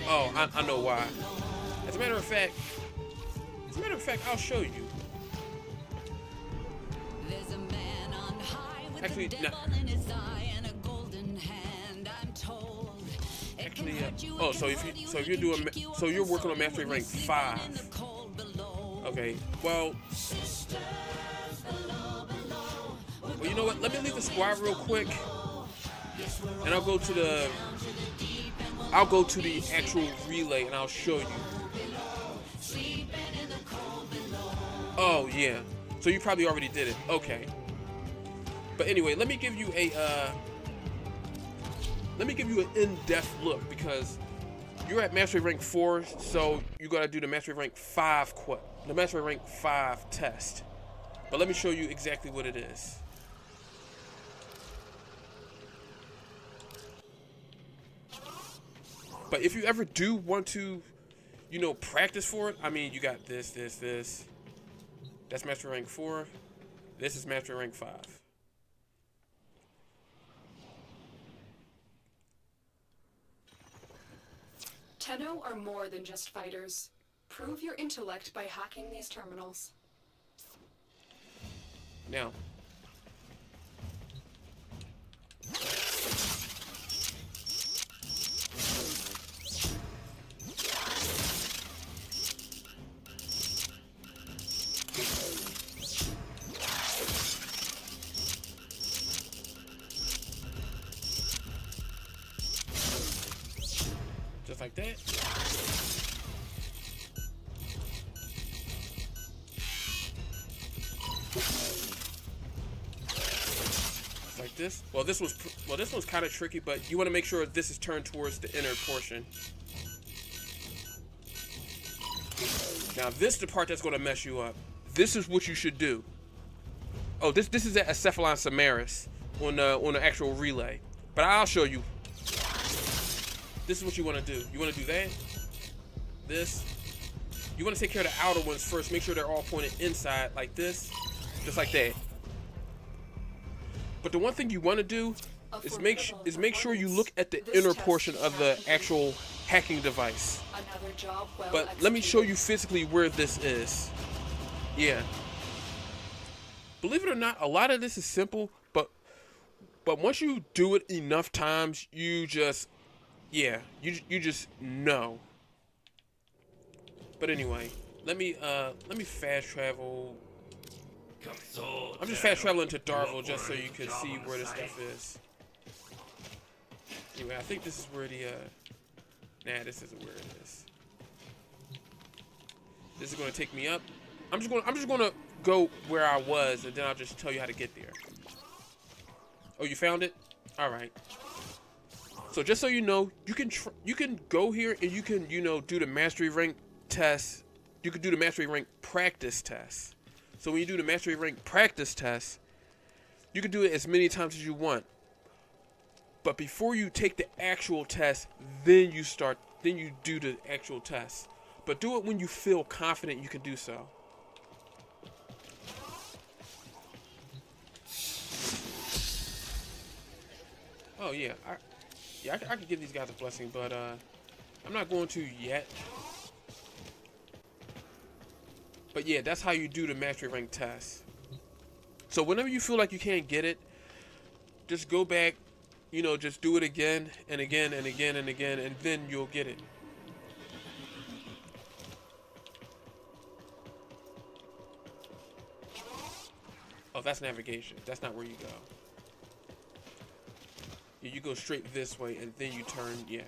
S1: Oh, I know why. As a matter of fact, I'll show you. Actually, no. Oh, so you're working on Mastery Rank 5. Okay. Well, you know what? Let me leave the squad real quick, and I'll go to the actual relay and I'll show you. Oh yeah. So you probably already did it. Okay. But anyway, let me give you an in-depth look, because you're at Mastery Rank 4, so you gotta do the Mastery Rank 5 test. But let me show you exactly what it is. But if you ever do want to, you know, practice for it, I mean, you got this. That's Mastery Rank 4. This is Mastery Rank 5.
S9: Tenno are more than just fighters. Prove your intellect by hacking these terminals.
S1: Now, like that. Like this. Well, this one's kind of tricky, but you want to make sure this is turned towards the inner portion. Now, this is the part that's going to mess you up. This is what you should do. Oh, this is at Acephalon Samaris on the actual relay, but I'll show you. This is what you want to do. You want to do that. This. You want to take care of the outer ones first. Make sure they're all pointed inside, like this, just like that. But the one thing you want to do is make sure you look at the inner portion of the actual hacking device.
S9: Another job well
S1: But let me show you physically where this is. Yeah. Believe it or not, a lot of this is simple, but once you do it enough times, you just, yeah, you just know. But anyway, let me fast travel. I'm just fast traveling to Darvel just so you can see where this stuff is. Anyway, I think this is where the nah, this isn't where it is. This is gonna take me up. I'm just gonna go where I was, and then I'll just tell you how to get there. Oh, you found it? All right. So just so you know, you can go here and you can do the mastery rank test. You can do the mastery rank practice test. So when you do the mastery rank practice test, you can do it as many times as you want. But before you take the actual test, then you do the actual test. But do it when you feel confident you can do so. Oh yeah, I could give these guys a blessing, but I'm not going to yet. But yeah, that's how you do the mastery rank test. So whenever you feel like you can't get it, just go back, just do it again and again and again and again, and then you'll get it. Oh, that's navigation. That's not where you go. You go straight this way, and then you turn, yeah.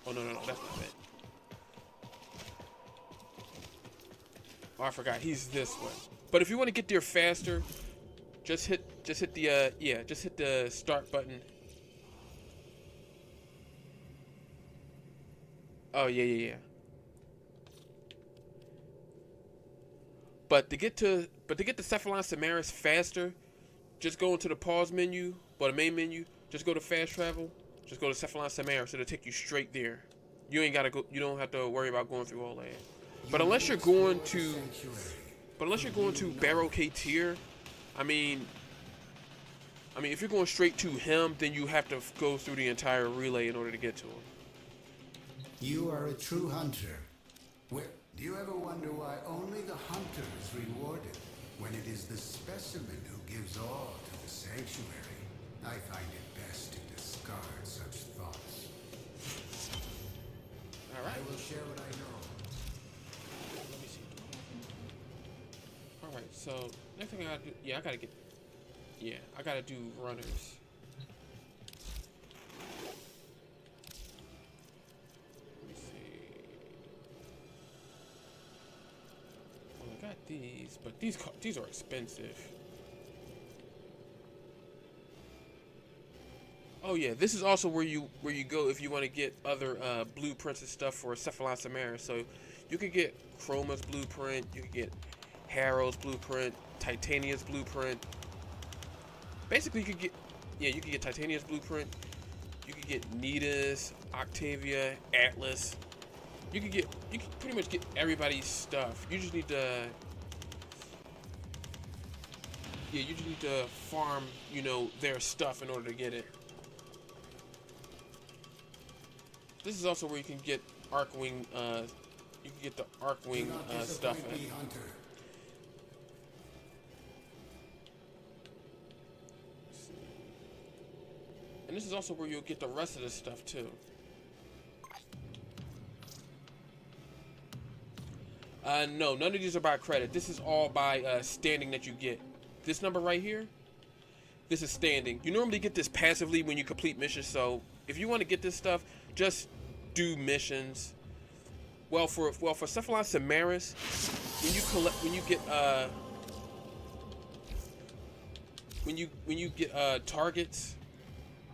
S1: Oh, no, that's not it. Oh, I forgot. He's this way. But if you want to get there faster, just hit the start button. Oh, yeah. But to get to Acephalon Samaris faster, just go into the pause menu, or the main menu. Just go to fast travel. Just go to Acephalon Samaris. It'll take you straight there. You ain't gotta go. You don't have to worry about going through all that. But unless you're going to Barrow Katir, I mean, if you're going straight to him, then you have to go through the entire relay in order to get to him.
S10: You are a true hunter. Do you ever wonder why only the hunter is rewarded, when it is the specimen who gives all to the sanctuary? I find it best to discard such thoughts.
S1: All right.
S10: I will share what I know.
S1: Let me see. All right. So next thing I gotta do, I gotta do runners. Let me see. Well, I got these, but these are expensive. Oh yeah, this is also where you go if you want to get other blueprints and stuff for Acephalon Samaris. So you could get Chroma's blueprint, you could get Harrow's blueprint, Titania's blueprint. Basically, you could get Titania's blueprint. You could get Nita's, Octavia, Atlas. You could pretty much get everybody's stuff. You just need to farm, their stuff in order to get it. This is also where you can get Archwing. You can get the Archwing stuff. And this is also where you'll get the rest of this stuff too. No, none of these are by credit. This is all by standing that you get. This number right here, this is standing. You normally get this passively when you complete missions. So if you want to get this stuff, just do missions. Well, for Cephalon Samaris, when you get targets,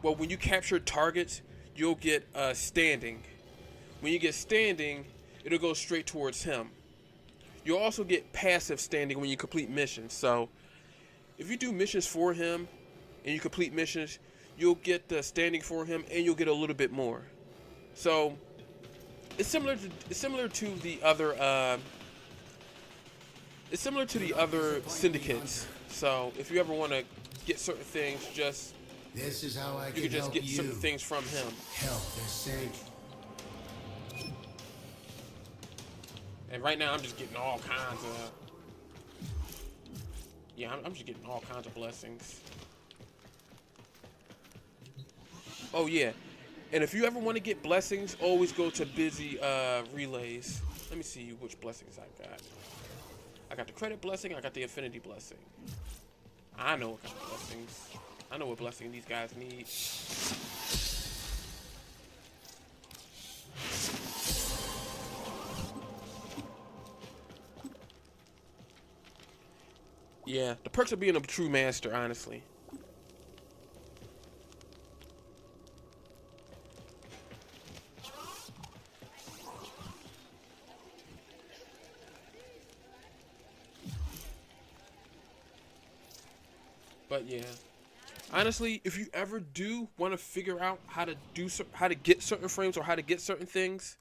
S1: well, when you capture targets, you'll get standing. When you get standing, it'll go straight towards him. You'll also get passive standing when you complete missions. So if you do missions for him and you complete missions, you'll get the standing for him and you'll get a little bit more. So it's similar to the other syndicates. So if you ever want to get certain things,
S10: this is how I
S1: you can just get certain things from him.
S10: Help their sanctuary.
S1: And right now I'm just getting all kinds of I'm just getting all kinds of blessings. Oh yeah, and if you ever want to get blessings, always go to Busy Relays. Let me see which blessings I got. I got the credit blessing, I got the affinity blessing. I know what kind of blessings. I know what blessing these guys need. Yeah, the perks of being a true master, honestly. But yeah, honestly, if you ever do want to figure out how to get certain frames or how to get certain things,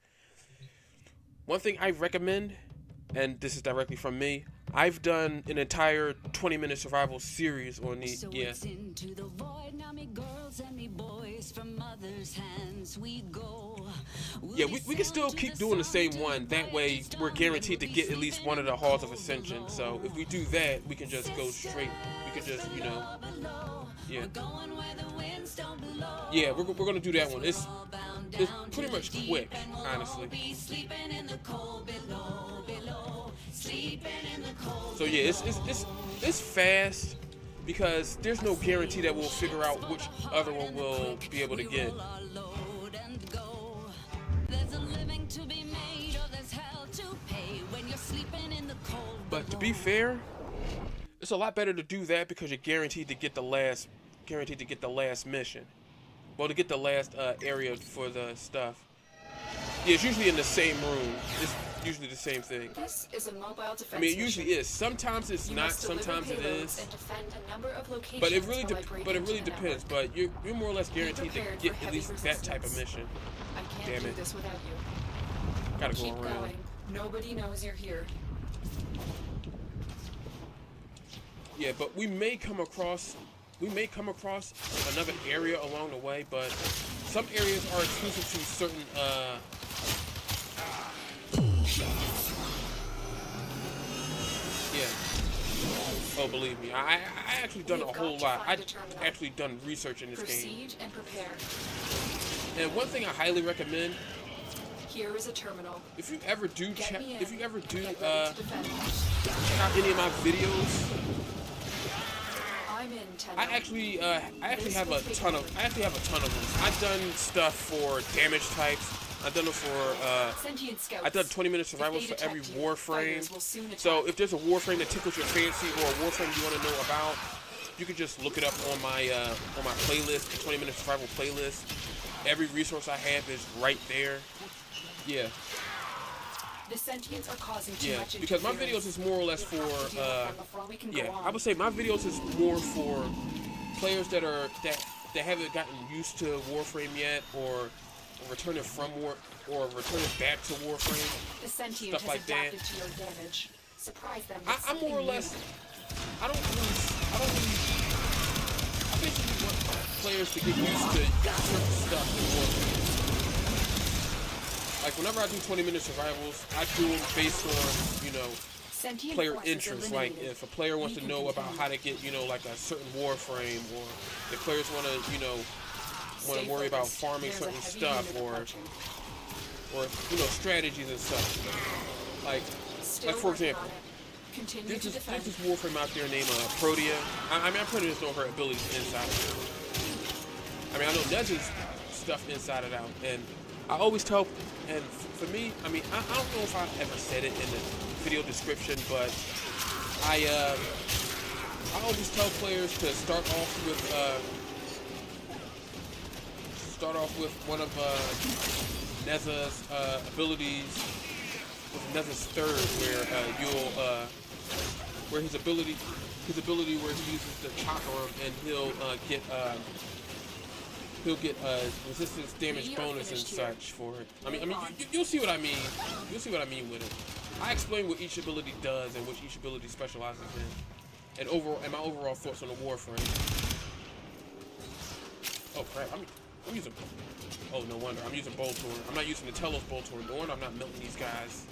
S1: one thing I recommend, and this is directly from me, I've done an entire 20-minute survival series on the
S2: It's into the void, now me girls and me boys from mother's hands we go.
S1: Yeah, we can still keep doing the same one. That way, we're guaranteed to get at least one of the Halls of Ascension. So if we do that, we can just go straight. We can just, yeah. Yeah, we're gonna do that one. It's pretty much quick, honestly. So yeah, it's fast because there's no guarantee that we'll figure out which other one we'll be able to get. But to be fair, it's a lot better to do that because you're guaranteed to get the last mission. Well, to get the last area for the stuff. Yeah, it's usually in the same room. It's usually the same thing.
S9: This is a mobile defense
S1: I mean, it usually is. Sometimes it's not. Sometimes it is. But it really depends. But you're more or less guaranteed to get at least that type of mission.
S9: I can't
S1: Damn
S9: do
S1: it.
S9: this without you.
S1: Gotta go
S9: Keep
S1: around.
S9: going. Nobody knows you're here.
S1: Yeah, but we may come across another area along the way, but some areas are exclusive to certain yeah. Oh, believe me, I actually done a whole lot. I actually done research in this game.
S9: Proceed and prepare.
S1: And one thing I highly recommend,
S9: Here is a terminal.
S1: if you ever do check out
S9: Get ready to defend.
S1: any of my videos,
S9: I'm in 10.
S1: I actually have a ton of them. I've done stuff for damage types. I've done it for
S9: Sentient scouts.
S1: I've done 20-minute survivals for every warframe. So if there's a warframe that tickles your fancy or a warframe you want to know about, you can just look it up on my playlist, the 20-minute survival playlist. Every resource I have is right there. Yeah.
S9: The sentients are causing too much
S1: because my
S9: interference.
S1: videos is more or less for
S9: Before we can go on.
S1: I would say my videos is more for players that haven't gotten used to Warframe yet, or returning from war, or returning back to Warframe.
S9: The sentient
S1: stuff
S9: has
S1: like that.
S9: adapted to your damage. Surprise them.
S1: I'm more or less. I basically want players to get used to certain stuff in Warframe. Like whenever I do 20-minute survivals, I do them based on,
S9: Sentient
S1: player
S9: forces
S1: interest. Like
S9: eliminated.
S1: if a player wants to know about how to get, like a certain Warframe, or if players want to, worry about farming
S9: There's a
S1: certain
S9: heavy
S1: stuff,
S9: unit
S1: or
S9: approaching.
S1: strategies and stuff. Like
S9: Still
S1: for
S9: working
S1: example,
S9: on it. Continue
S1: there's
S9: to
S1: this
S9: defend.
S1: Warframe out there named Protea. I mean, I'm pretty sure her abilities inside of it. I mean, I know Nez's stuff inside and out, and I always tell, and for me, I mean, I don't know if I ever said it in the video description, but I always tell players to start off with one of Neza's abilities, with Neza's third, where his ability where he uses the chakra and he'll get resistance damage bonus and such for it. I mean, you'll see what I mean. You'll see what I mean with it. I explain what each ability does and what each ability specializes in, and my overall thoughts on the Warframe. Oh crap! I'm using. Oh, no wonder. I'm using Boltorn. I'm not using the Telos Boltorn. No wonder I'm not melting these guys.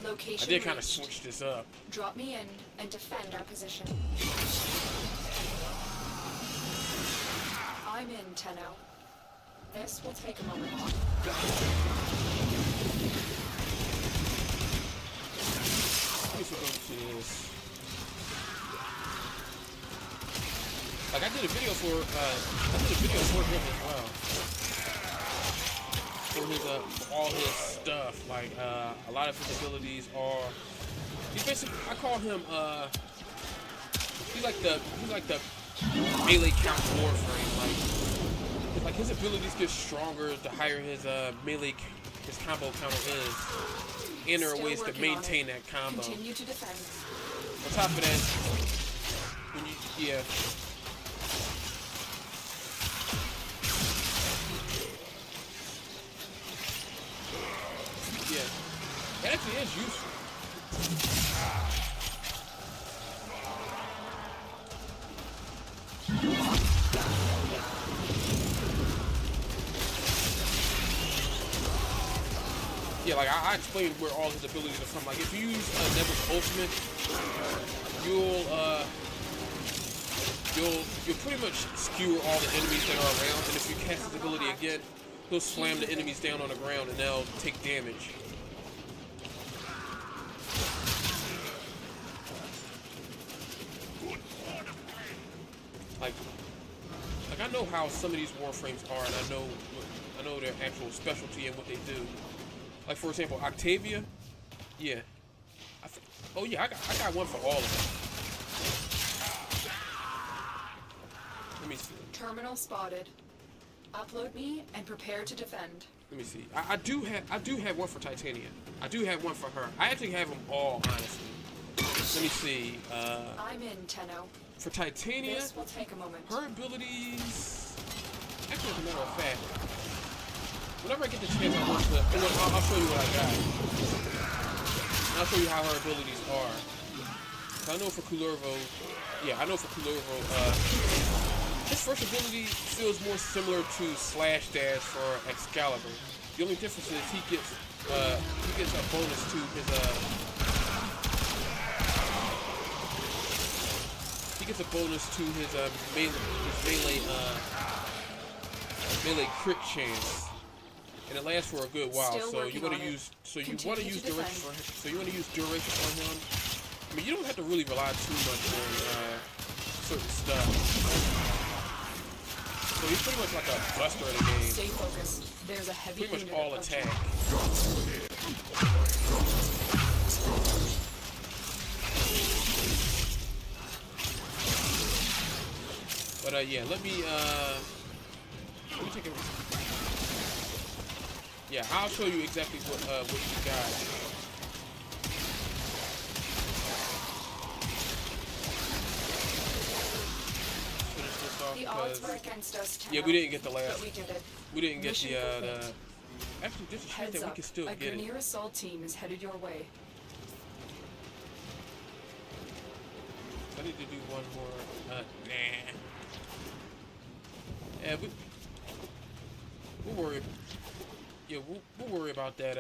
S9: Location
S1: I did kind of
S9: reached.
S1: switch this up.
S9: Drop me in and defend our position. I'm in, Tenno. This will take a moment.
S1: Let's go to this. Like I did a video for him as well. For his all his stuff. Like a lot of his abilities are. He's basically, I call him he's like the melee count Warframe. Like his abilities get stronger the higher his his combo counter is. And there are ways to maintain that combo.
S9: Continue to defend.
S1: On top of that, when you yeah, it actually is useful. Yeah, like I explained where all his abilities are from. Like if you use Neza's ultimate, you'll pretty much skewer all the enemies that are around, and if you cast his ability again, he'll slam the enemies down on the ground and they'll take damage. Like I know how some of these Warframes are, and I know their actual specialty and what they do. Like for example, Octavia, yeah. Oh yeah, I got one for all of them. Let me see.
S9: Terminal spotted. Upload me and prepare to defend.
S1: Let me see. I do have one for Titania. I do have one for her. I actually have them all, honestly. Let me see.
S9: I'm in, Tenno.
S1: For Titania,
S9: This will take a moment.
S1: her abilities. Actually, as a matter of fact, whenever I get the chance, I'll show you what I got. And I'll show you how her abilities are. I know for Kullervo, his first ability feels more similar to Slash Dash for Excalibur. The only difference is he gets a bonus to his melee crit chance. And it lasts for a good while, so you want to use duration on him. I mean, you don't have to really rely too much on certain stuff. So he's pretty much like a buster in the game.
S9: Stay focused. There's a heavy
S1: Pretty much
S9: unit
S1: all
S9: approaching.
S1: attack. But yeah, let me take a. Yeah, I'll show you exactly what you got. Finish this off
S9: The odds were
S1: because
S9: against us, Tenno.
S1: yeah, we didn't get the last.
S9: But we did it.
S1: We didn't get
S9: Mission
S1: the
S9: complete.
S1: actually, there's a chance
S9: Heads
S1: that we
S9: up.
S1: can still
S9: A
S1: get it.
S9: Grineer assault team is headed your way.
S1: I need to do one more. Nah. Yeah, we'll worry. Yeah, we'll worry about that.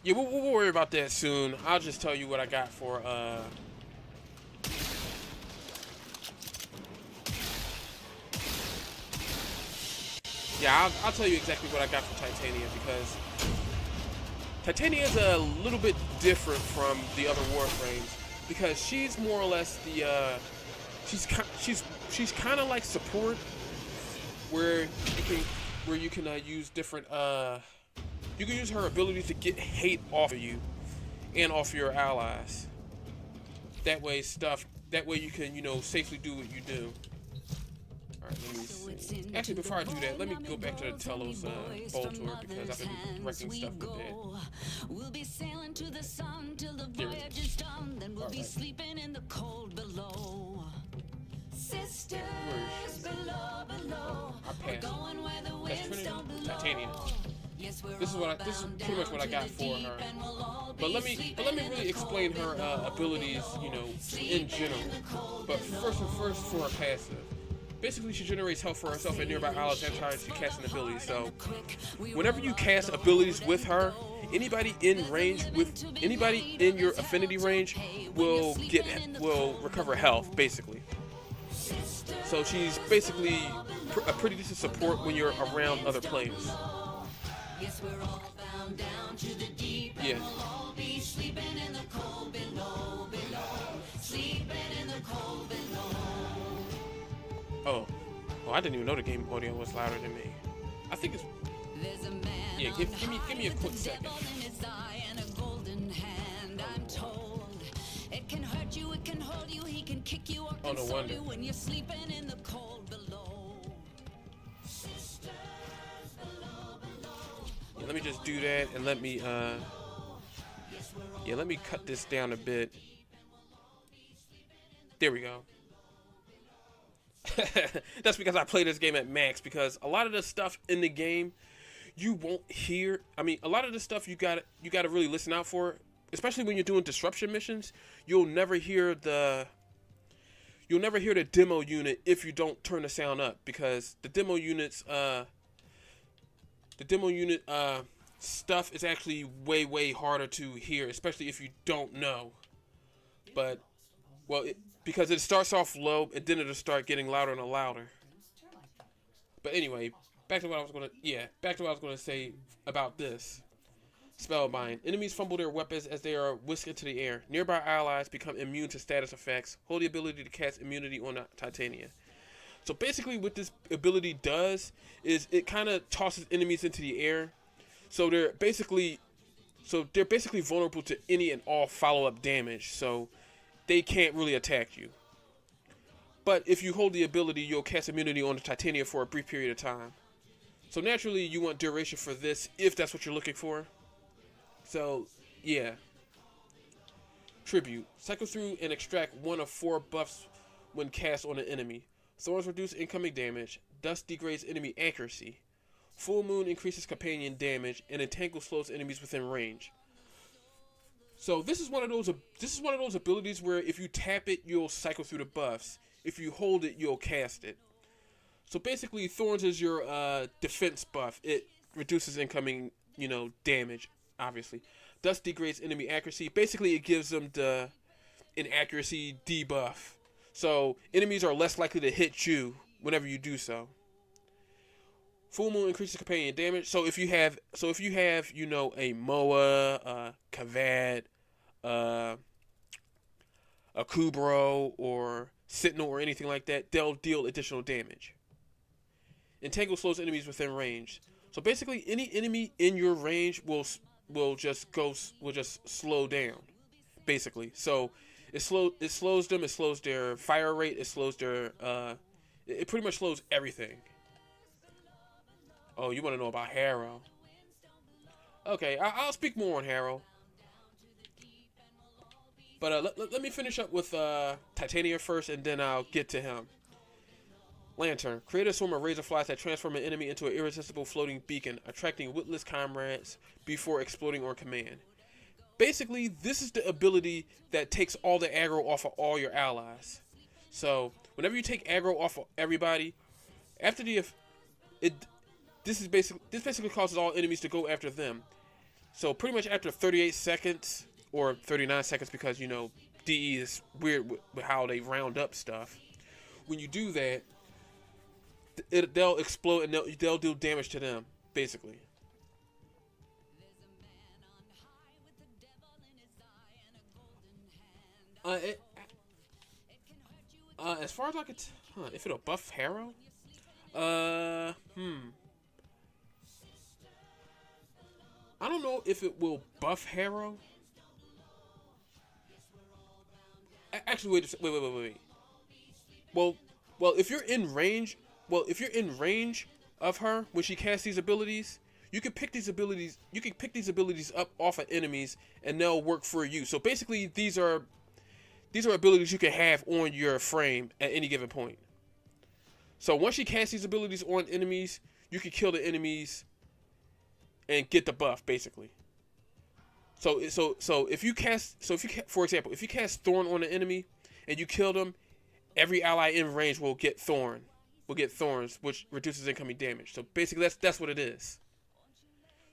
S1: Yeah, we'll worry about that soon. I'll just tell you what I got for yeah, I'll tell you exactly what I got for Titania, because Titania is a little bit different from the other Warframes, because she's more or less the she's kind of like support, where you can use different you can use her ability to get hate off of you and off your allies. That way you can, you know, safely do what you do. Alright, let me see. Actually, before I do that, let me go back to the Telos bowl tour because I've been wrecking stuff with that.
S2: We'll be sailing to the sun till the voyage is done, then we'll be sleeping in the cold below. Sisters below, we're going where the winds don't blow.
S1: Titania. This is pretty much what I got for her. But let me really explain her abilities, you know, in general. But first for her passive. Basically, she generates health for herself and nearby allies every time she casts an ability. So, whenever you cast abilities with her, anybody in your affinity range will recover health, basically. So she's basically a pretty decent support when you're around other players. Yeah. Oh, I didn't even know the game audio was louder than me. I think it's. Yeah, give me a quick second. Oh, no wonder. Yeah, let me just do that and let me cut this down a bit. There we go. That's because I play this game at max, because a lot of the stuff in the game you won't hear. I mean, a lot of the stuff you gotta really listen out for, especially when you're doing disruption missions. You'll never hear the demo unit if you don't turn the sound up, because the demo unit stuff is actually way harder to hear, especially if you don't know. But because it starts off low and then it'll start getting louder and louder. But anyway, back to what I was gonna say about this. Spellbind. Enemies fumble their weapons as they are whisked into the air. Nearby allies become immune to status effects. Hold the ability to cast immunity on Titania. So basically what this ability does is it kind of tosses enemies into the air. So they're basically vulnerable to any and all follow-up damage. So they can't really attack you. But if you hold the ability, you'll cast immunity on the Titania for a brief period of time. So naturally, you want duration for this if that's what you're looking for. So, yeah. Tribute. Cycle through and extract one of 4 buffs when cast on an enemy. Thorns reduce incoming damage. Dust degrades enemy accuracy. Full Moon increases companion damage, and Entangle slows enemies within range. So this is one of those abilities where if you tap it, you'll cycle through the buffs. If you hold it, you'll cast it. So basically, Thorns is your defense buff. It reduces incoming, damage, obviously. Dust degrades enemy accuracy. Basically, it gives them an accuracy debuff. So enemies are less likely to hit you whenever you do so. Full Moon increases companion damage. So if you have, a Moa, a Kavad, a Kubro, or Sentinel, or anything like that, they'll deal additional damage. Entangle slows enemies within range. So basically, any enemy in your range will just slow down. Basically, so it slows them. It slows their fire rate. It slows their it pretty much slows everything. Oh, you want to know about Harrow? Okay, I'll speak more on Harrow. But let me finish up with Titania first, and then I'll get to him. Lantern. Create a swarm of razorflies that transform an enemy into an irresistible floating beacon, attracting witless comrades before exploding on command. Basically, this is the ability that takes all the aggro off of all your allies. So, whenever you take aggro off of everybody, after this basically causes all enemies to go after them. So pretty much after 38 seconds, or 39 seconds, because, DE is weird with how they round up stuff. When you do that, they'll explode and they'll do damage to them, basically. As far as I could, if it'll buff Harrow, I don't know if it will buff Harrow. Actually, wait. Well, if you're in range, of her when she casts these abilities, you can pick these abilities. You can pick these abilities up off of enemies, and they'll work for you. So basically, these are abilities you can have on your frame at any given point. So once she casts these abilities on enemies, you can kill the enemies and get the buff, basically. So if you cast, for example, if you cast Thorn on an enemy and you kill them, every ally in range will get Thorns, which reduces incoming damage. So basically, that's what it is.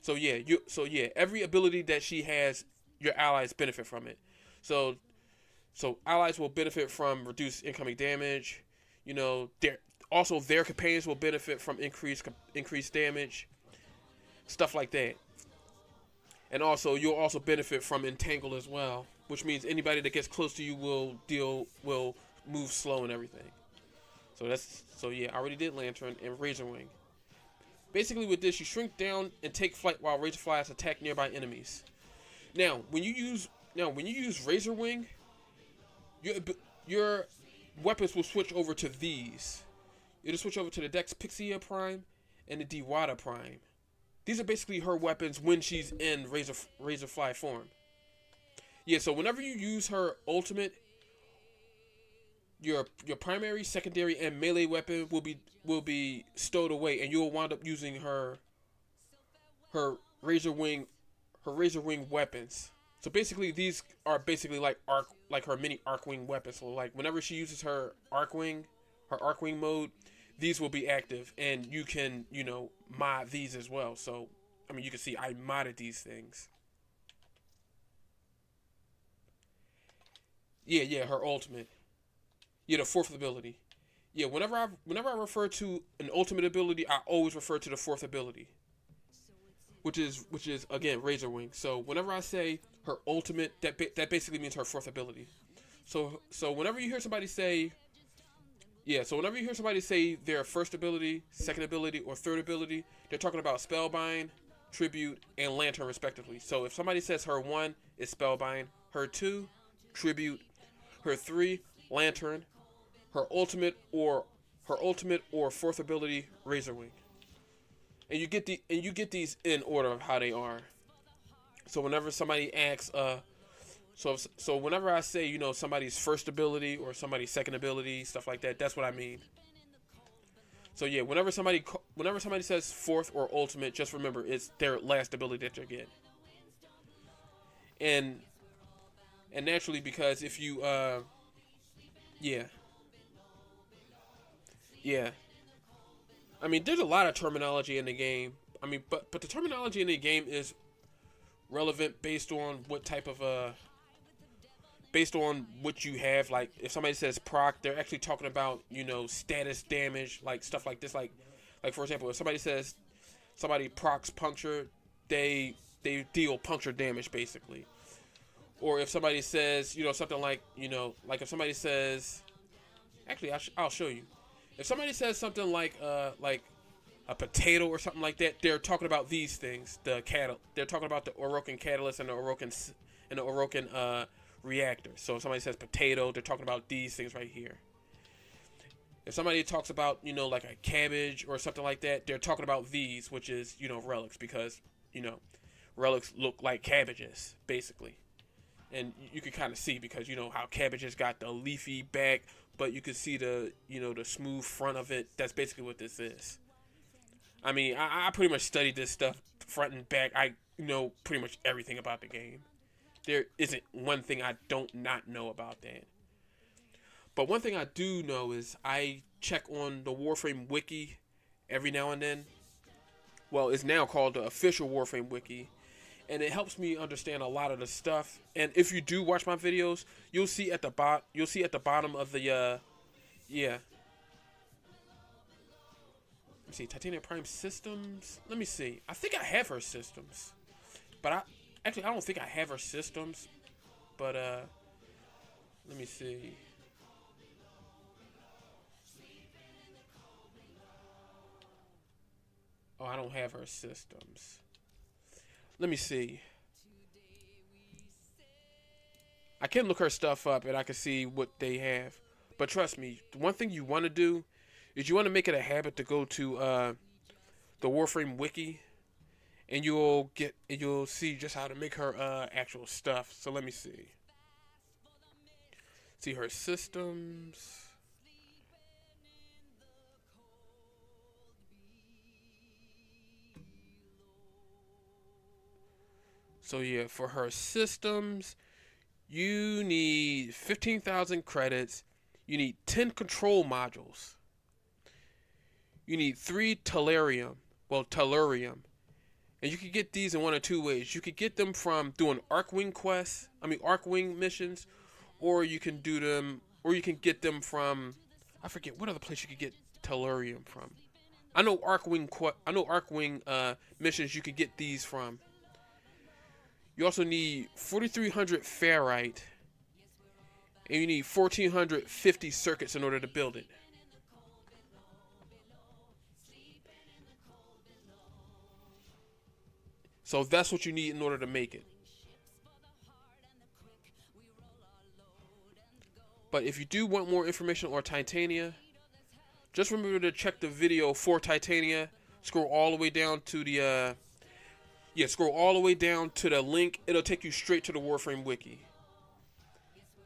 S1: So yeah, every ability that she has, your allies benefit from it. So allies will benefit from reduced incoming damage. You know, their companions will benefit from increased damage, stuff like that. And also, you'll also benefit from Entangle as well, which means anybody that gets close to you will move slow and everything. So yeah, I already did Lantern and Razor Wing. Basically, with this, you shrink down and take flight while Razor Flies attack nearby enemies. Now, when you use Razor Wing, your weapons will switch over to these. It'll switch over to the Dex Pixia Prime and the Dewata Prime. These are basically her weapons when she's in Razor Fly form. Yeah, so whenever you use her ultimate, your primary, secondary, and melee weapon will be stowed away, and you'll wind up using her Razor Wing weapons. So basically, these are basically like her mini Arcwing weapons. So like whenever she uses her Arcwing mode, these will be active, and you can, mod these as well. So, I mean, you can see I modded these things. Yeah, her ultimate. Yeah, the fourth ability. Yeah, whenever I refer to an ultimate ability, I always refer to the fourth ability, which is again Razor Wing. So whenever I say her ultimate, that basically means her fourth ability. So whenever you hear somebody say their first ability, second ability, or third ability, they're talking about Spellbind, Tribute, and Lantern respectively. So if somebody says her 1 is Spellbind, her 2, Tribute, her 3, Lantern, her ultimate or fourth ability, Razor Wing. And you get these in order of how they are. So whenever somebody asks, so whenever I say, somebody's first ability or somebody's second ability, stuff like that, that's what I mean. So yeah, whenever somebody says fourth or ultimate, just remember it's their last ability that you're getting. And naturally, because if you yeah. I mean, there's a lot of terminology in the game. I mean, but the terminology in the game is relevant based on what type of based on what you have. Like if somebody says proc, they're actually talking about, status damage, like stuff like this. Like for example, if somebody says somebody procs puncture, they deal puncture damage basically. Or if somebody says, something like, like if somebody says, actually I'll show you. If somebody says something like a potato or something like that, they're talking about these things. They're talking about the Orokin catalyst and the Orokin reactor. So if somebody says potato, they're talking about these things right here. If somebody talks about, like a cabbage or something like that, they're talking about these, which is, relics, because, relics look like cabbages, basically. And you can kind of see, because how cabbages got the leafy back, but you can see the the smooth front of it. That's basically what this is. I mean, I pretty much studied this stuff front and back. I know pretty much everything about the game. There isn't one thing I don't not know about that. But one thing I do know is I check on the Warframe Wiki every now and then. Well, it's now called the official Warframe Wiki. And it helps me understand a lot of the stuff. And if you do watch my videos, you'll see at the bottom of the yeah. Let me see, Titania Prime systems. Let me see. I think I have her systems, but I don't think I have her systems. But let me see. Oh, I don't have her systems. Let me see. I can look her stuff up and I can see what they have. But trust me, the one thing you want to do is you want to make it a habit to go to the Warframe wiki, and you'll see just how to make her actual stuff. So let me see. See her systems. So yeah, for her systems, you need 15,000 credits. You need 10 control modules. You need 3 tellurium. And you can get these in one of two ways. You could get them from doing Arcwing missions, or you can do them, or you can get them from, I forget what other place you could get tellurium from. I know Arcwing missions you could get these from. You also need 4,300 ferrite, and you need 1,450 circuits in order to build it. So that's what you need in order to make it. But if you do want more information on Titania, just remember to check the video for Titania. Scroll all the way down to the link. It'll take you straight to the Warframe wiki.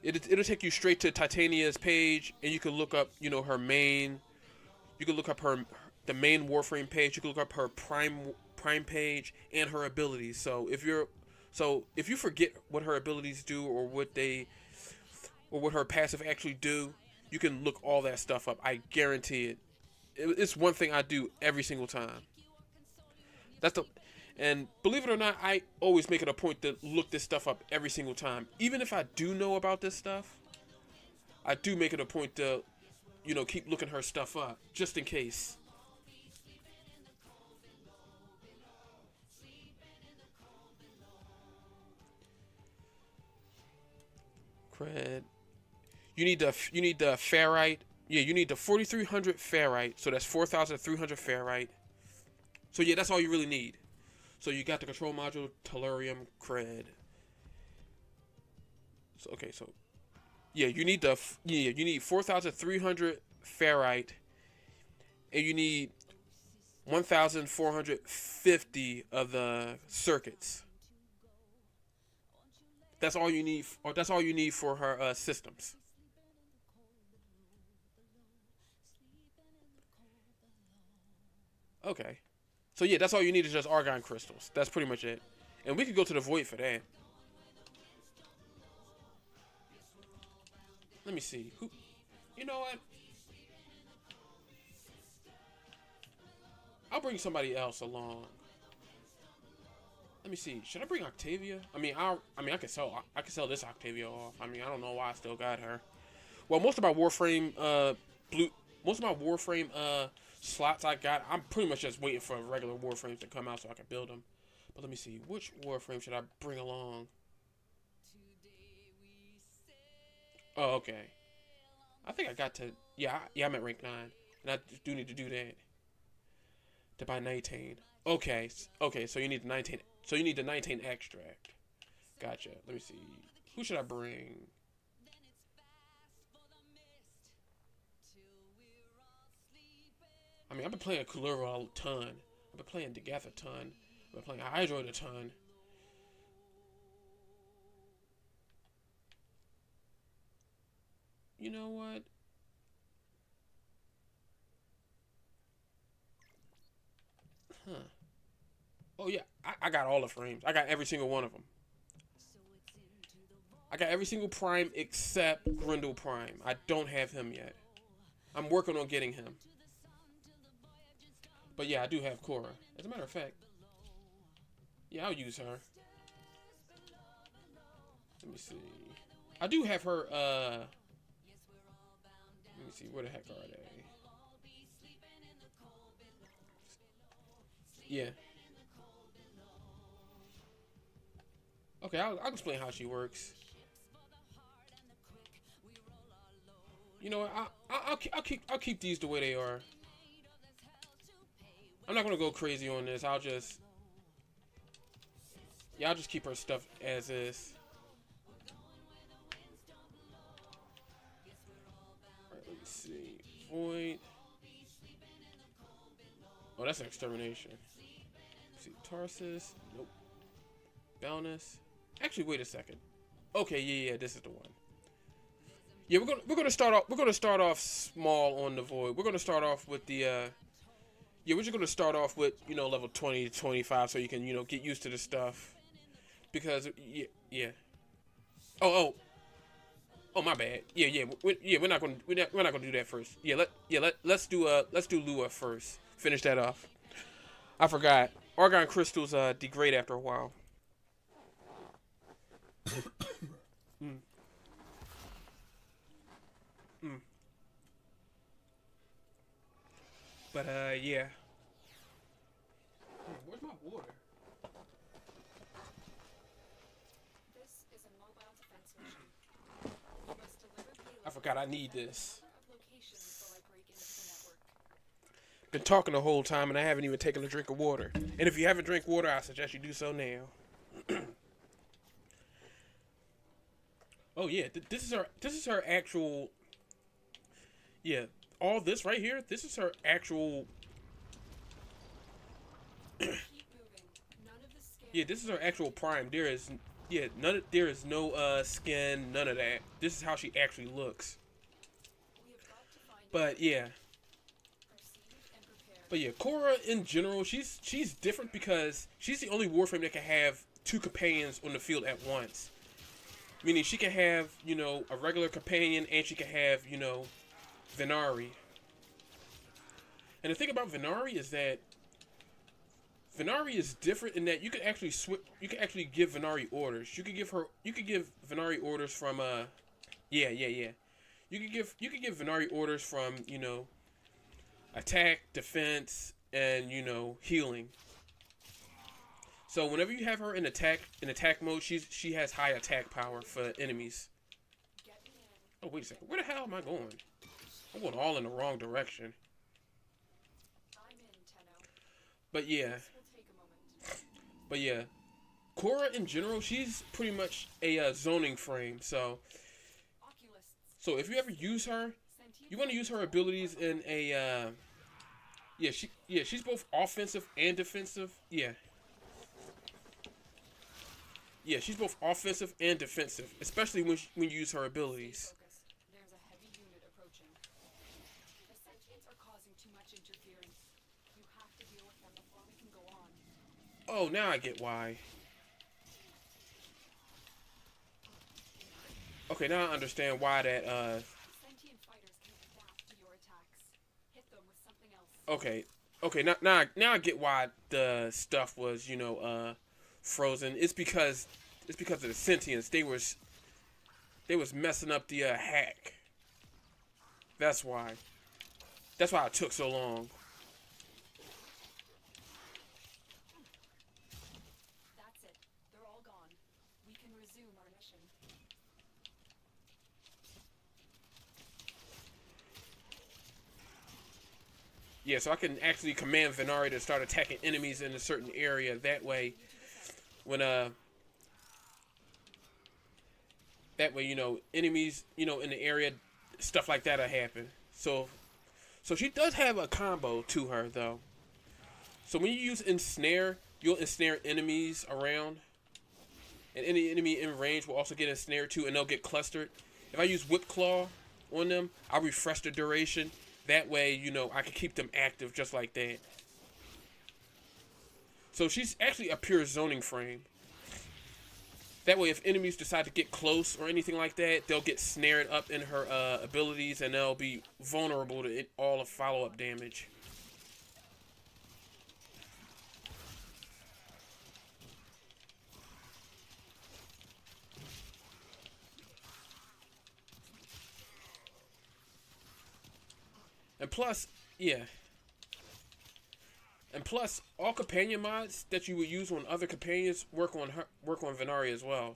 S1: It'll take you straight to Titania's page, and you can look up, her main. You can look up the main Warframe page. You can look up her prime page and her abilities. So if you forget what her abilities do, or what her passive actually do, you can look all that stuff up. I guarantee it. It's one thing I do every single time. And believe it or not, I always make it a point to look this stuff up every single time. Even if I do know about this stuff, I do make it a point to, keep looking her stuff up, just in case. Cred. You need the ferrite. Yeah, you need the 4,300 ferrite. So that's 4,300 ferrite. So yeah, that's all you really need. So you got the control module, tellurium, cred. So okay, so yeah, you need 4,300 ferrite, and you need 1,450 of the circuits. That's all you need. Or that's all you need for her systems. Okay. So yeah, that's all you need is just argon crystals. That's pretty much it. And we could go to the void for that. Let me see. Who? You know what? I'll bring somebody else along. Let me see. Should I bring Octavia? I can sell this Octavia off. I don't know why I still got her. Well, most of my Warframe slots I got, I'm pretty much just waiting for regular Warframes to come out so I can build them. But let me see, which Warframe should I bring along? Oh, okay. I think I got to, I'm at rank 9, and I do need to do that to buy 19. Okay, so you need the 19. So you need the 19 extract. Gotcha. Let me see. Who should I bring? I've been playing Kulura a ton. I've been playing Degath a ton. I've been playing Hydroid a ton. You know what? Huh. Oh yeah, I got all the frames. I got every single one of them. I got every single prime except Grendel Prime. I don't have him yet. I'm working on getting him. But yeah, I do have Cora. As a matter of fact, yeah, I'll use her. Let me see. I do have her, let me see, where the heck are they? Yeah. Okay, I'll explain how she works. You know what? I'll keep these the way they are. I'm not gonna go crazy on this. I'll just keep her stuff as is. Alright, let me see. Void. Oh, that's an extermination. Let's see, Tarsus. Nope. Balnus. Actually, wait a second. Okay, yeah, this is the one. Yeah, we're gonna start off small on the void. We're gonna start off with the yeah, we're just gonna start off with, you know, level 20 to 25 so you can, you know, get used to the stuff. Because yeah. Oh, my bad. Yeah, we're not gonna do that first. Let's do Lua first. Finish that off. I forgot. Argon crystals degrade after a while. But yeah. Where's my water?
S9: This is a mobile defense mission. You must deliver payload
S1: I forgot I need this.
S9: of locations while I break into the network.
S1: Been talking the whole time and I haven't even taken a drink of water. And if you haven't drank water, I suggest you do so now. Oh yeah, this is her actual. Yeah, all this right here. This is her actual.
S9: Keep moving. None of the scare.
S1: Yeah, this is her actual prime. There is no skin, none of that. This is how she actually looks.
S9: We have got to find
S1: But yeah.
S9: proceed and prepare.
S1: But yeah, Korra in general, she's different because she's the only Warframe that can have two companions on the field at once. Meaning she can have, you know, a regular companion and she can have, you know, Venari. And the thing about Venari is that Venari is different in that you can actually give Venari orders. You could give Venari orders from You could give Venari orders from, you know, attack, defense, and, you know, healing. So whenever you have her in attack mode, she has high attack power for enemies. Oh wait a second, where the hell am I going? I'm going all in the wrong direction.
S9: I'm in, Tenno.
S1: But yeah.
S9: This will take a moment.
S1: But yeah, Korra in general, she's pretty much a zoning frame. So if you ever use her, you want to use her abilities in a she's both offensive and defensive. Yeah, she's both offensive and defensive, especially when you use her abilities.
S9: Focus. There's a heavy unit approaching. The sentients are causing too much interference. You have to deal with them before we can go on.
S1: Oh, now I get why. Okay, now I understand why that
S9: Sentient fighters can adapt to your attacks. Hit them with something else.
S1: Okay, now I get why the stuff was, you know, frozen. It's because of the sentients. They was messing up the hack. That's why it took so long.
S9: That's it. They're all gone. We can resume our mission.
S1: Yeah, so I can actually command Venari to start attacking enemies in a certain area. That way, you know, enemies, you know, in the area, stuff like that'll happen. So she does have a combo to her though. So when you use ensnare, you'll ensnare enemies around, and any enemy in range will also get ensnared too, and they'll get clustered. If I use Whip Claw on them, I'll refresh the duration. That way, you know, I can keep them active just like that. So she's actually a pure zoning frame. That way, if enemies decide to get close or anything like that, they'll get snared up in her abilities and they'll be vulnerable to all of follow-up damage. And plus, yeah. And plus, all companion mods that you would use on other companions work on Venari as well.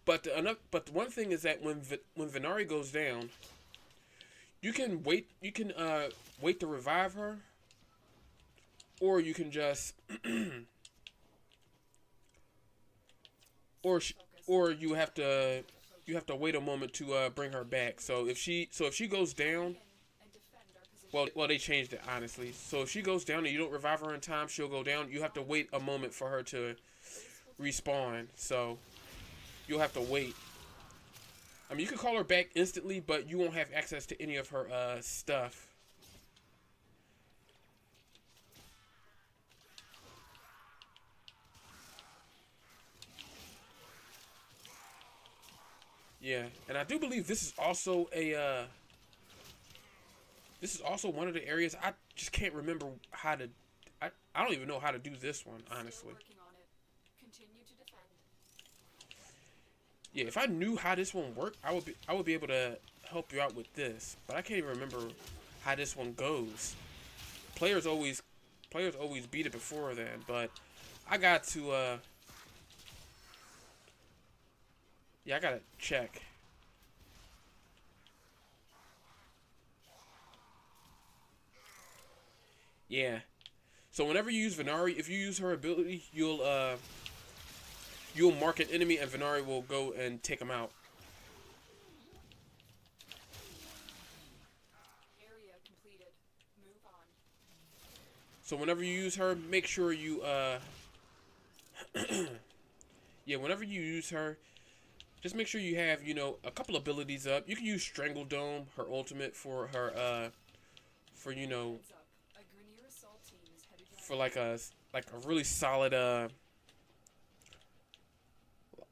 S1: But the one thing is that when Venari goes down, you can wait to revive her. or you can just or you have to wait a moment to bring her back. So if she goes down, well they changed it honestly. So if she goes down and you don't revive her in time, she'll go down. You have to wait a moment for her to respawn. So you'll have to wait. I mean, you can call her back instantly, but you won't have access to any of her stuff. Yeah, and I do believe this is also a this is also one of the areas I just can't remember how to. I don't even know how to do this one, honestly. Yeah, if I knew how this one worked, I would be able to help you out with this, but I can't even remember how this one goes. Players always beat it before then, but I got to yeah, I gotta check. Yeah. So whenever you use Venari, if you use her ability, you'll mark an enemy and Venari will go and take them out.
S9: Area completed. Move on.
S1: So whenever you use her, make sure you yeah, whenever you use her, just make sure you have, you know, a couple abilities up. You can use Strangle Dome, her ultimate, for her for, you know, for like a really solid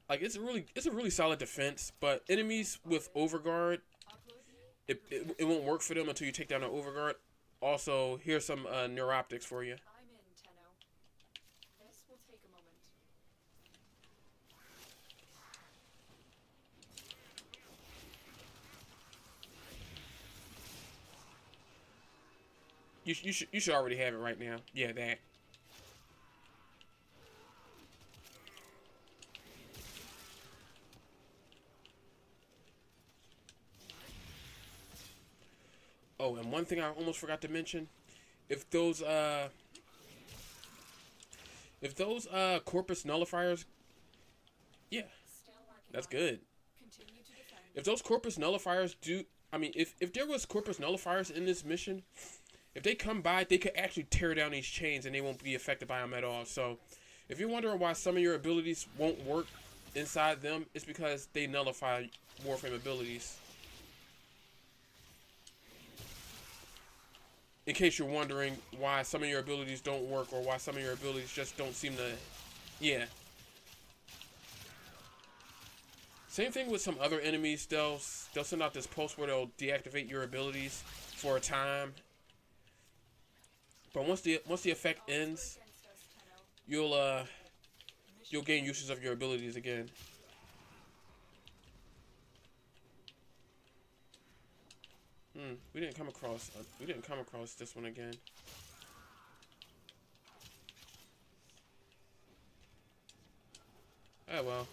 S1: like it's a really solid defense, but enemies with Overguard, it won't work for them until you take down an Overguard. Also, here's some neuroptics for you.
S9: I'm in, Tenno. This will take a moment.
S1: You should already have it right now. Yeah, that. Oh, and one thing I almost forgot to mention, if those corpus nullifiers, yeah, that's good. If those corpus nullifiers do, I mean, if there was corpus nullifiers in this mission, if they come by, they could actually tear down these chains and they won't be affected by them at all. So, if you're wondering why some of your abilities won't work inside them, it's because they nullify Warframe abilities. In case you're wondering why some of your abilities don't work or why some of your abilities just don't seem to, yeah. Same thing with some other enemies. They'll send out this pulse where they'll deactivate your abilities for a time. But once the effect ends, you'll gain uses of your abilities again. We didn't come across this one again. Oh well.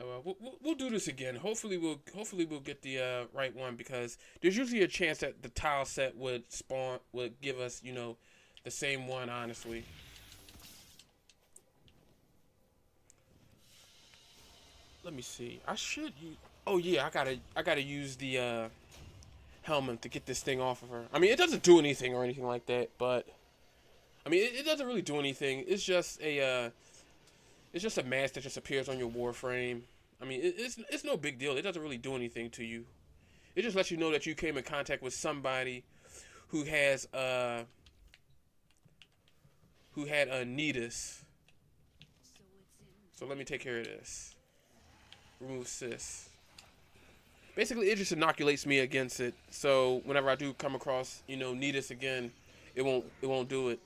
S1: Oh well. We'll do this again. Hopefully we'll get the right one, because there's usually a chance that the tile set would give us, you know, the same one, honestly. Let me see. I should use. Oh yeah, I gotta use the helmet to get this thing off of her. I mean, it doesn't do anything or anything like that, but I mean, it doesn't really do anything. It's just a mask that just appears on your Warframe. I mean, it's no big deal. It doesn't really do anything to you. It just lets you know that you came in contact with somebody who had a Nidus. So let me take care of this. Remove Sys. Basically, it just inoculates me against it. So whenever I do come across, you know, Nidus again, it won't do it.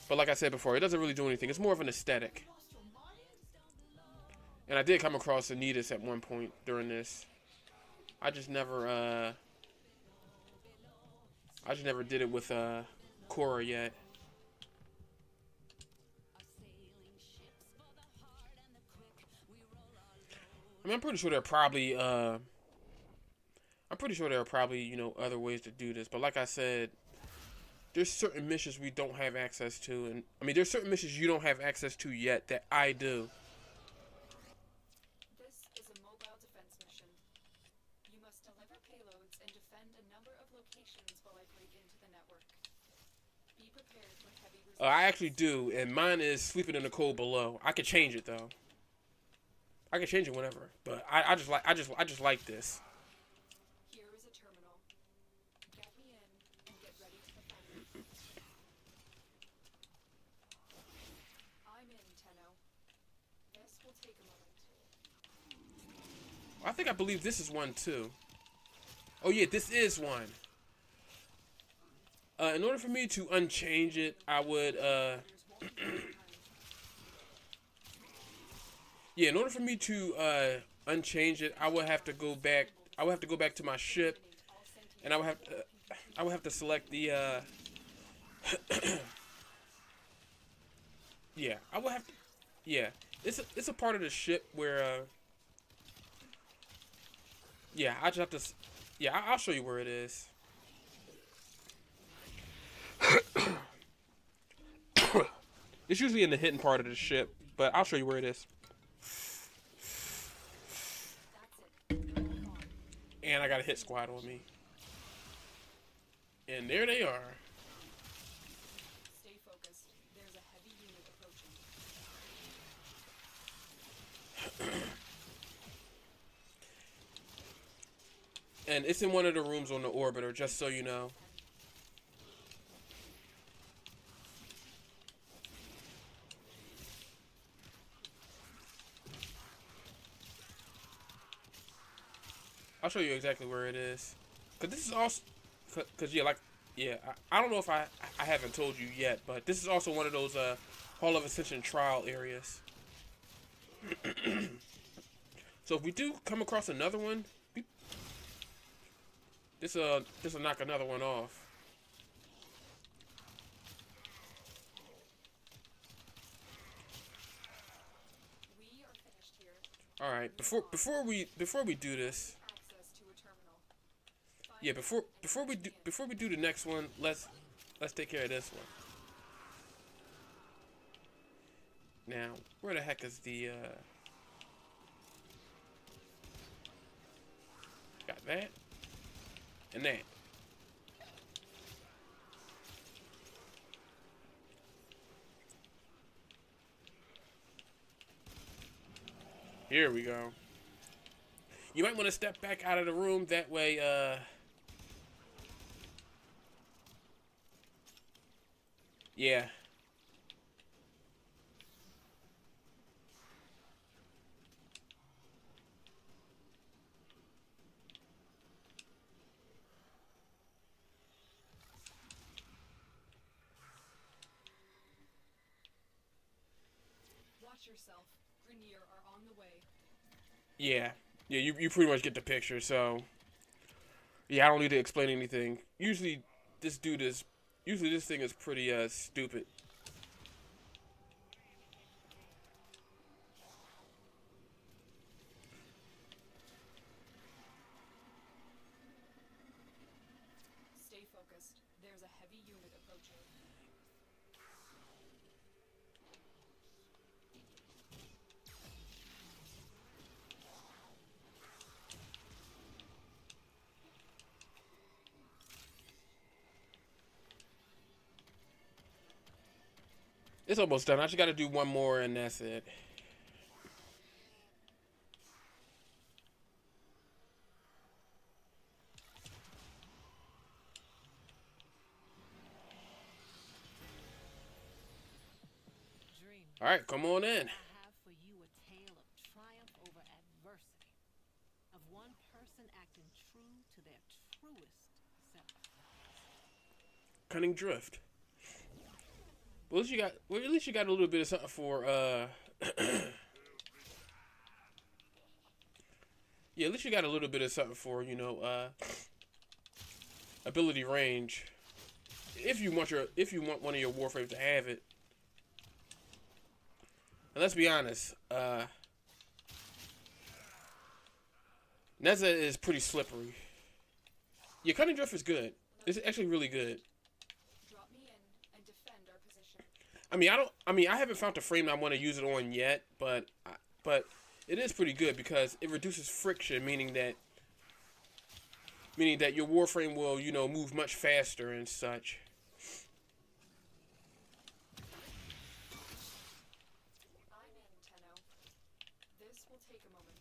S1: But like I said before, it doesn't really do anything. It's more of an aesthetic. And I did come across a Nidus at one point during this. I just never did it with Cora yet. I mean, I'm pretty sure pretty sure there are probably, you know, other ways to do this. But like I said, there's certain missions we don't have access to. And, I mean, there's certain missions you don't have access to yet that I do.
S9: This is a mobile defense mission. You must deliver payloads and defend a number of locations while I break into the network. Be prepared for heavy resistance.
S1: I actually do, and mine is sleeping in the cold below. I could change it though. I can change it whenever, but I just like this.
S9: Here is a terminal. Get me in and get ready to defend. I'm in, Tenno. This will take a moment.
S1: I believe this is one too. Oh yeah, this is one. In order for me to unchange it, I would yeah, in order for me to unchange it, I would have to go back. I would have to go back to my ship, and I would have to select the yeah, I would have to, yeah. It's a part of the ship where yeah, I just have to, yeah, I'll show you where it is. It's usually in the hidden part of the ship, but I'll show you where it is. And I got a hit squad on me. And there they are.
S9: Stay focused. There's a heavy unit approaching.
S1: And it's in one of the rooms on the orbiter, just so you know. I'll show you exactly where it is. Cause this is also, cause yeah, like, yeah, I don't know if I haven't told you yet, but this is also one of those Hall of Ascension trial areas. So if we do come across another one, this will knock another one off.
S9: We are finished here.
S1: All right, before we do this.
S9: Access to a terminal.
S1: Yeah, before we do the next one, let's take care of this one. Now, where the heck is the got that and that. Here we go. You might want to step back out of the room, that way, yeah.
S9: Watch yourself. Grineer are on the way.
S1: Yeah. Yeah, you pretty much get the picture, so yeah, I don't need to explain anything. Usually this thing is pretty stupid.
S9: Stay focused. There's a heavy unit approaching.
S1: It's almost done. I just got to do one more and that's it. All right, come on in.
S3: I have for you a tale of triumph over adversity, of one person acting true to their truest self.
S1: Cunning Drift. Well, at least you got a little bit of something for yeah, at least you got a little bit of something for, you know, ability range. If you want one of your Warframes to have it. And let's be honest, Neza is pretty slippery. Yeah, cutting drift is good. It's actually really good.
S9: Drop me in and defend our position.
S1: I haven't found the frame I want to use it on yet, but it is pretty good because it reduces friction, meaning that your Warframe will, you know, move much faster and such.
S9: I'm in, Tenno. This will take a moment.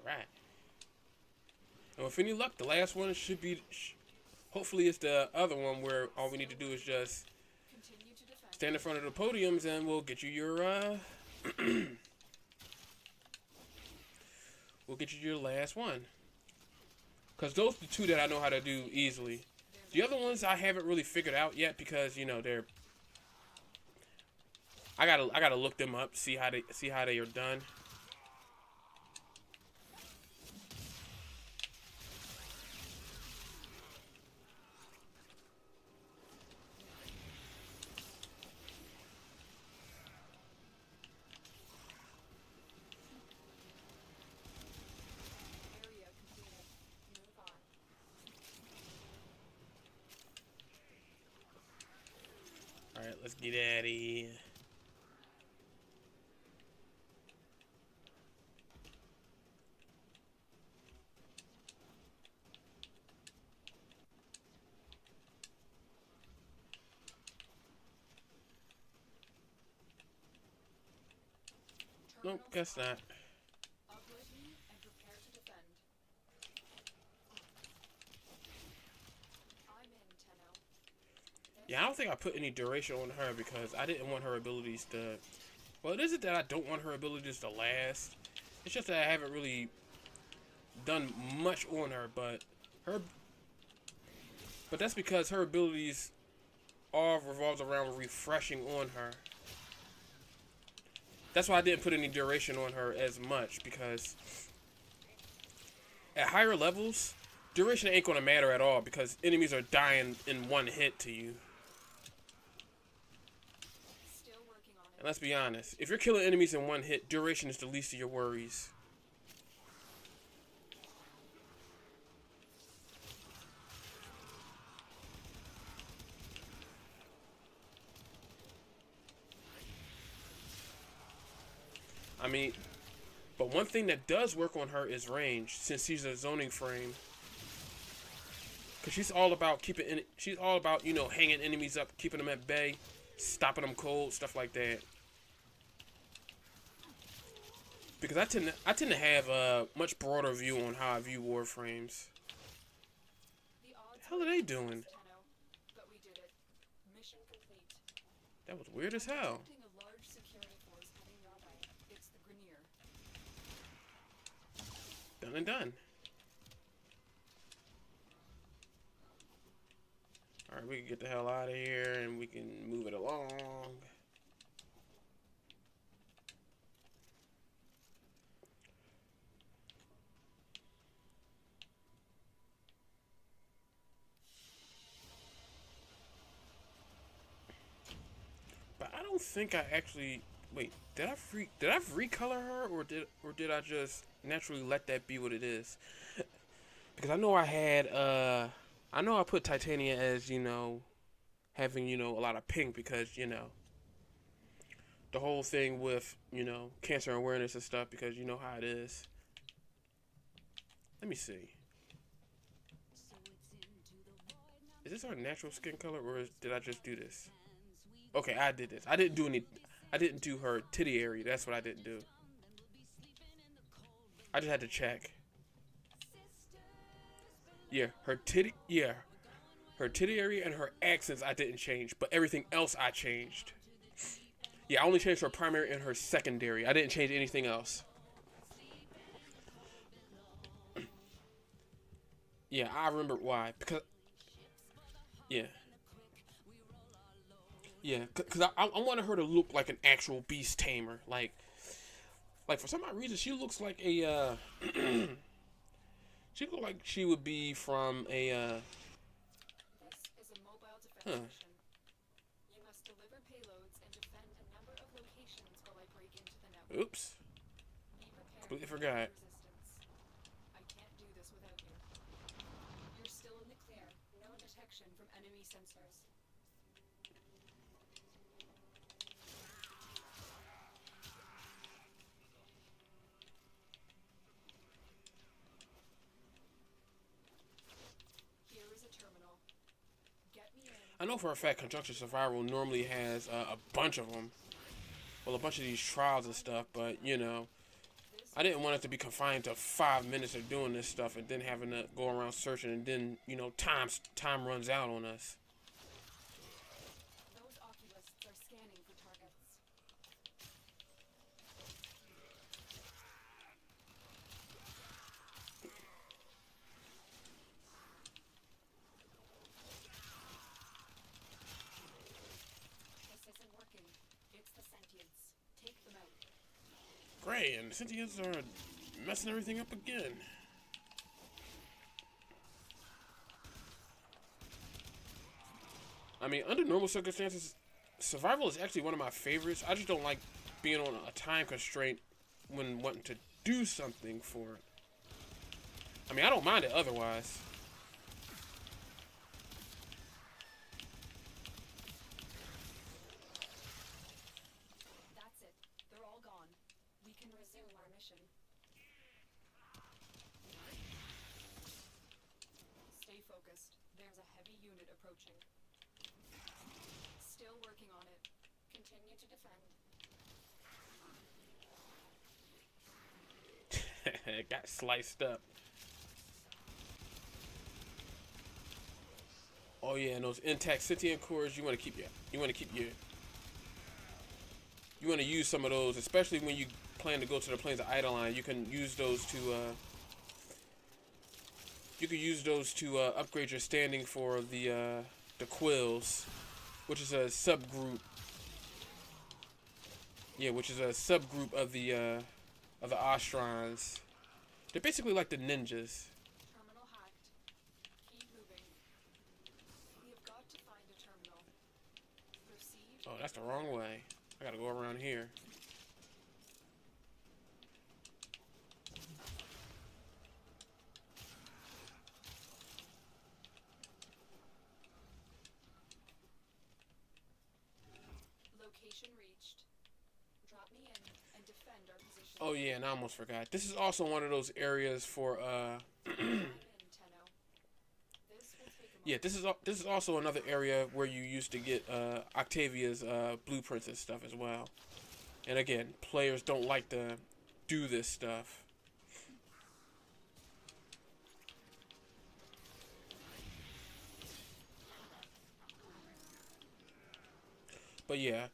S1: Alright. And with any luck, the last one should be... hopefully it's the other one where all we need to do is just
S9: Continue to defend.
S1: stand in front of the podiums and we'll get you your, we'll get you your last one. Because those are the two that I know how to do easily. The other ones I haven't really figured out yet because, you know, they're... I gotta look them up, see how they are done.
S9: Area completed. Move on.
S1: Alright, let's get out of here. Nope, guess not.
S9: Uplift me and prepare to defend. I'm in, Tenno.
S1: Yeah, I don't think I put any duration on her because I didn't want her abilities to... Well, it isn't that I don't want her abilities to last. It's just that I haven't really done much on her, but that's because her abilities all revolves around refreshing on her. That's why I didn't put any duration on her as much, because at higher levels, duration ain't gonna matter at all because enemies are dying in one hit to you.
S9: Still working on it.
S1: And let's be honest, if you're killing enemies in one hit, duration is the least of your worries. I mean, but one thing that does work on her is range, since she's a zoning frame. Cause she's all about you know, hanging enemies up, keeping them at bay, stopping them cold, stuff like that. Because I tend to have a much broader view on how I view warframes.
S9: The odds
S1: What the hell are they doing?
S9: Tenno, but we did it. Mission complete.
S1: That was weird as hell.
S9: Detecting a large security force heading your way. It's the Grineer.
S1: Done and done. Alright, we can get the hell out of here and we can move it along. But I don't think I actually... Wait, did I recolor her or did I just naturally let that be what it is? Because I know I had I know I put Titania as, you know, having, you know, a lot of pink because, you know, the whole thing with, you know, cancer awareness and stuff, because you know how it is. Let me see. Is this our natural skin color or did I just do this? Okay, I did this. I didn't do her titty area. That's what I didn't do. I just had to check. Yeah, her titty area and her accents I didn't change, but everything else I changed. Yeah, I only changed her primary and her secondary. I didn't change anything else. Yeah, I remember why. Because Yeah. Yeah, because I wanted her to look like an actual beast tamer. Like for some odd reason, she looks like a, she look like she would be from a,
S9: This is a mobile defense
S1: huh.
S9: mission. You must deliver payloads and defend a number of locations while I break into the network.
S1: Oops.
S9: Be prepared
S1: Completely
S9: for
S1: forgot.
S9: resistance. I can't do this without you. You're still in the clear. No detection from enemy sensors. Here is a terminal. Get me in.
S1: I know for a fact Conjunction Survival normally has a bunch of them. Well, a bunch of these trials and stuff, but, you know, I didn't want it to be confined to 5 minutes of doing this stuff and then having to go around searching and then, you know, time runs out on us.
S9: Those oculists are scanning for targets. This isn't working. It's the sentients. Take them out.
S1: Great, and the Sentients are messing everything up again. I mean, under normal circumstances, Survival is actually one of my favorites. I just don't like being on a time constraint when wanting to do something for it. I mean, I don't mind it otherwise.
S9: That's it. They're all gone. We can resume our mission. Stay focused. There's a heavy unit approaching. Still working on it. Continue to defend.
S1: It got sliced up. Oh yeah, and those intact sentient cores, you want to keep you want to use some of those, especially when you plan to go to the plains of Eidolon. You can use those to upgrade your standing for the quills, which is a subgroup. Yeah, which is a subgroup of the Ostrons. They're basically like the ninjas.
S9: Terminal hacked. Keep moving. We have got to find a terminal. Proceed.
S1: Oh, that's the wrong way. I gotta go around here.
S9: Location reached. Drop me in and defend our position.
S1: Oh yeah, and I almost forgot. This is also one of those areas for yeah, this is also another area where you used to get Octavia's blueprints and stuff as well. And again, players don't like to do this stuff. But yeah.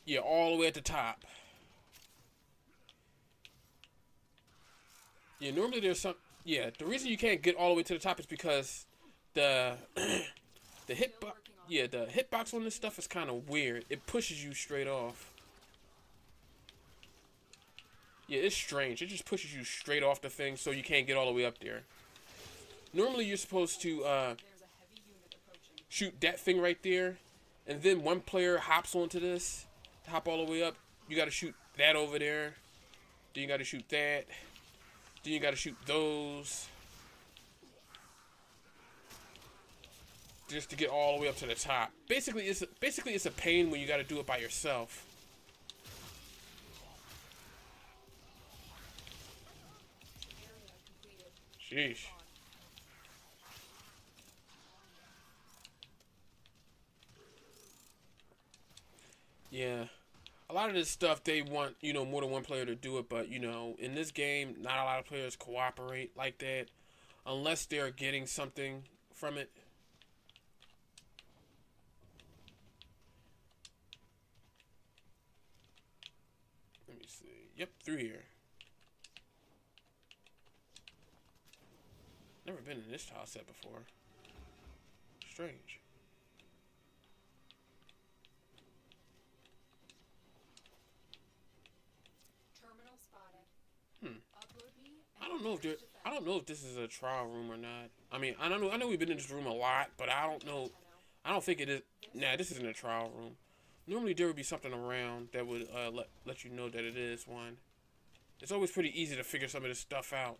S1: Yeah, all the way at the top. Yeah, normally there's some... Yeah, the reason you can't get all the way to the top is because the the hitbox on this stuff is kind of weird. It pushes you straight off. Yeah, it's strange. It just pushes you straight off the thing, so you can't get all the way up there. Normally you're supposed to shoot that thing right there, and then one player hops onto this to hop all the way up. You got to shoot that over there. Then you got to shoot that. Then you got to shoot those. Just to get all the way up to the top. Basically it's a pain when you got to do it by yourself. Sheesh. Yeah. A lot of this stuff, they want, you know, more than one player to do it, but, you know, in this game, not a lot of players cooperate like that unless they're getting something from it. Let me see. Yep, through here. Never been in this tile set before. Strange.
S9: Terminal spotted.
S1: Hmm.
S9: Upload me and
S1: I don't know if
S9: prepare
S1: there.
S9: to defend.
S1: I don't know if this is a trial room or not. I mean, I don't know. I know we've been in this room a lot, but I don't know. I don't think it is. Nah, this isn't a trial room. Normally there would be something around that would let you know that it is one. It's always pretty easy to figure some of this stuff out.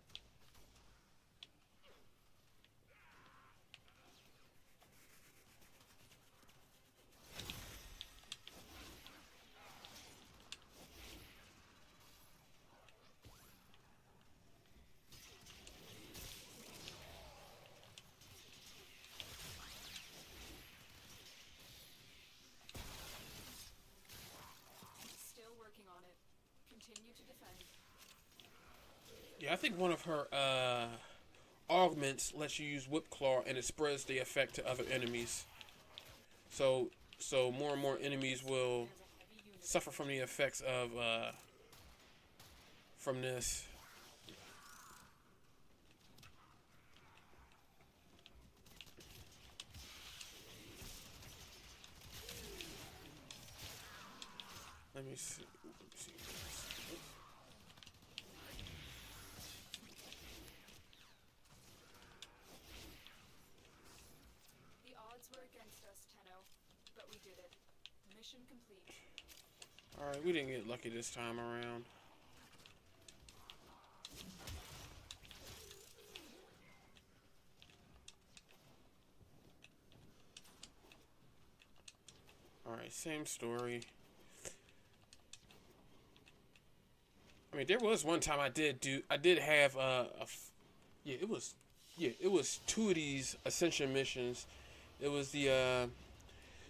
S9: Still working on it. Continue to defend.
S1: Yeah, I think one of her augments lets you use Whip Claw and it spreads the effect to other enemies. So more and more enemies will suffer from the effects of from this. Let me see.
S9: The odds were against us, Tenno, but we did it. Mission complete.
S1: Alright, we didn't get lucky this time around. Alright, same story. I mean, there was one time I did have it was two of these ascension missions. It was the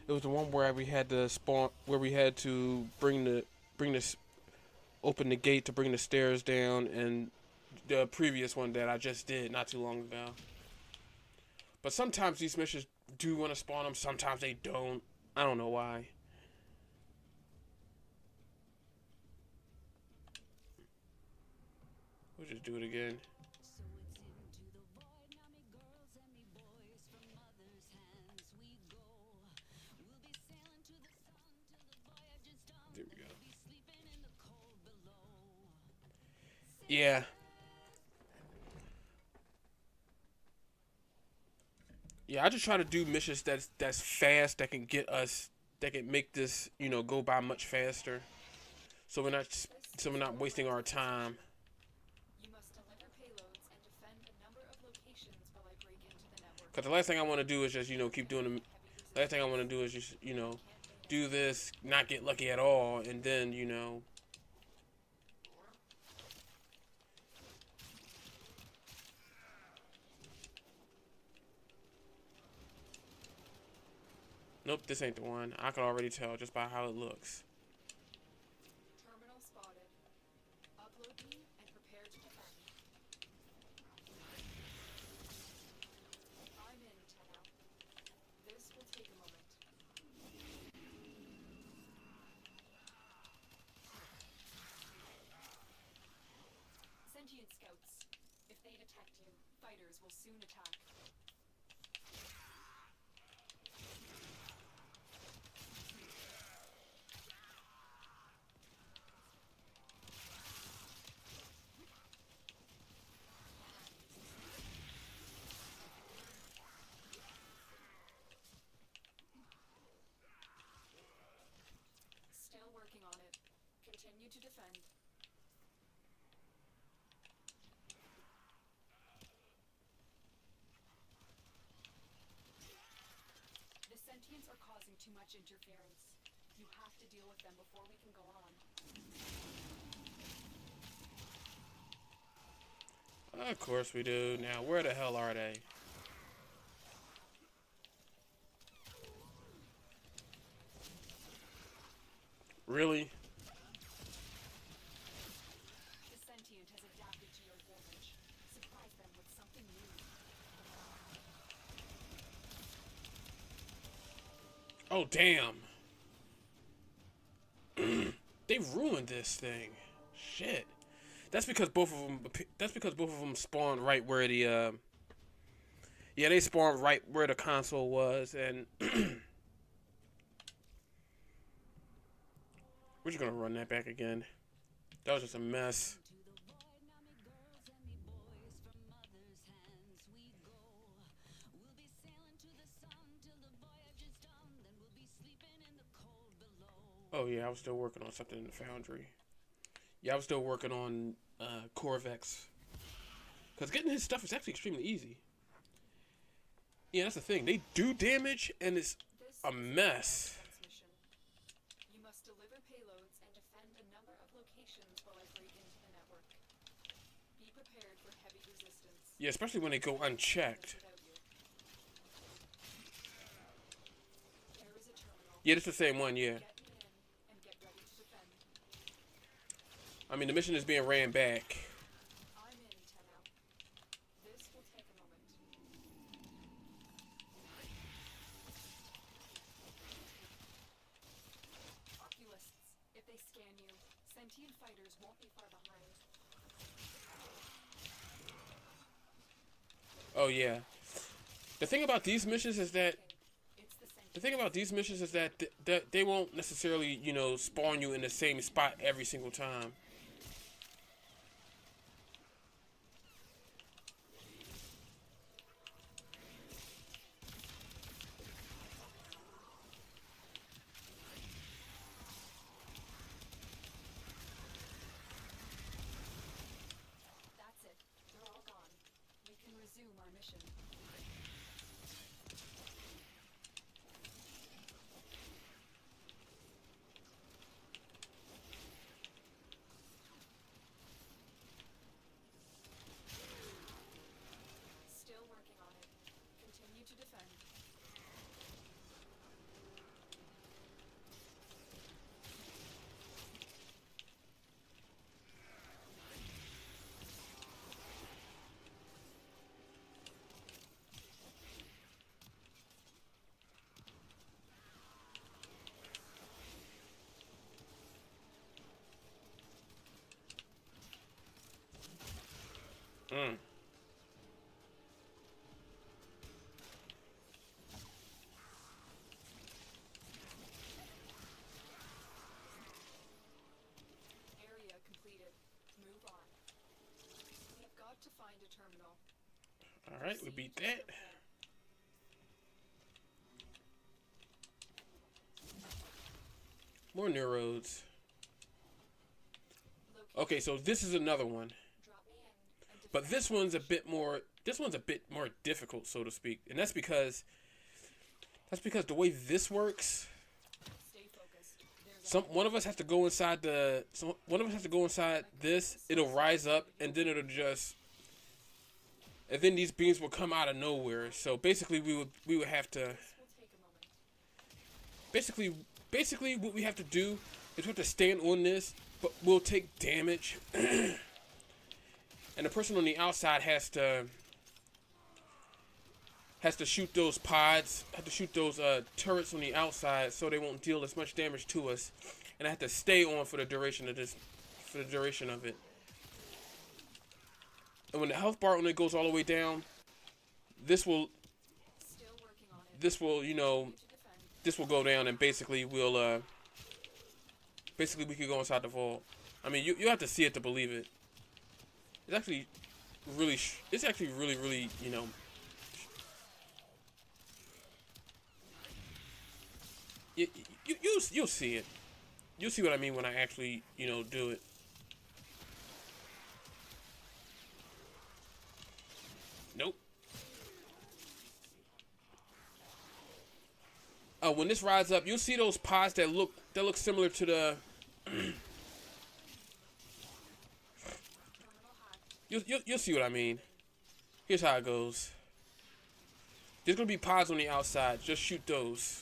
S1: one where we had to spawn, where we had to open the gate to bring the stairs down, and the previous one that I just did not too long ago. But sometimes these missions do want to spawn them, sometimes they don't. I don't know why. We'll just do it again. There we go. Yeah. Yeah, I just try to do missions that's fast, that can get us, that can make this, go by much faster. So we're not wasting our time.
S9: You must deliver payloads and defend a number of locations while I break into the network.
S1: Cause the last thing I want to do is just, keep doing them. The last thing I want to do is just, do this, not get lucky at all, and then, Nope, this ain't the one. I can already tell just by how it looks.
S9: Terminal spotted. Upload me and prepare to defend. I'm in, Tenno. This will take a moment. Sentient scouts. If they detect you, fighters will soon attack. Still working on it. Continue to defend. The sentients are causing too much interference. You have to deal with them before we can go on.
S1: Of course we do. Now, where the hell are they? Really?
S9: The sentient has adapted to your voltage. Surprise them with something new.
S1: Oh, damn. They ruined this thing. Shit. That's because both of them spawned right where the Yeah, they spawned right where the console was, and we're just gonna run that back again. That was just a mess. Oh yeah, I was still working on something in the foundry. Yeah, I was still working on Corvex. Because getting his stuff is actually extremely easy. Yeah, that's the thing. They do damage, and it's a mess.
S9: You must deliver payloads and defend a number of locations while I break into the network. Be prepared for heavy resistance.
S1: Yeah, especially when they go unchecked.
S9: There is a terminal.
S1: Yeah, it's the same one, yeah.
S9: Get me in and get ready to defend.
S1: I mean, the mission is being ran back.
S9: I'm in, Tenno. This will take a moment. Oculists, if they scan you, sentient fighters won't be far behind.
S1: Oh yeah. The thing about these missions is that they won't necessarily, you know, spawn you in the same spot every single time.
S9: That's it. They're all gone. We can resume our mission. Still working on it. Continue to defend.
S1: Mm.
S9: Area completed. Move on. We've got to find a terminal.
S1: All right, we beat that. More neurodes. Okay, so this is another one.
S9: Drop me in and
S1: But this one's a bit more difficult, so to speak. And that's because the way this works,
S9: stay focused.
S1: one of us has to go inside this, it'll rise up, and then and then these beams will come out of nowhere. So basically we would have to basically what we have to do is we have to stand on this, but we'll take damage. And the person on the outside has to shoot those pods, turrets on the outside, so they won't deal as much damage to us. And I have to stay on for the duration of it. And when the health bar only goes all the way down, this will go down, and basically we could go inside the vault. I mean, you have to see it to believe it. It's actually really, you know. You'll see it. You'll see what I mean when I actually, you know, do it. Nope. When this rides up, you'll see those pods that look similar to the. You'll see what I mean. Here's how it goes. There's gonna be pods on the outside. Just shoot those.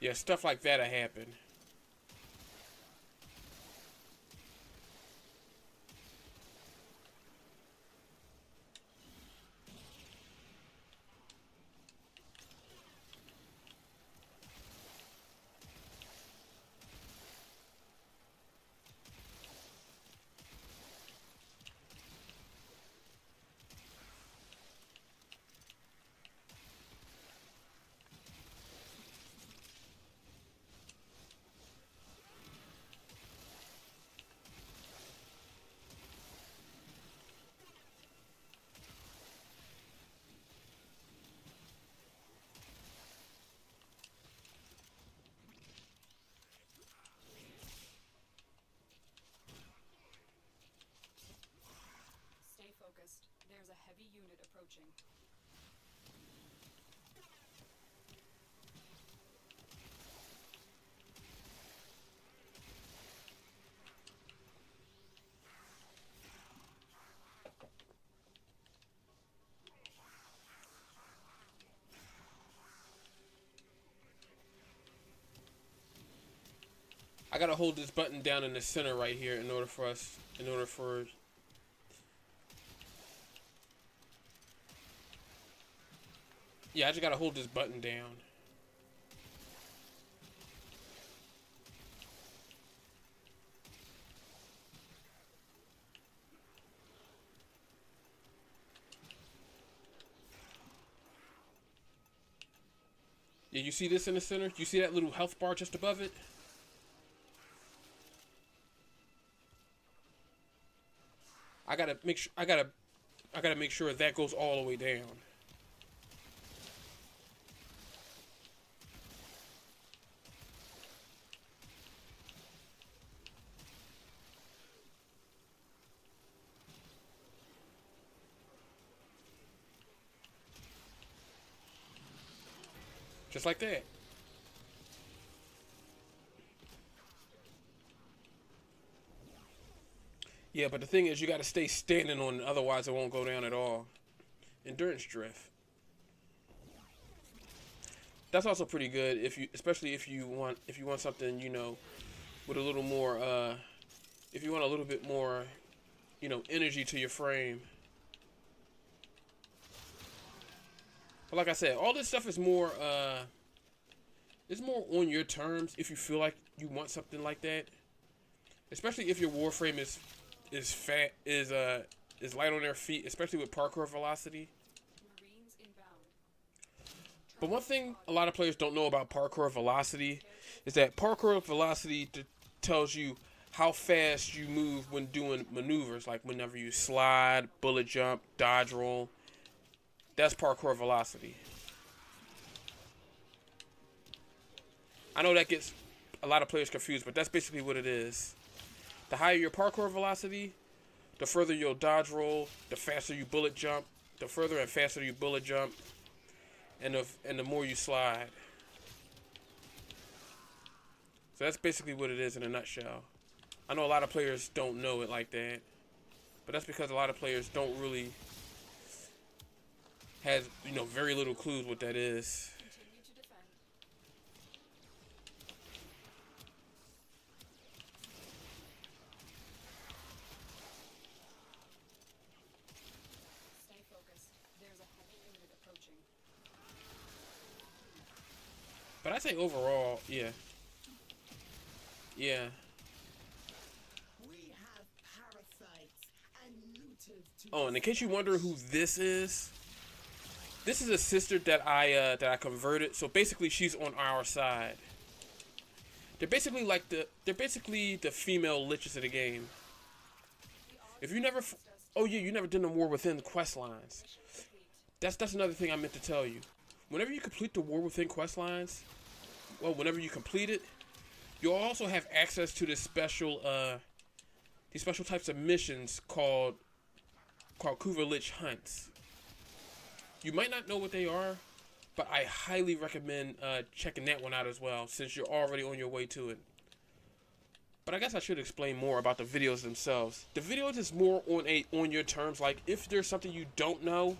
S1: Yeah, stuff like that'll happen.
S9: Stay focused. There's a heavy unit approaching.
S1: I gotta hold this button down in the center right here in order for yeah, I just gotta hold this button down. Yeah, you see this in the center? You see that little health bar just above it? I gotta make sure I gotta make sure that goes all the way down. Just like that. Yeah, but the thing is, you got to stay standing on it, otherwise it won't go down at all. Endurance drift. That's also pretty good especially if you want something, you know, with a little more, if you want a little bit more, you know, energy to your frame. But like I said, all this stuff is more on your terms if you feel like you want something like that. Especially if your warframe is light on their feet, especially with parkour velocity. But one thing a lot of players don't know about parkour velocity is that parkour velocity tells you how fast you move when doing maneuvers, like whenever you slide, bullet jump, dodge roll. That's parkour velocity. I know that gets a lot of players confused, but that's basically what it is. The higher your parkour velocity, the further you'll dodge roll, the faster you bullet jump, the further and faster you bullet jump, and the more you slide. So that's basically what it is in a nutshell. I know a lot of players don't know it like that, but that's because a lot of players don't really have, you know, very little clues what that is. But I say overall, yeah. Yeah.
S12: We have parasites and looters to
S1: Oh, and in case you wonder who this is a sister that I converted. So basically she's on our side. They're basically the female liches of the game. If you never you never did no War Within quest lines. That's another thing I meant to tell you. Whenever you complete the War Within quest lines, well, whenever you complete it, you'll also have access to these special types of missions called Kuva Lich hunts. You might not know what they are, but I highly recommend checking that one out as well, since you're already on your way to it. But I guess I should explain more about the videos themselves. The videos is more on your terms. Like, if there's something you don't know,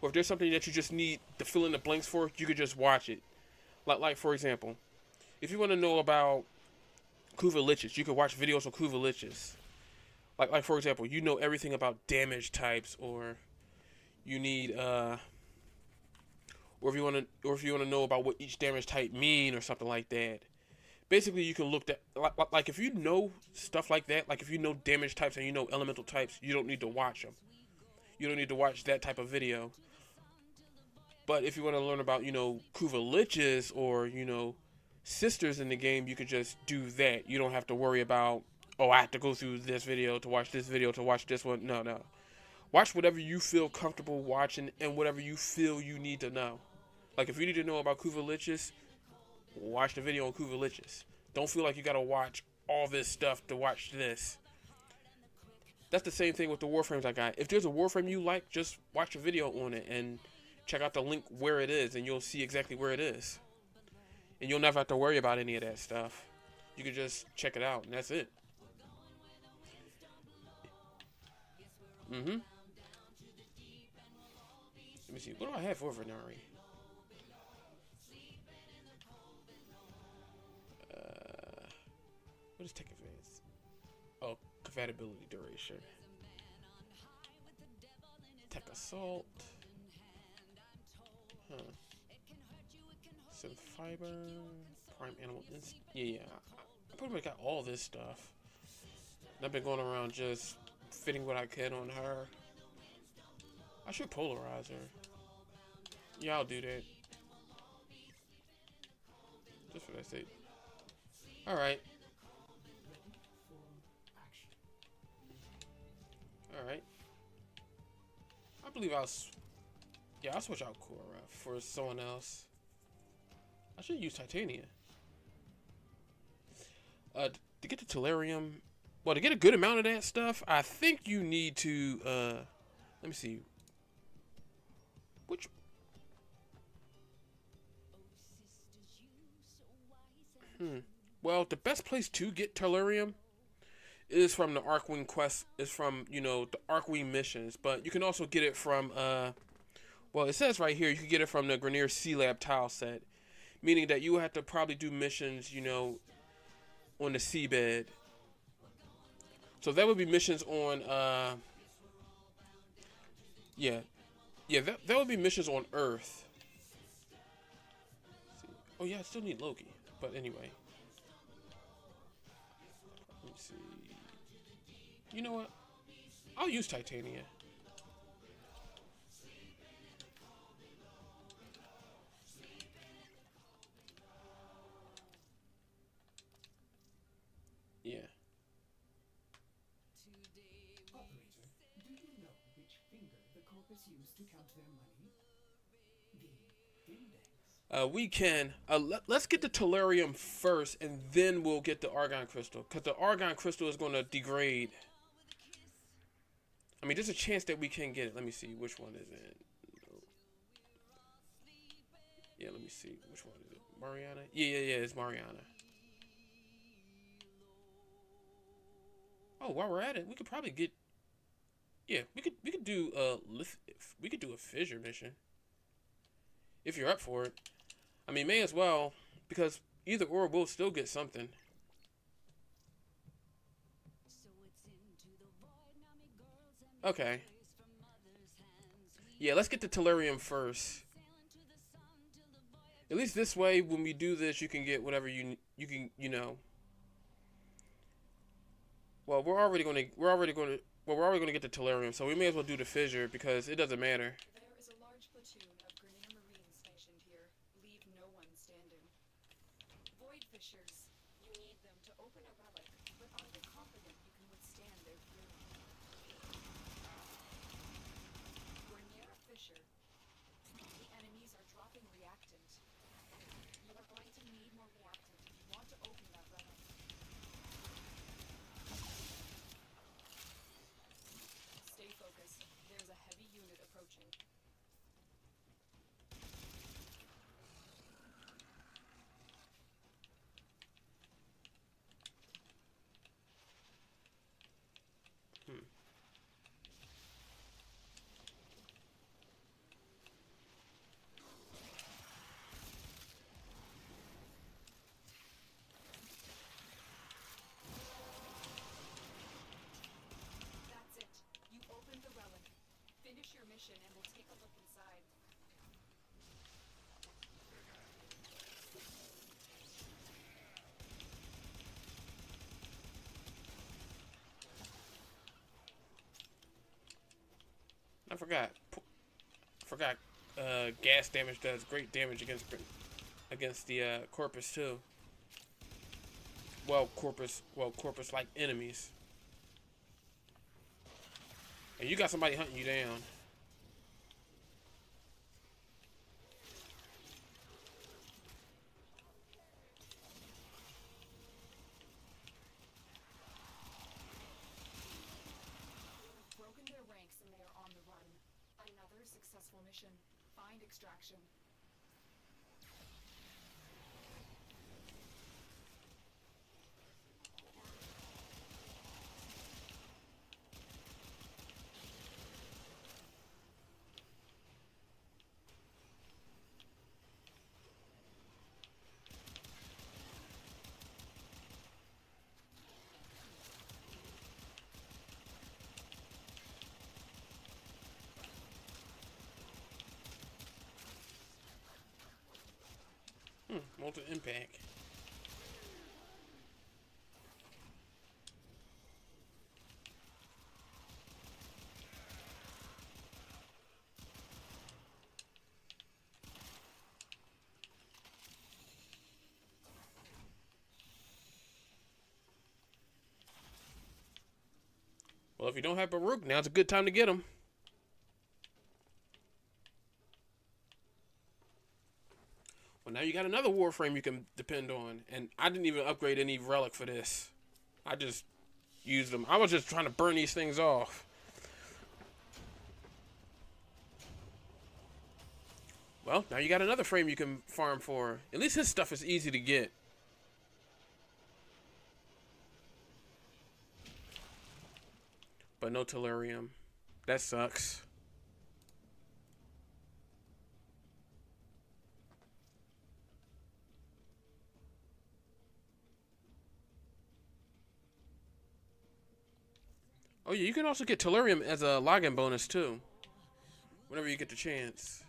S1: or if there's something that you just need to fill in the blanks for, you could just watch it. Like for example, if you want to know about Kuva Liches, you can watch videos on Kuva Liches. Like for example, you know everything about damage types, or you need or if you want to know about what each damage type mean or something like that. Basically, you can look at like if you know stuff like that, like if you know damage types and you know elemental types, you don't need to watch them. You don't need to watch that type of video. But if you want to learn about, you know, Kuva Liches or, you know, sisters in the game, you could just do that. You don't have to worry about, oh, I have to go through this video to watch this video to watch this one. No, no. Watch whatever you feel comfortable watching and whatever you feel you need to know. Like if you need to know about Kuva Liches, watch the video on Kuva Liches. Don't feel like you gotta watch all this stuff to watch this. That's the same thing with the Warframes I got. If there's a Warframe you like, just watch a video on it and check out the link where it is, and you'll see exactly where it is. And you'll never have to worry about any of that stuff. You can just check it out, and that's it. Let me see. What do I have for Venari? What is Tech Advance? Oh, compatibility duration. Tech Assault. Huh. Synth Fiber. Prime Animal Instinct. Yeah. I pretty much got all this stuff. And I've been going around just fitting what I can on her. I should polarize her. Yeah, I'll do that. Just for that sake. Alright. Alright. I believe I'll switch out Korra for someone else. I should use Titania. To get the Tellurium, well, to get a good amount of that stuff, I think you need to, let me see. Well, the best place to get Tellurium is from the Archwing quest, is from, you know, the Archwing missions, but you can also get it from, well, it says right here, you can get it from the Grineer Sea-Lab tile set, meaning that you will have to probably do missions, you know, on the seabed. So that would be missions on, that would be missions on Earth. Oh yeah, I still need Loki, but anyway. Let me see. You know what? I'll use Titania. Yeah.
S4: Operator, do you know which finger the corpus used to count their money? The index.
S1: We can. Let's get the Tellurium first, and then we'll get the Argon Crystal, because the Argon Crystal is going to degrade. I mean, there's a chance that we can get it. Let me see. Which one is it? Yeah, let me see. Which one is it? Mariana? Yeah, it's Mariana. Oh, while we're at it, we could probably get. Yeah, we could do we could do a fissure mission. If you're up for it. I mean, may as well, because either or we'll still get something. Okay. Yeah, let's get the Tellurium first. At least this way, when we do this, you can get whatever you know. Well, we're already gonna get the Tellurium, so we may as well do the fissure because it doesn't matter.
S9: There is a large platoon of Grineer Marines stationed here. Leave no one standing. Void Fissures. You need them to open a relic, but are you confident you can withstand their fury? We're near a fissure. The enemies are dropping reactant. You are going to need more reactant if you want to open that relic. Stay focused. There's a heavy unit approaching.
S1: I forgot. Gas damage does great damage against the Corpus too. Well, Corpus like enemies. And you got somebody hunting you down.
S9: Broken their ranks and they are on the run. Another successful mission. Find extraction.
S1: Molten impact. Well, if you don't have Baruch, now's a good time to get him. Well, now you got another Warframe you can depend on. And I didn't even upgrade any relic for this. I just used them. I was just trying to burn these things off. Well, now you got another frame you can farm for. At least his stuff is easy to get. But no Tellurium. That sucks. Oh yeah, you can also get Tellurium as a login bonus too. Whenever you get the chance.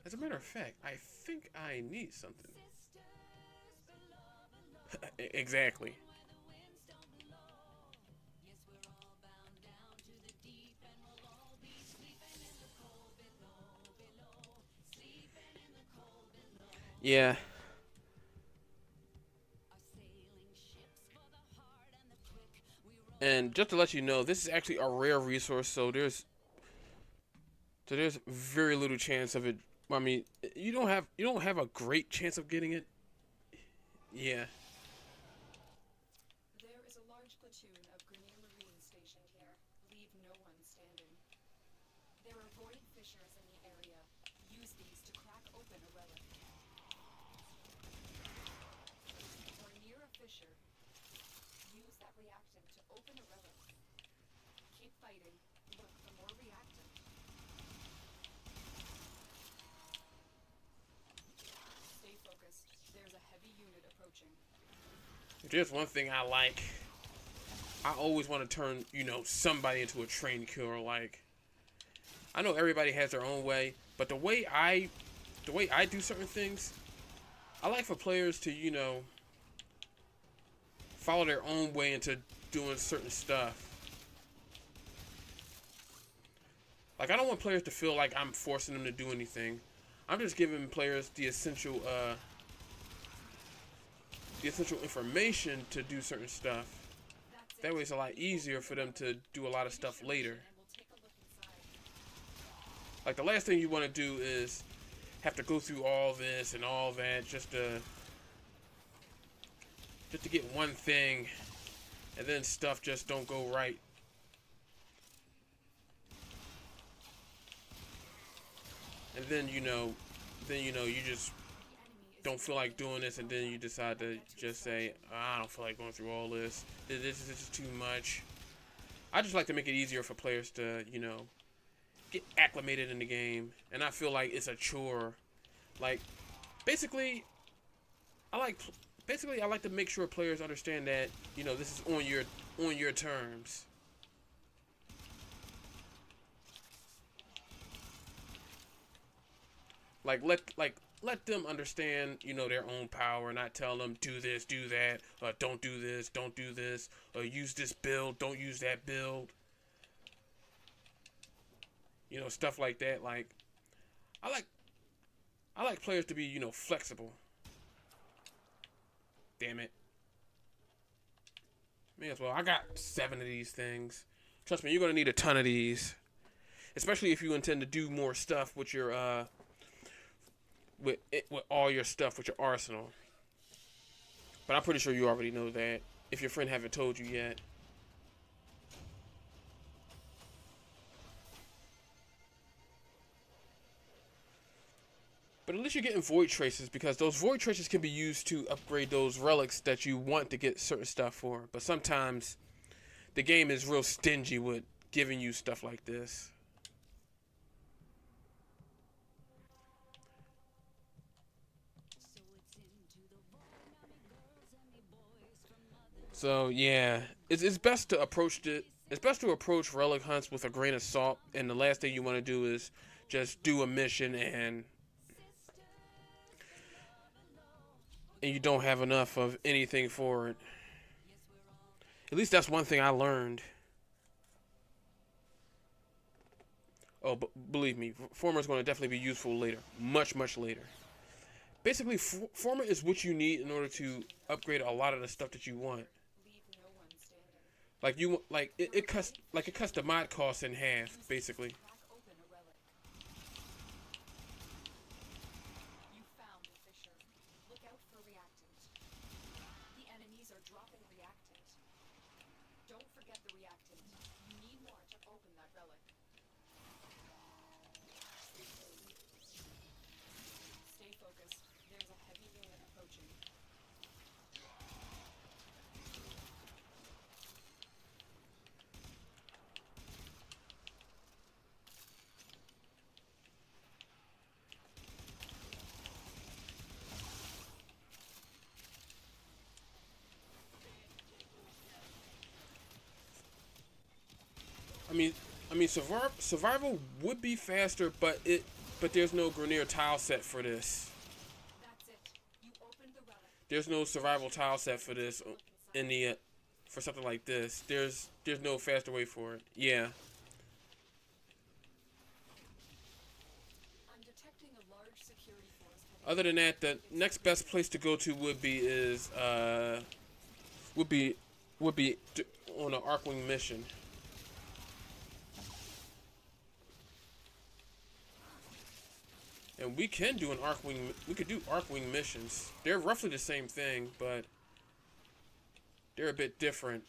S1: As a matter of fact, I think I need something. Exactly. Yeah. And just to let you know, this is actually a rare resource, so there's very little chance of it. I mean, you don't have a great chance of getting it. Yeah.
S9: There is a large platoon of Grenier Marines stationed here. Leave no one standing. There are void fissures in the area. Use these to crack open a relic. Or near a fissure. Use that reactant to open a relic. Keep fighting. Look for more reactant. Stay focused. There's a heavy unit approaching.
S1: There's one thing I like. I always want to turn, somebody into a trained killer. Like, I know everybody has their own way, but the way I do certain things, I like for players to, follow their own way into doing certain stuff. Like, I don't want players to feel like I'm forcing them to do anything. I'm just giving players the essential information to do certain stuff. That way it's a lot easier for them to do a lot of stuff later. Like, the last thing you want to do is have to go through all this and all that just to get one thing, and then stuff just don't go right. And then you just don't feel like doing this, and then you decide to just say, I don't feel like going through all this. This is too much. I just like to make it easier for players to, get acclimated in the game, and I feel like it's a chore. Like, basically, I like to make sure players understand that, this is on your terms. Let them understand, their own power, not tell them do this, do that, don't do this, don't do this, use this build, don't use that build. You know, stuff like that. Like, I like players to be, you know, flexible. Damn it. May as well. I got 7 of these things. Trust me, you're gonna need a ton of these, especially if you intend to do more stuff with your with all your stuff with your arsenal. But I'm pretty sure you already know that if your friend haven't told you yet. But at least you're getting void traces, because those void traces can be used to upgrade those relics that you want to get certain stuff for. But sometimes the game is real stingy with giving you stuff like this. So yeah, it's best to approach it. It's best to approach relic hunts with a grain of salt. And the last thing you want to do is just do a mission and you don't have enough of anything for it. At least that's one thing I learned. Oh, but believe me, Former is going to definitely be useful later. Much, much later. Basically, Former is what you need in order to upgrade a lot of the stuff that you want. Like it cuts the mod cost in half, basically. I mean, survival would be faster, but there's no Grineer tile set for this. There's no survival tile set for this in the for something like this. There's no faster way for it. Yeah. Other than that, the next best place to go to would be on an Archwing mission. And we can do we could do Archwing missions. They're roughly the same thing, but they're a bit different.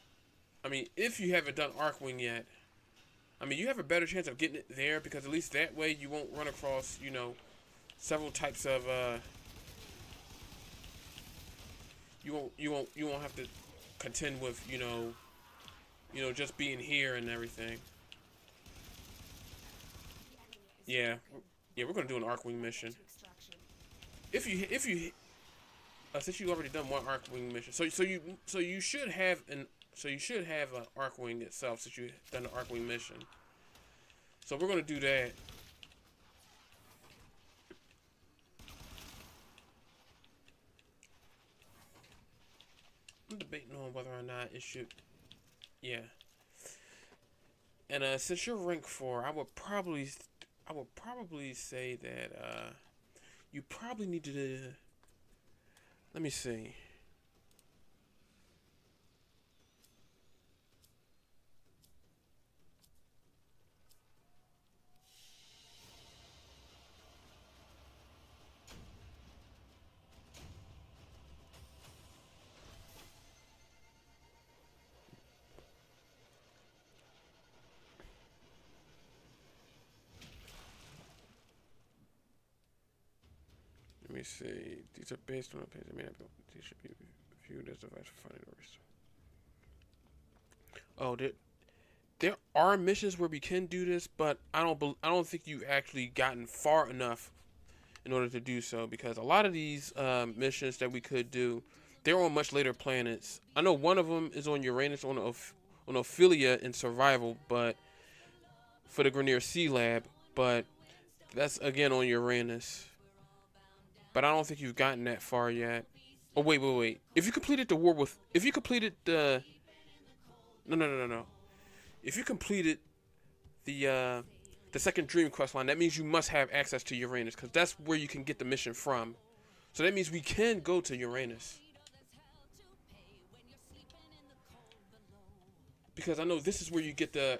S1: I mean, if you haven't done Archwing yet, I mean, you have a better chance of getting it there, because at least that way you won't run across, you know, several types of you won't have to contend with, you know, just being here and everything. Yeah. Yeah, we're gonna do an Archwing mission. If you since you've already done one Archwing mission, so you should have an Archwing itself, since you've done an Archwing mission. So we're gonna do that. I'm debating on whether or not it should. Yeah. And since you're rank 4, I would probably say that you probably need to. Let me see. Let me see. These are based on a page. I mean, these should be viewed as a device for finding or restore. Oh, there are missions where we can do this, but I don't think you've actually gotten far enough in order to do so, because a lot of these missions that we could do, they're on much later planets. I know one of them is on Uranus, on Ophelia in survival, but for the Grineer Sea Lab, but that's again on Uranus. But I don't think you've gotten that far yet. Oh, wait. If you completed the war with... If you completed the... No. If you completed the the second dream quest line, that means you must have access to Uranus, because that's where you can get the mission from. So that means we can go to Uranus. Because I know this is where you get the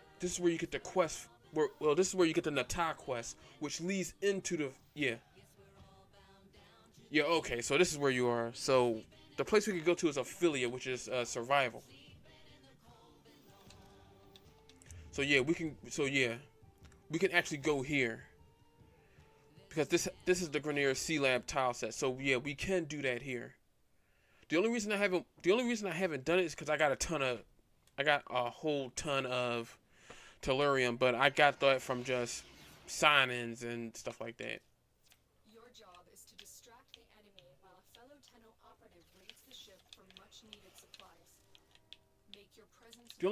S1: quest. Well, this is where you get the Nata quest, which leads into the yeah. Okay, so this is where you are. So the place we could go to is Ophelia, which is survival. So yeah, we can. So yeah, we can actually go here because this is the Grenier Sea Lab tile set. So yeah, we can do that here. The only reason I haven't done it is because I got a whole ton of tellurium, but I got that from just sign-ins and stuff like that.
S9: Your job is to distract the enemy while a fellow Tenno operative raids the ship for much-needed supplies. Make your presence.
S1: The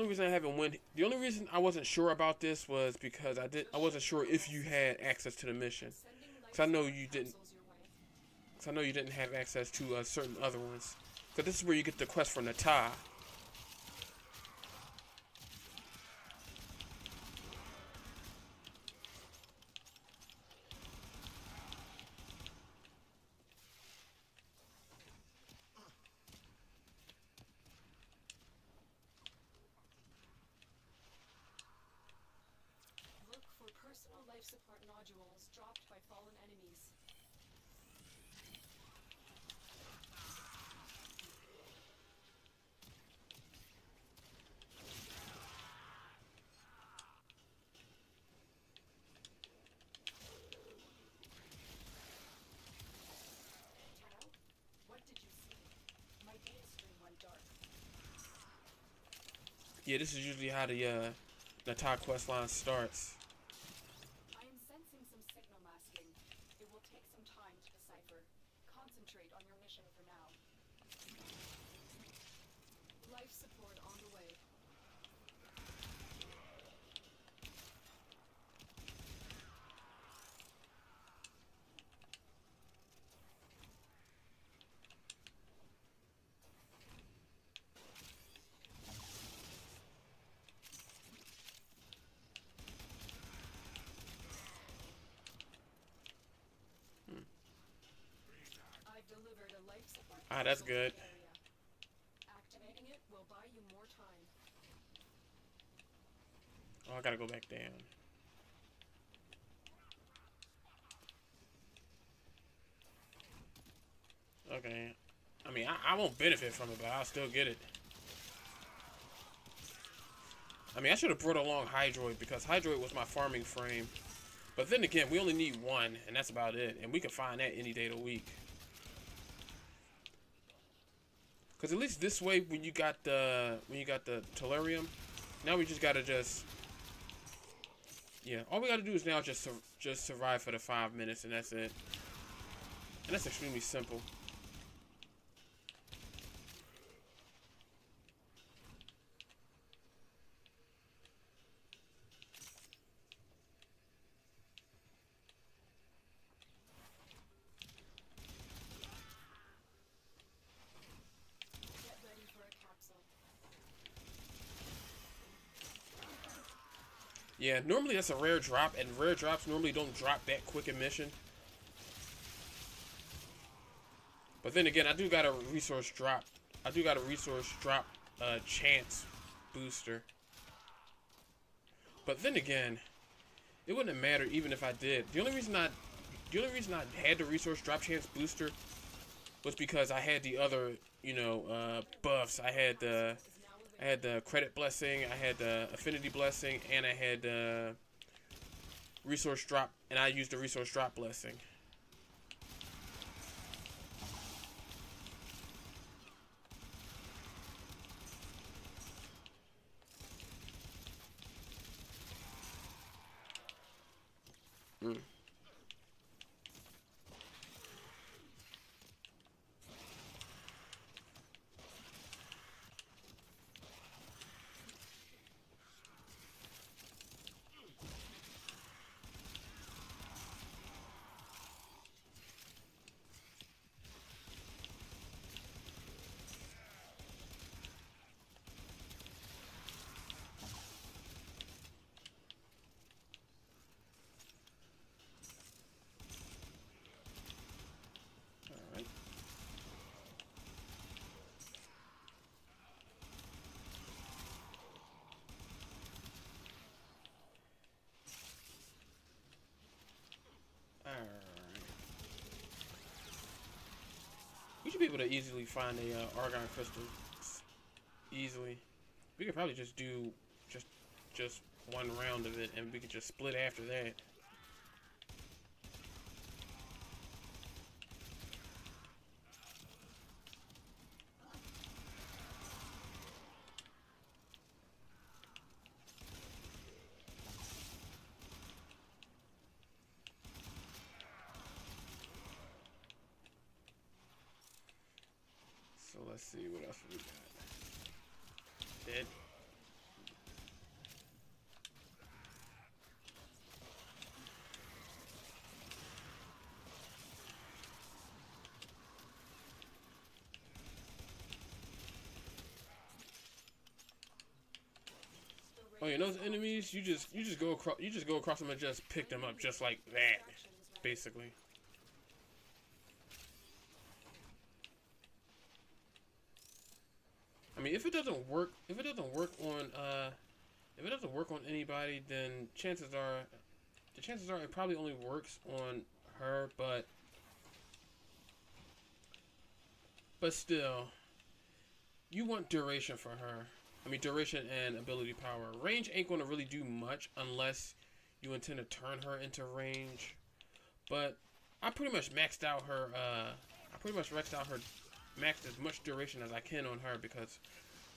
S1: only reason I wasn't sure about this was because I wasn't sure if you had access to the mission. Cause I know you didn't. Cause I know you didn't have access to certain other ones. Cause this is where you get the quest for Nata.
S9: Personal life support nodules dropped by fallen enemies. Tenno, what did you see? My data stream went dark.
S1: Yeah, this is usually how the Nata quest line starts.
S9: It will take some time to decipher. Concentrate on your mission for now. Life support on the way. Delivered a life support.
S1: Ah, that's good.
S9: Activating it will buy you more time.
S1: Oh, I gotta go back down. Okay. I mean, I won't benefit from it, but I'll still get it. I mean, I should have brought along Hydroid because Hydroid was my farming frame. But then again, we only need one, and that's about it. And we can find that any day of the week. Because at least this way, when you got the tellurium, now we just gotta all we gotta do is now just survive for the 5 minutes, and that's it. And that's extremely simple. Yeah, normally that's a rare drop, and rare drops normally don't drop that quick in mission. But then again, I do got a resource drop. Chance booster. But then again, it wouldn't have mattered even if I did. The only reason I had the resource drop chance booster was because I had the other, buffs. I had the credit blessing, I had the affinity blessing, and I had the resource drop, and I used the resource drop blessing. should be able to easily find a argon crystal easily. We could probably just do just one round of it, and we could just split after that. So let's see what else we got. Dead. Oh yeah, those enemies, you just go across them and just pick them up just like that, basically. I mean, if it doesn't work on anybody, then the chances are it probably only works on her, but still, you want duration for her. I mean, duration and ability power. Range ain't gonna really do much unless you intend to turn her into range. But I pretty much maxed out her. Maxed as much duration as I can on her because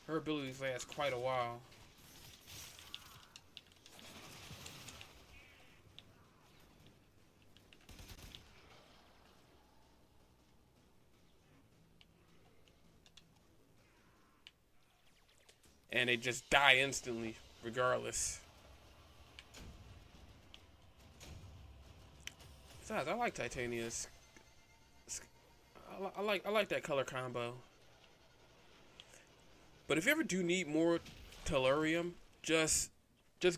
S1: her abilities last quite a while. And they just die instantly, regardless. Besides, I like Titania's. I like that color combo. But if you ever do need more Tellurium, just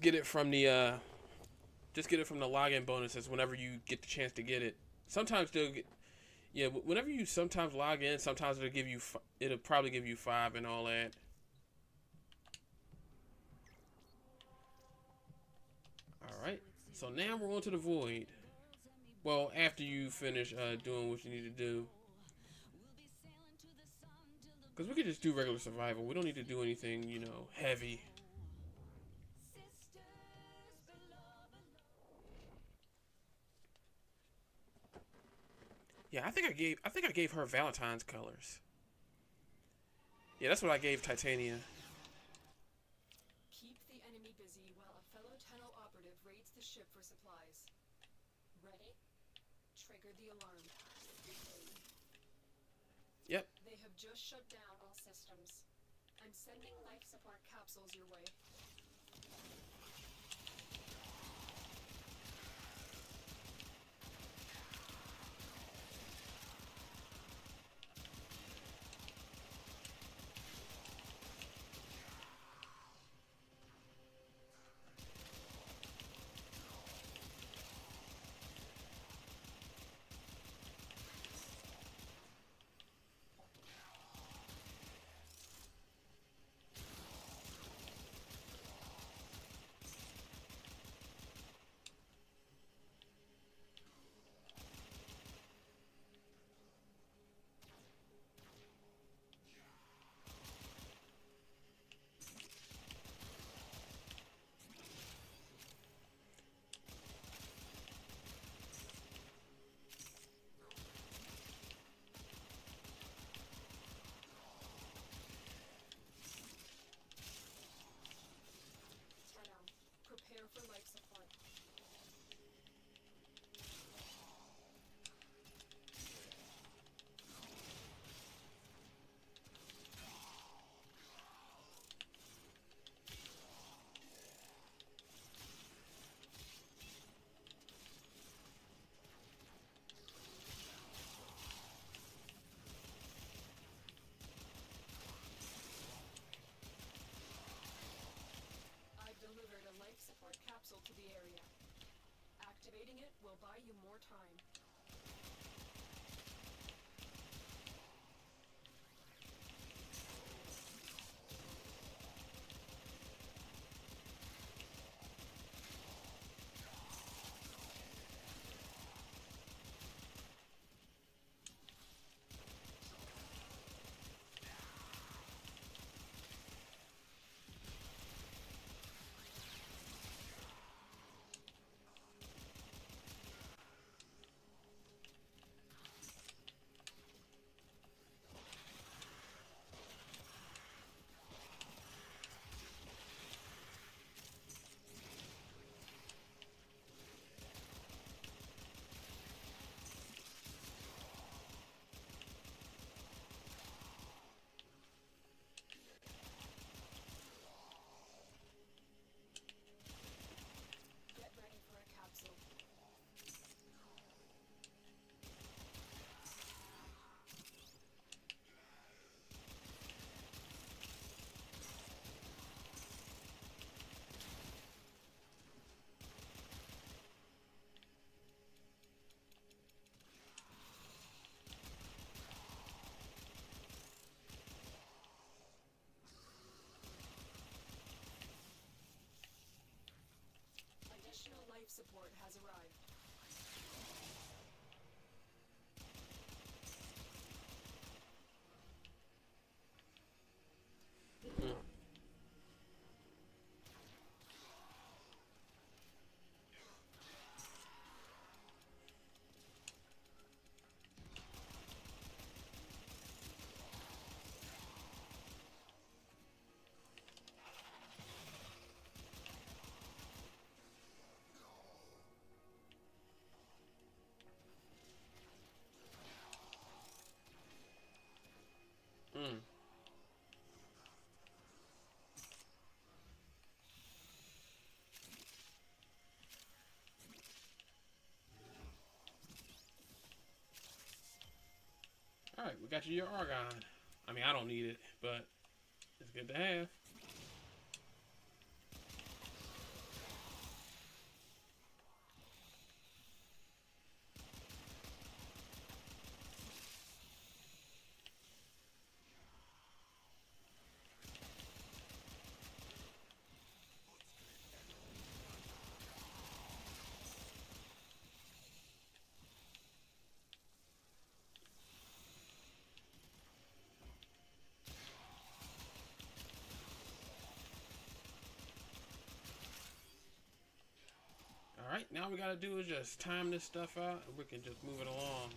S1: get it from the login bonuses whenever you get the chance to get it. Sometimes they'll get, yeah, whenever you sometimes log in, sometimes it'll probably give you 5 and all that. Alright, so now we're on to the Void. Well, after you finish doing what you need to do. Because we could just do regular survival. We don't need to do anything, you know, heavy. Yeah, I think I gave her Valentine's colors. Yeah, that's what I gave Titania.
S9: Keep the enemy busy while a fellow Tenno operative raids the ship for supplies. Ready? Trigger the alarm.
S1: Yep.
S9: They have just shut down all systems. I'm sending life support capsules your way. Prepare for life support. Delivered a life support capsule to the area. Activating it will buy you more time. support has arrived.
S1: Alright, we got you your Argon. I mean, I don't need it, but it's good to have. Alright, now we gotta do is just time this stuff out and we can just move it along.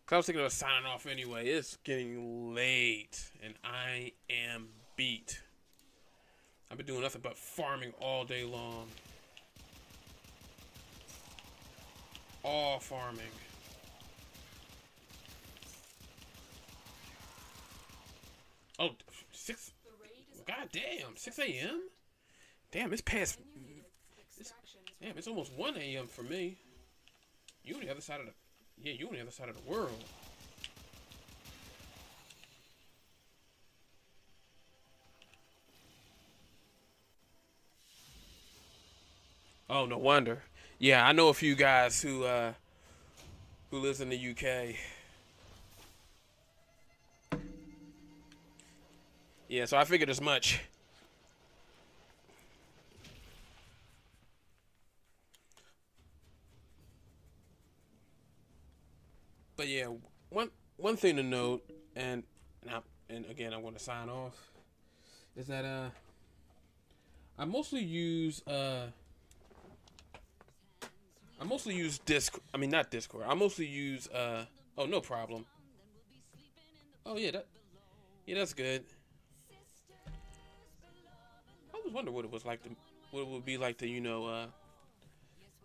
S1: Cause I was thinking of signing off anyway. It's getting late and I am beat. I've been doing nothing but farming all day long. All farming. Oh, 6. God damn, 6 a.m.? Damn, it's past. Damn, it's almost 1 a.m. for me. You on the other side of the. Yeah, you on the other side of the world. Oh, no wonder. Yeah, I know a few guys who lives in the UK. Yeah, so I figured as much. But yeah, one thing to note, and again I'm going to sign off, is that I mostly use Discord. I mean, not Discord. I mostly use oh, no problem. Oh yeah, that's good. I always wonder what it was like to, what it would be like to, you know,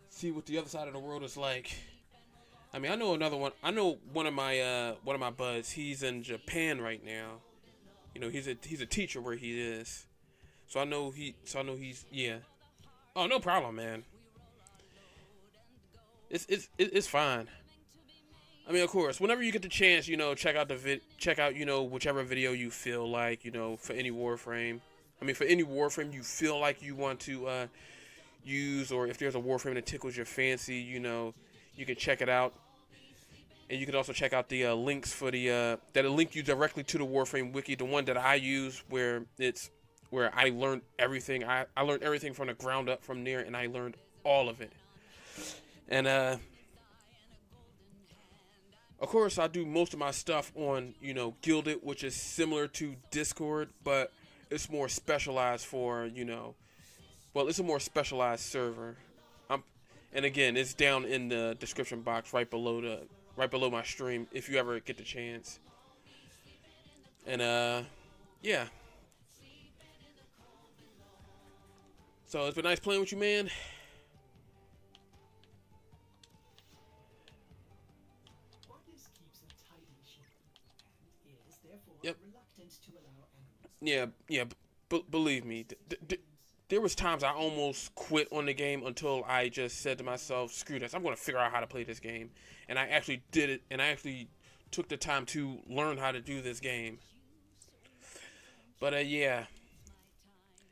S1: see what the other side of the world is like. I mean, I know another one. I know one of my buds. He's in Japan right now. You know, he's a teacher where he is. So I know he's yeah. Oh, no problem, man. It's fine. I mean, of course, whenever you get the chance, you know, check out you know, whichever video you feel like, you know, for any Warframe. I mean, for any Warframe you feel like you want to use, or if there's a Warframe that tickles your fancy, you know, you can check it out. And you can also check out the links for the that'll link you directly to the Warframe wiki, the one that I use, where I learned everything. I learned everything from the ground up from there, and I learned all of it. And of course, I do most of my stuff on, you know, Guilded, which is similar to Discord, but it's more specialized for, you know, well, it's a more specialized server. And again, it's down in the description box right below my stream if you ever get the chance. And yeah. So it's been nice playing with you, man. Yep. Yeah. Believe me, there was times I almost quit on the game until I just said to myself, screw this, I'm going to figure out how to play this game. And I actually did it, and I actually took the time to learn how to do this game. But yeah,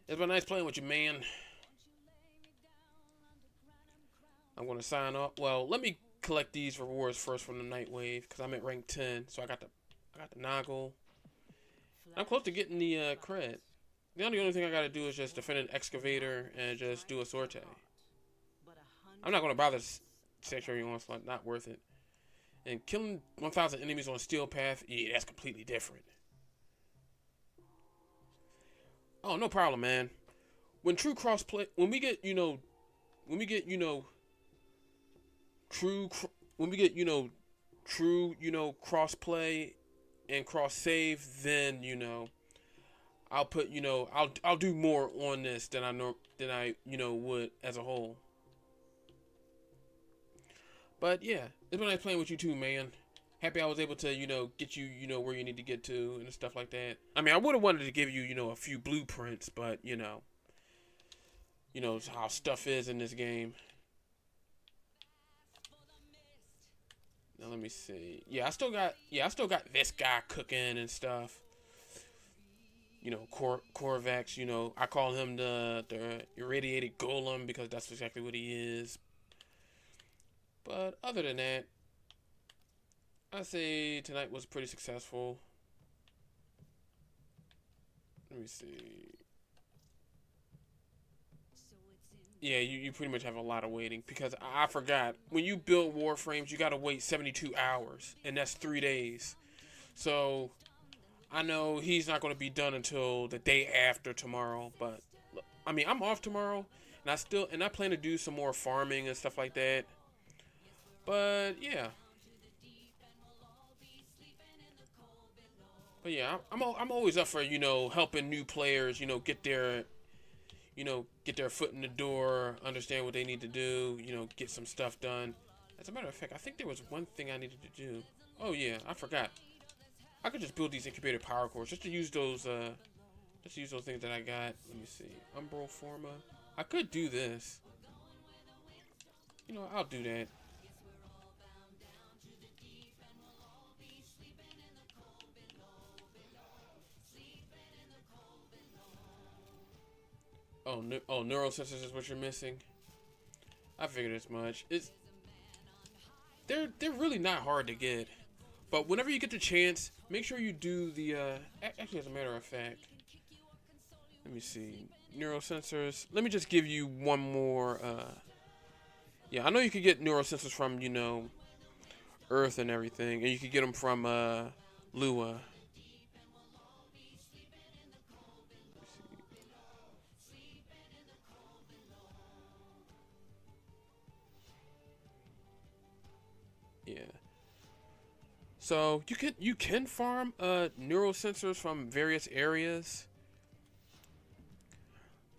S1: it's been nice playing with you, man. I'm going to sign off. Well, let me collect these rewards first from the Nightwave, because I'm at rank 10, so I got I got the Noggle. I'm close to getting the cred. The only thing I gotta do is just defend an excavator and just do a sortie. I'm not gonna bother Sanctuary Onslaught, not worth it. And killing 1,000 enemies on Steel Path, yeah, that's completely different. Oh, no problem, man. When true crossplay, when we get true crossplay and cross save, then I'll put I'll do more on this than I would as a whole. But yeah, it's been nice playing with you too, man. Happy I was able to get you where you need to get to and stuff like that. I mean, I would have wanted to give you a few blueprints, but how stuff is in this game. Now let me see. Yeah, I still got this guy cooking and stuff. Korvax, I call him the irradiated golem because that's exactly what he is. But other than that, I say tonight was pretty successful. Let me see. Yeah, you pretty much have a lot of waiting because I forgot. When you build Warframes, you gotta wait 72 hours, and that's 3 days. So I know he's not gonna be done until the day after tomorrow. But I mean, I'm off tomorrow, and I plan to do some more farming and stuff like that. But yeah. But yeah, I'm always up for helping new players get their foot in the door, understand what they need to do, get some stuff done. As a matter of fact, I think there was one thing I needed to do. Oh yeah, I forgot. I could just build these incubator power cores just to use those things that I got. Let me see. Umbral Forma. I could do this. I'll do that. Neural sensors is what you're missing. I figured as much. They're really not hard to get, but whenever you get the chance, make sure you do the. Actually, as a matter of fact, let me see. Neural sensors. Let me just give you one more. Yeah, I know you could get neural sensors from Earth and everything, and you could get them from Lua. Yeah. So you can farm neural sensors from various areas.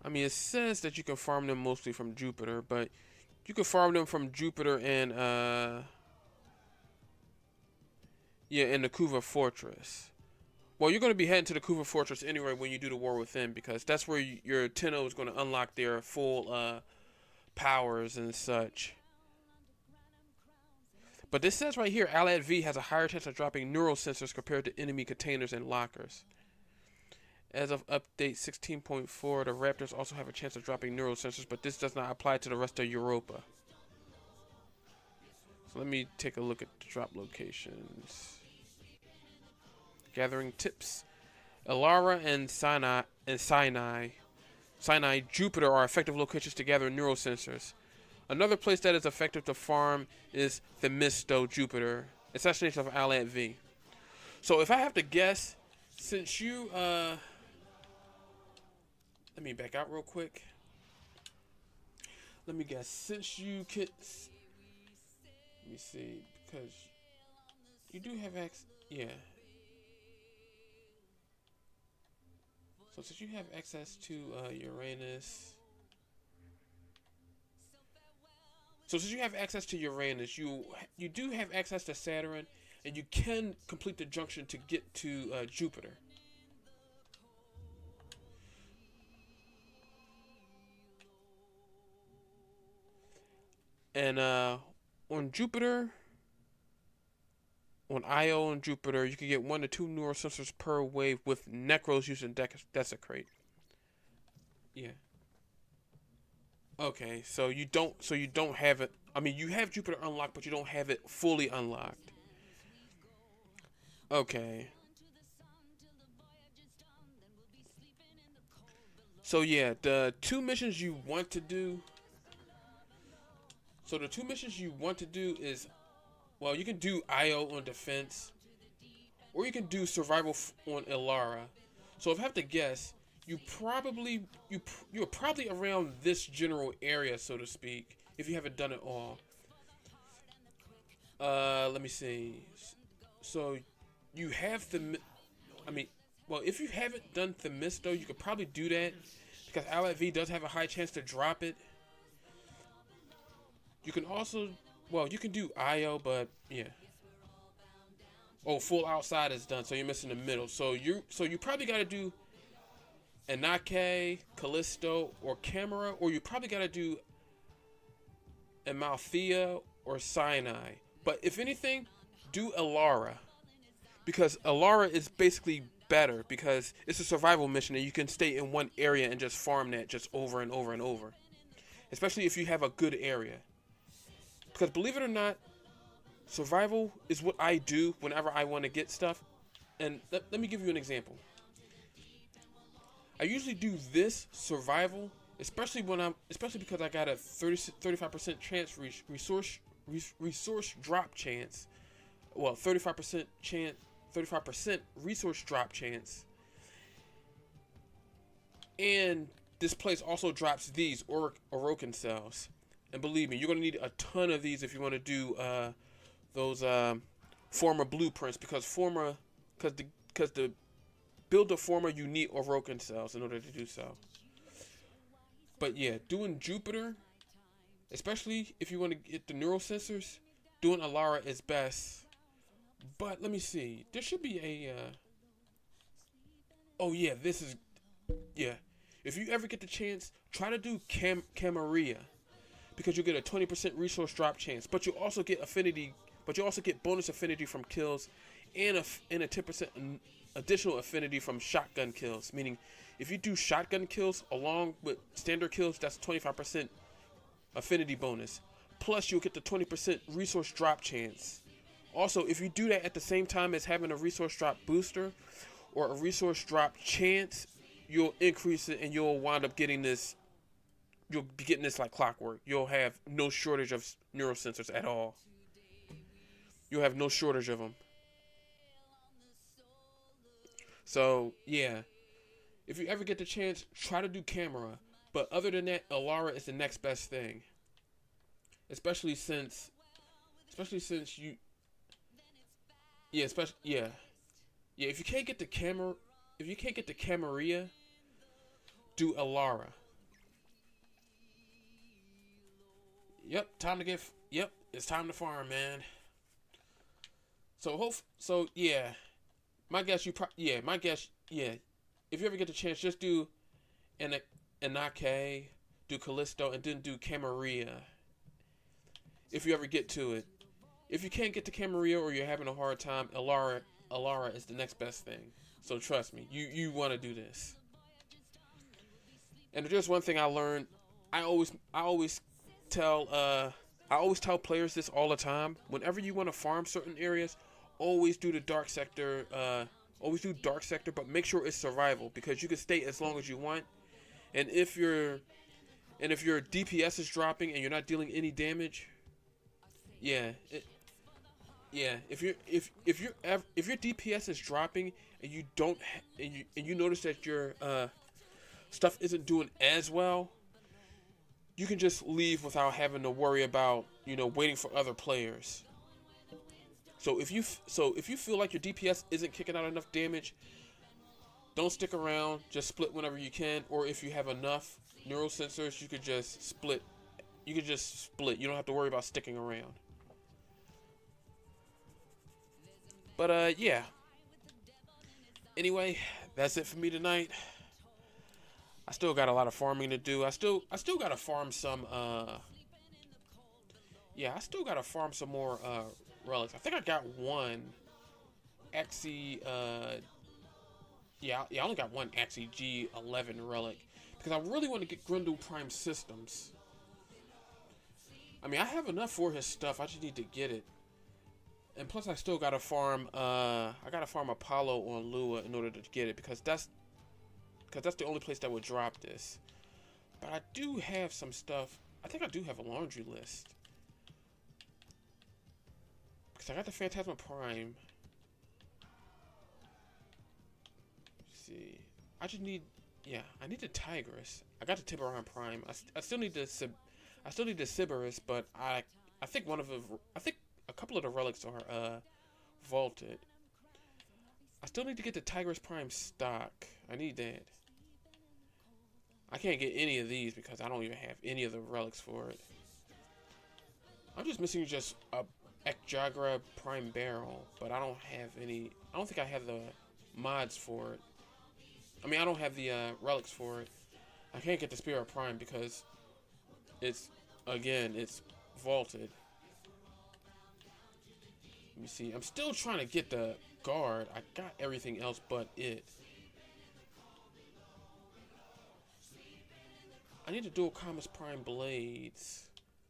S1: I mean, it says that you can farm them mostly from Jupiter, but you can farm them from Jupiter and in the Kuva Fortress. Well, you're going to be heading to the Kuva Fortress anyway when you do the War Within, because that's where your Tenno is going to unlock their full powers and such. But this says right here, Alad V has a higher chance of dropping neural sensors compared to enemy containers and lockers. As of update 16.4, the Raptors also have a chance of dropping neural sensors, but this does not apply to the rest of Europa. So let me take a look at the drop locations. Gathering tips. Elara and Sinai, Jupiter are effective locations to gather neural sensors. Another place that is effective to farm is Themisto, Jupiter, assassination of Alad V. So if I have to guess, since you let me back out real quick. Let me guess. Since you could, let me see, because you do have access. Yeah. So since you have access to Uranus. So since you have access to Uranus, you do have access to Saturn, and you can complete the junction to get to Jupiter. And on Jupiter, on Io and Jupiter, you can get 1 to 2 neural sensors per wave with Necros using Desecrate. Yeah. Okay, so you don't have it. I mean, you have Jupiter unlocked, but you don't have it fully unlocked. Okay. So yeah, the two missions you want to do. So the two missions you want to do is, well, you can do IO on defense, or you can do survival on Ilara. So if I have to guess, you're probably around this general area, so to speak, if you haven't done it all. Let me see. So you have the, well, if you haven't done Themisto, you could probably do that because Ally V does have a high chance to drop it. You can also, well, you can do IO, but yeah. Oh, full outside is done, so you're missing the middle. So you probably got to do Anake, Callisto, or Camera, or you probably got to do Amalthea or Sinai. But if anything, do Ilara, because Ilara is basically better because it's a survival mission and you can stay in one area and just farm that just over and over and over, especially if you have a good area. Because believe it or not, survival is what I do whenever I want to get stuff. And let me give you an example. I usually do this survival, especially because I got a 35% chance resource drop chance. Well, 35% resource drop chance. And this place also drops these Orokin cells. And believe me, you're going to need a ton of these if you want to do those Forma blueprints, because to build a Forma, you need Orokin cells in order to do so. But yeah, doing Jupiter, especially if you want to get the neural sensors, doing Ilara is best. But let me see. There should be a... oh yeah, this is... Yeah. If you ever get the chance, try to do Camarilla, because you get a 20% resource drop chance. But you also get affinity... But you also get bonus affinity from kills and a 10% additional affinity from shotgun kills. Meaning, if you do shotgun kills along with standard kills, that's 25% affinity bonus. Plus, you'll get the 20% resource drop chance. Also, if you do that at the same time as having a resource drop booster or a resource drop chance, you'll increase it and you'll wind up getting this. You'll be getting this like clockwork. You'll have no shortage of neural sensors at all. You'll have no shortage of them. So, yeah. If you ever get the chance, try to do Camera. But other than that, Ilara is the next best thing. Especially since you... Yeah, yeah, if you can't get the Camarilla, do Ilara. Yep, it's time to farm, man. So yeah, if you ever get the chance, just do Anake, do Callisto, and then do Camarilla. If you ever get to it. If you can't get to Camarilla or you're having a hard time, Ilara is the next best thing. So trust me, you want to do this. And there's one thing I learned. I always tell players this all the time. Whenever you want to farm certain areas, always do the dark sector. Always do dark sector, but make sure it's survival, because you can stay as long as you want. And if your DPS is dropping and you're not dealing any damage, if your DPS is dropping and you notice that your stuff isn't doing as well, you can just leave without having to worry about waiting for other players. So if you feel like your DPS isn't kicking out enough damage, don't stick around. Just split whenever you can, or if you have enough neural sensors, you could just split. You don't have to worry about sticking around. But yeah. Anyway, that's it for me tonight. I still got a lot of farming to do. I still gotta farm some I still gotta farm some more relics. I think I got one Axie I only got one Axie G11 relic, because I really want to get Grendel Prime Systems. I mean, I have enough for his stuff. I just need to get it. And plus, I still gotta farm. I gotta farm Apollo on Lua in order to get it because that's the only place that would drop this. But I do have some stuff. I think I do have a laundry list because I got the Phantasma Prime. Let's see, I just need. Yeah, I need the Tigress. I got the Tiburon Prime. I still need the Sybaris, but I think I think a couple of the relics are vaulted. I still need to get the Tigress Prime stock. I need that. I can't get any of these because I don't even have any of the relics for it. I'm just missing just a Ekjagra Prime Barrel, but I don't have any. I don't think I have the mods for it. I mean, I don't have the relics for it. I can't get the Spirit Prime because it's vaulted. Let me see. I'm still trying to get the guard. I got everything else but it. I need the Dual Commerce Prime Blades.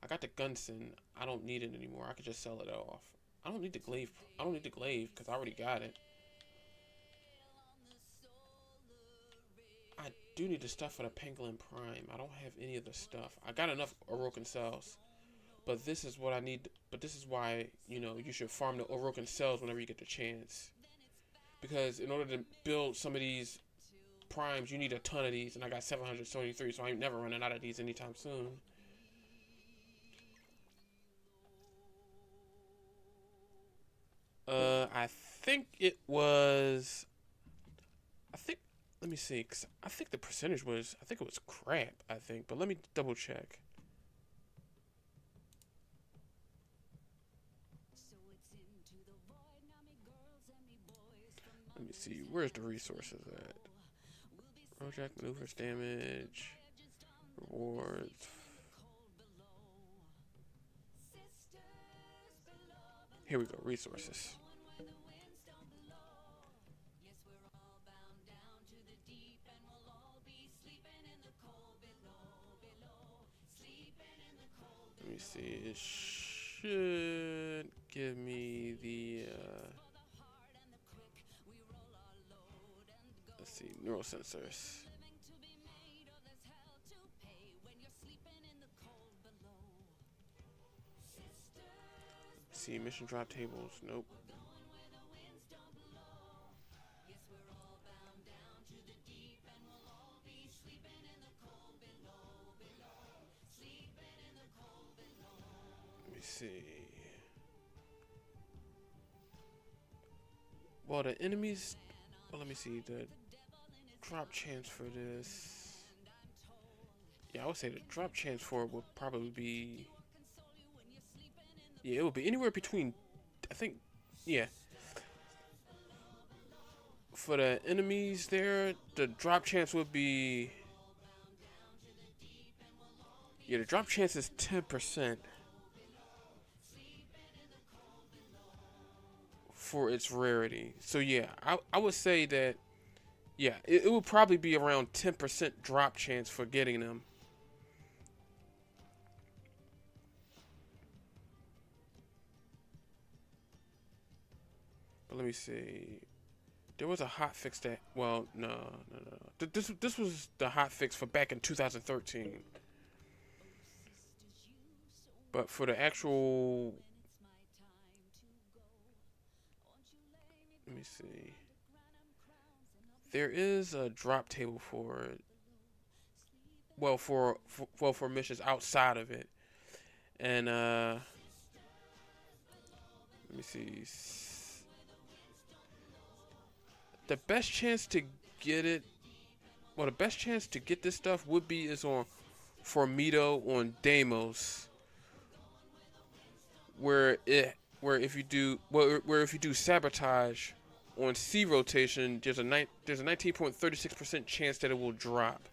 S1: I got the Gunson. I don't need it anymore. I could just sell it off. I don't need the glaive. I don't need the glaive because I already got it. I do need the stuff for the Pangolin Prime. I don't have any of the stuff. I got enough Orokin cells. But this is what I need. But this is why, you know, you should farm the Orokin cells whenever you get the chance. Because in order to build some of these primes, you need a ton of these. And I got 773, so I ain't never running out of these anytime soon. I think it was... let me see, 'cause I think the percentage was, I think it was crap, but let me double check. Let me see, where's the resources at? Project maneuvers, damage, rewards. Here we go, resources. Let me see, it should give me the, let's see, neural sensors. See, mission drop tables, nope. Let me see. Well, the enemies, well, let me see, the drop chance for this. Yeah, I would say the drop chance for it would probably be, yeah, it would be anywhere between, I think, yeah. For the enemies there, the drop chance would be, yeah, the drop chance is 10% for its rarity. So yeah, I would say that, yeah, it would probably be around 10% drop chance for getting them. But let me see. There was a hot fix that, well, no. This was the hot fix for back in 2013. But for the actual, let me see. There is a drop table for it. Well, for missions outside of it. And let me see. The best chance to get it, well, the best chance to get this stuff would be is on Formido on Deimos, where if you do sabotage on C rotation, there's a 19.36% chance that it will drop.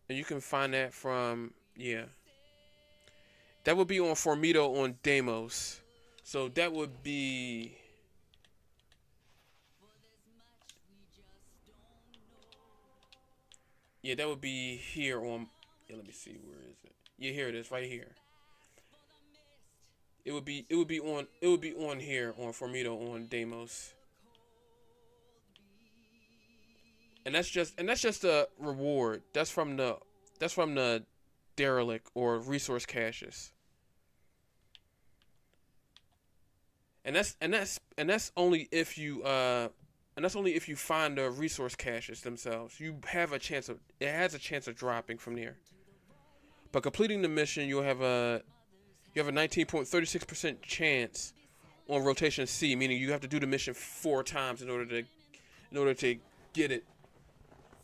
S1: And you can find that from, yeah. That would be on Formido on Deimos. So that would be, Yeah, that would be here on. Yeah, let me see. Where is it? Yeah, here it is, right here. It would be on here on Formido on Deimos. And that's just a reward. That's from the derelict or resource caches. And that's only if you find the resource caches themselves. It has a chance of dropping from there. But completing the mission, you have a 19.36% chance on rotation C, meaning you have to do the mission 4 times in order to get it,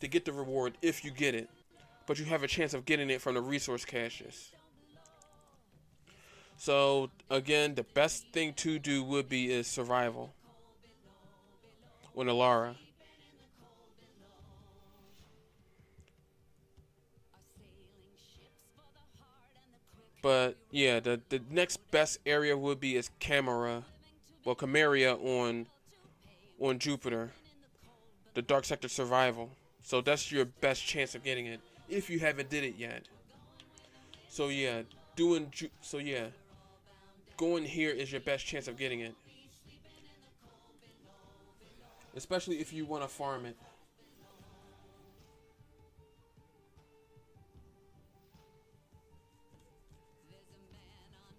S1: to get the reward if you get it. But you have a chance of getting it from the resource caches. So again, the best thing to do would be is survival on Alara. But yeah, the next best area would be is Chimera on Jupiter, the Dark Sector Survival. So that's your best chance of getting it if you haven't did it yet. So yeah, going here is your best chance of getting it, especially if you want to farm it.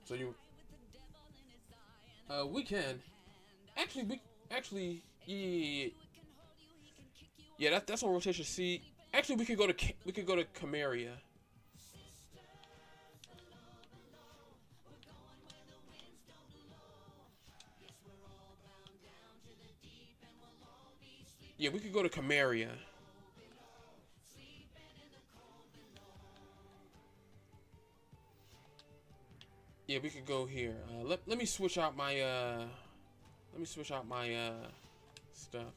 S1: So we can yeah, that's on rotation C. Actually, we could go to Chimera. Yeah, we could go to Chimera. Yeah, we could go here. Let me switch out my stuff.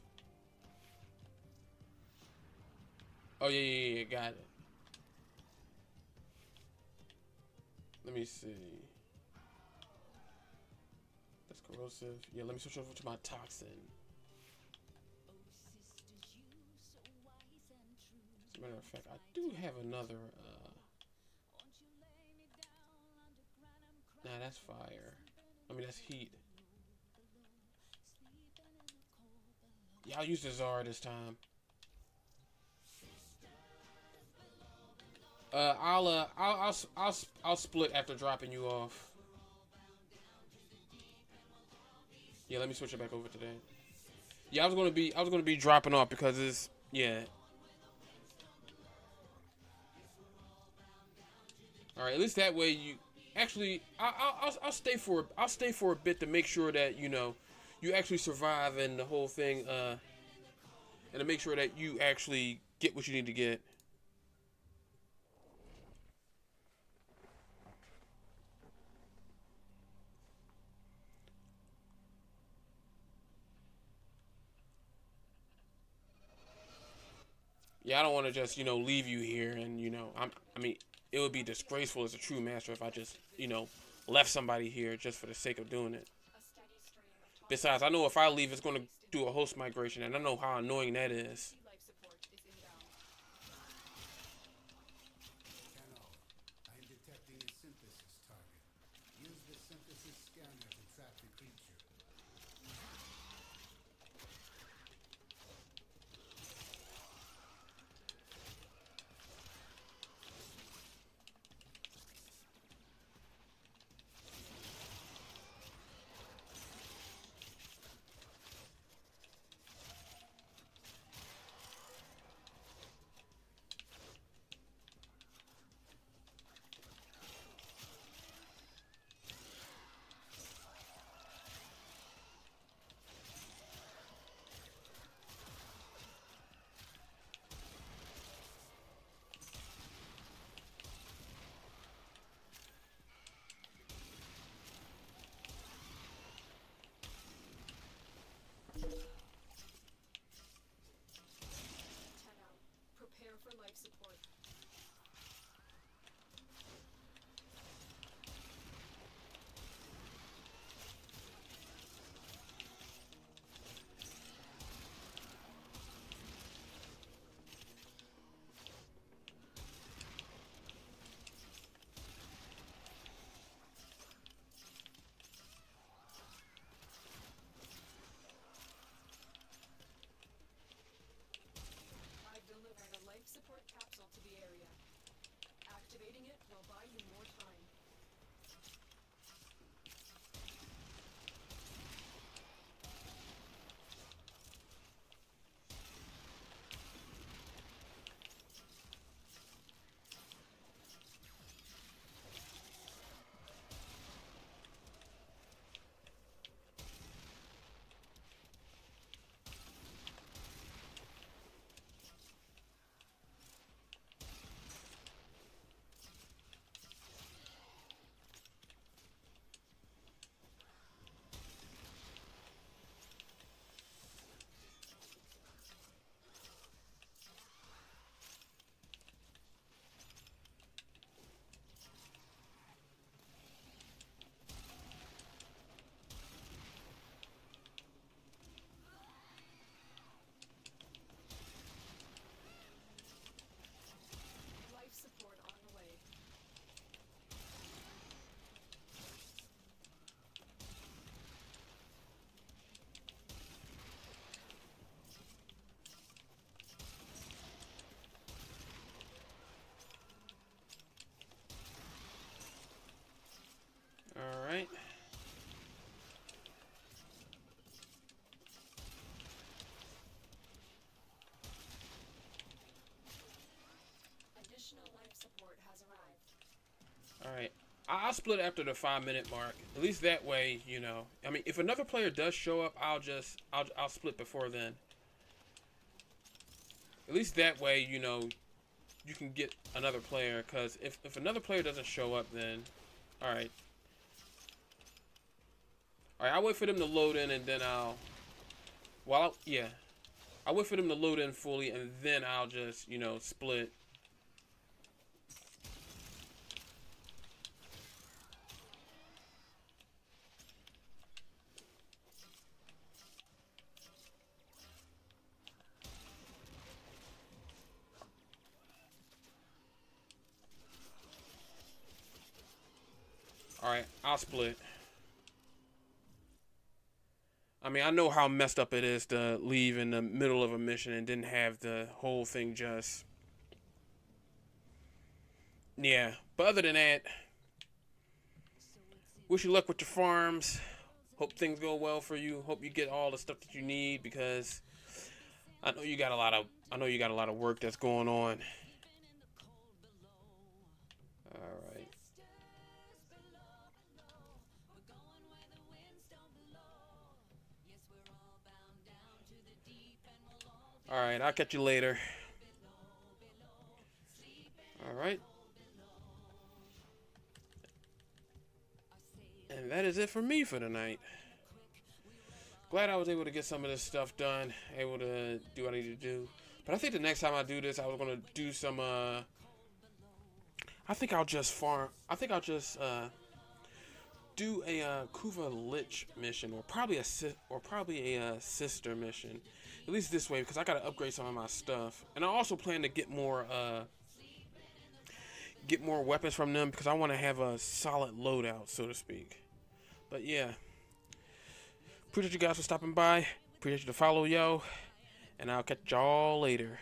S1: Oh yeah, got it. Let me see. That's corrosive. Yeah, let me switch over to my toxin. As a matter of fact, I do have another. Nah, that's fire. I mean, that's heat. Yeah, I'll use the Zara this time. I'll split after dropping you off. Yeah, let me switch it back over to that. Yeah, I was gonna be dropping off because it's yeah. All right, at least that way you. Actually, I'll stay for a bit to make sure that you actually survive and the whole thing, and to make sure that you actually get what you need to get. Yeah, I don't want to just leave you here and I mean. It would be disgraceful as a true master if I just, left somebody here just for the sake of doing it. Besides, I know if I leave, it's going to do a host migration, and I know how annoying that is.
S10: I'm detecting a synthesis target. Use the synthesis scanner to track the creature.
S9: Activating it will buy you more time. Life support on the way.
S1: All right.
S9: Additional life support has arrived.
S1: All right. I'll split after the 5-minute mark. At least that way, you know. I mean, if another player does show up, I'll split before then. At least that way, you know, you can get another player. Because if another player doesn't show up, then all right. All right. I'll wait for them to load in, and then I'll wait for them to load in fully, and then I'll just, you know, split. Alright, I'll split. I mean, I know how messed up it is to leave in the middle of a mission and didn't have the whole thing just... Yeah, but other than that, wish you luck with your farms. Hope things go well for you. Hope you get all the stuff that you need, because I know you got a lot of work that's going on. All right. Alright, I'll catch you later. Alright. And that is it for me for tonight. Glad I was able to get some of this stuff done. Able to do what I need to do. But I think the next time I do this, I was going to do some, I think I'll just do a Kuva Lich mission, or probably a sister mission. At least this way, because I gotta upgrade some of my stuff, and I also plan to get more weapons from them, because I want to have a solid loadout, so to speak. But yeah, appreciate you guys for stopping by. Appreciate you to follow, yo, and I'll catch y'all later.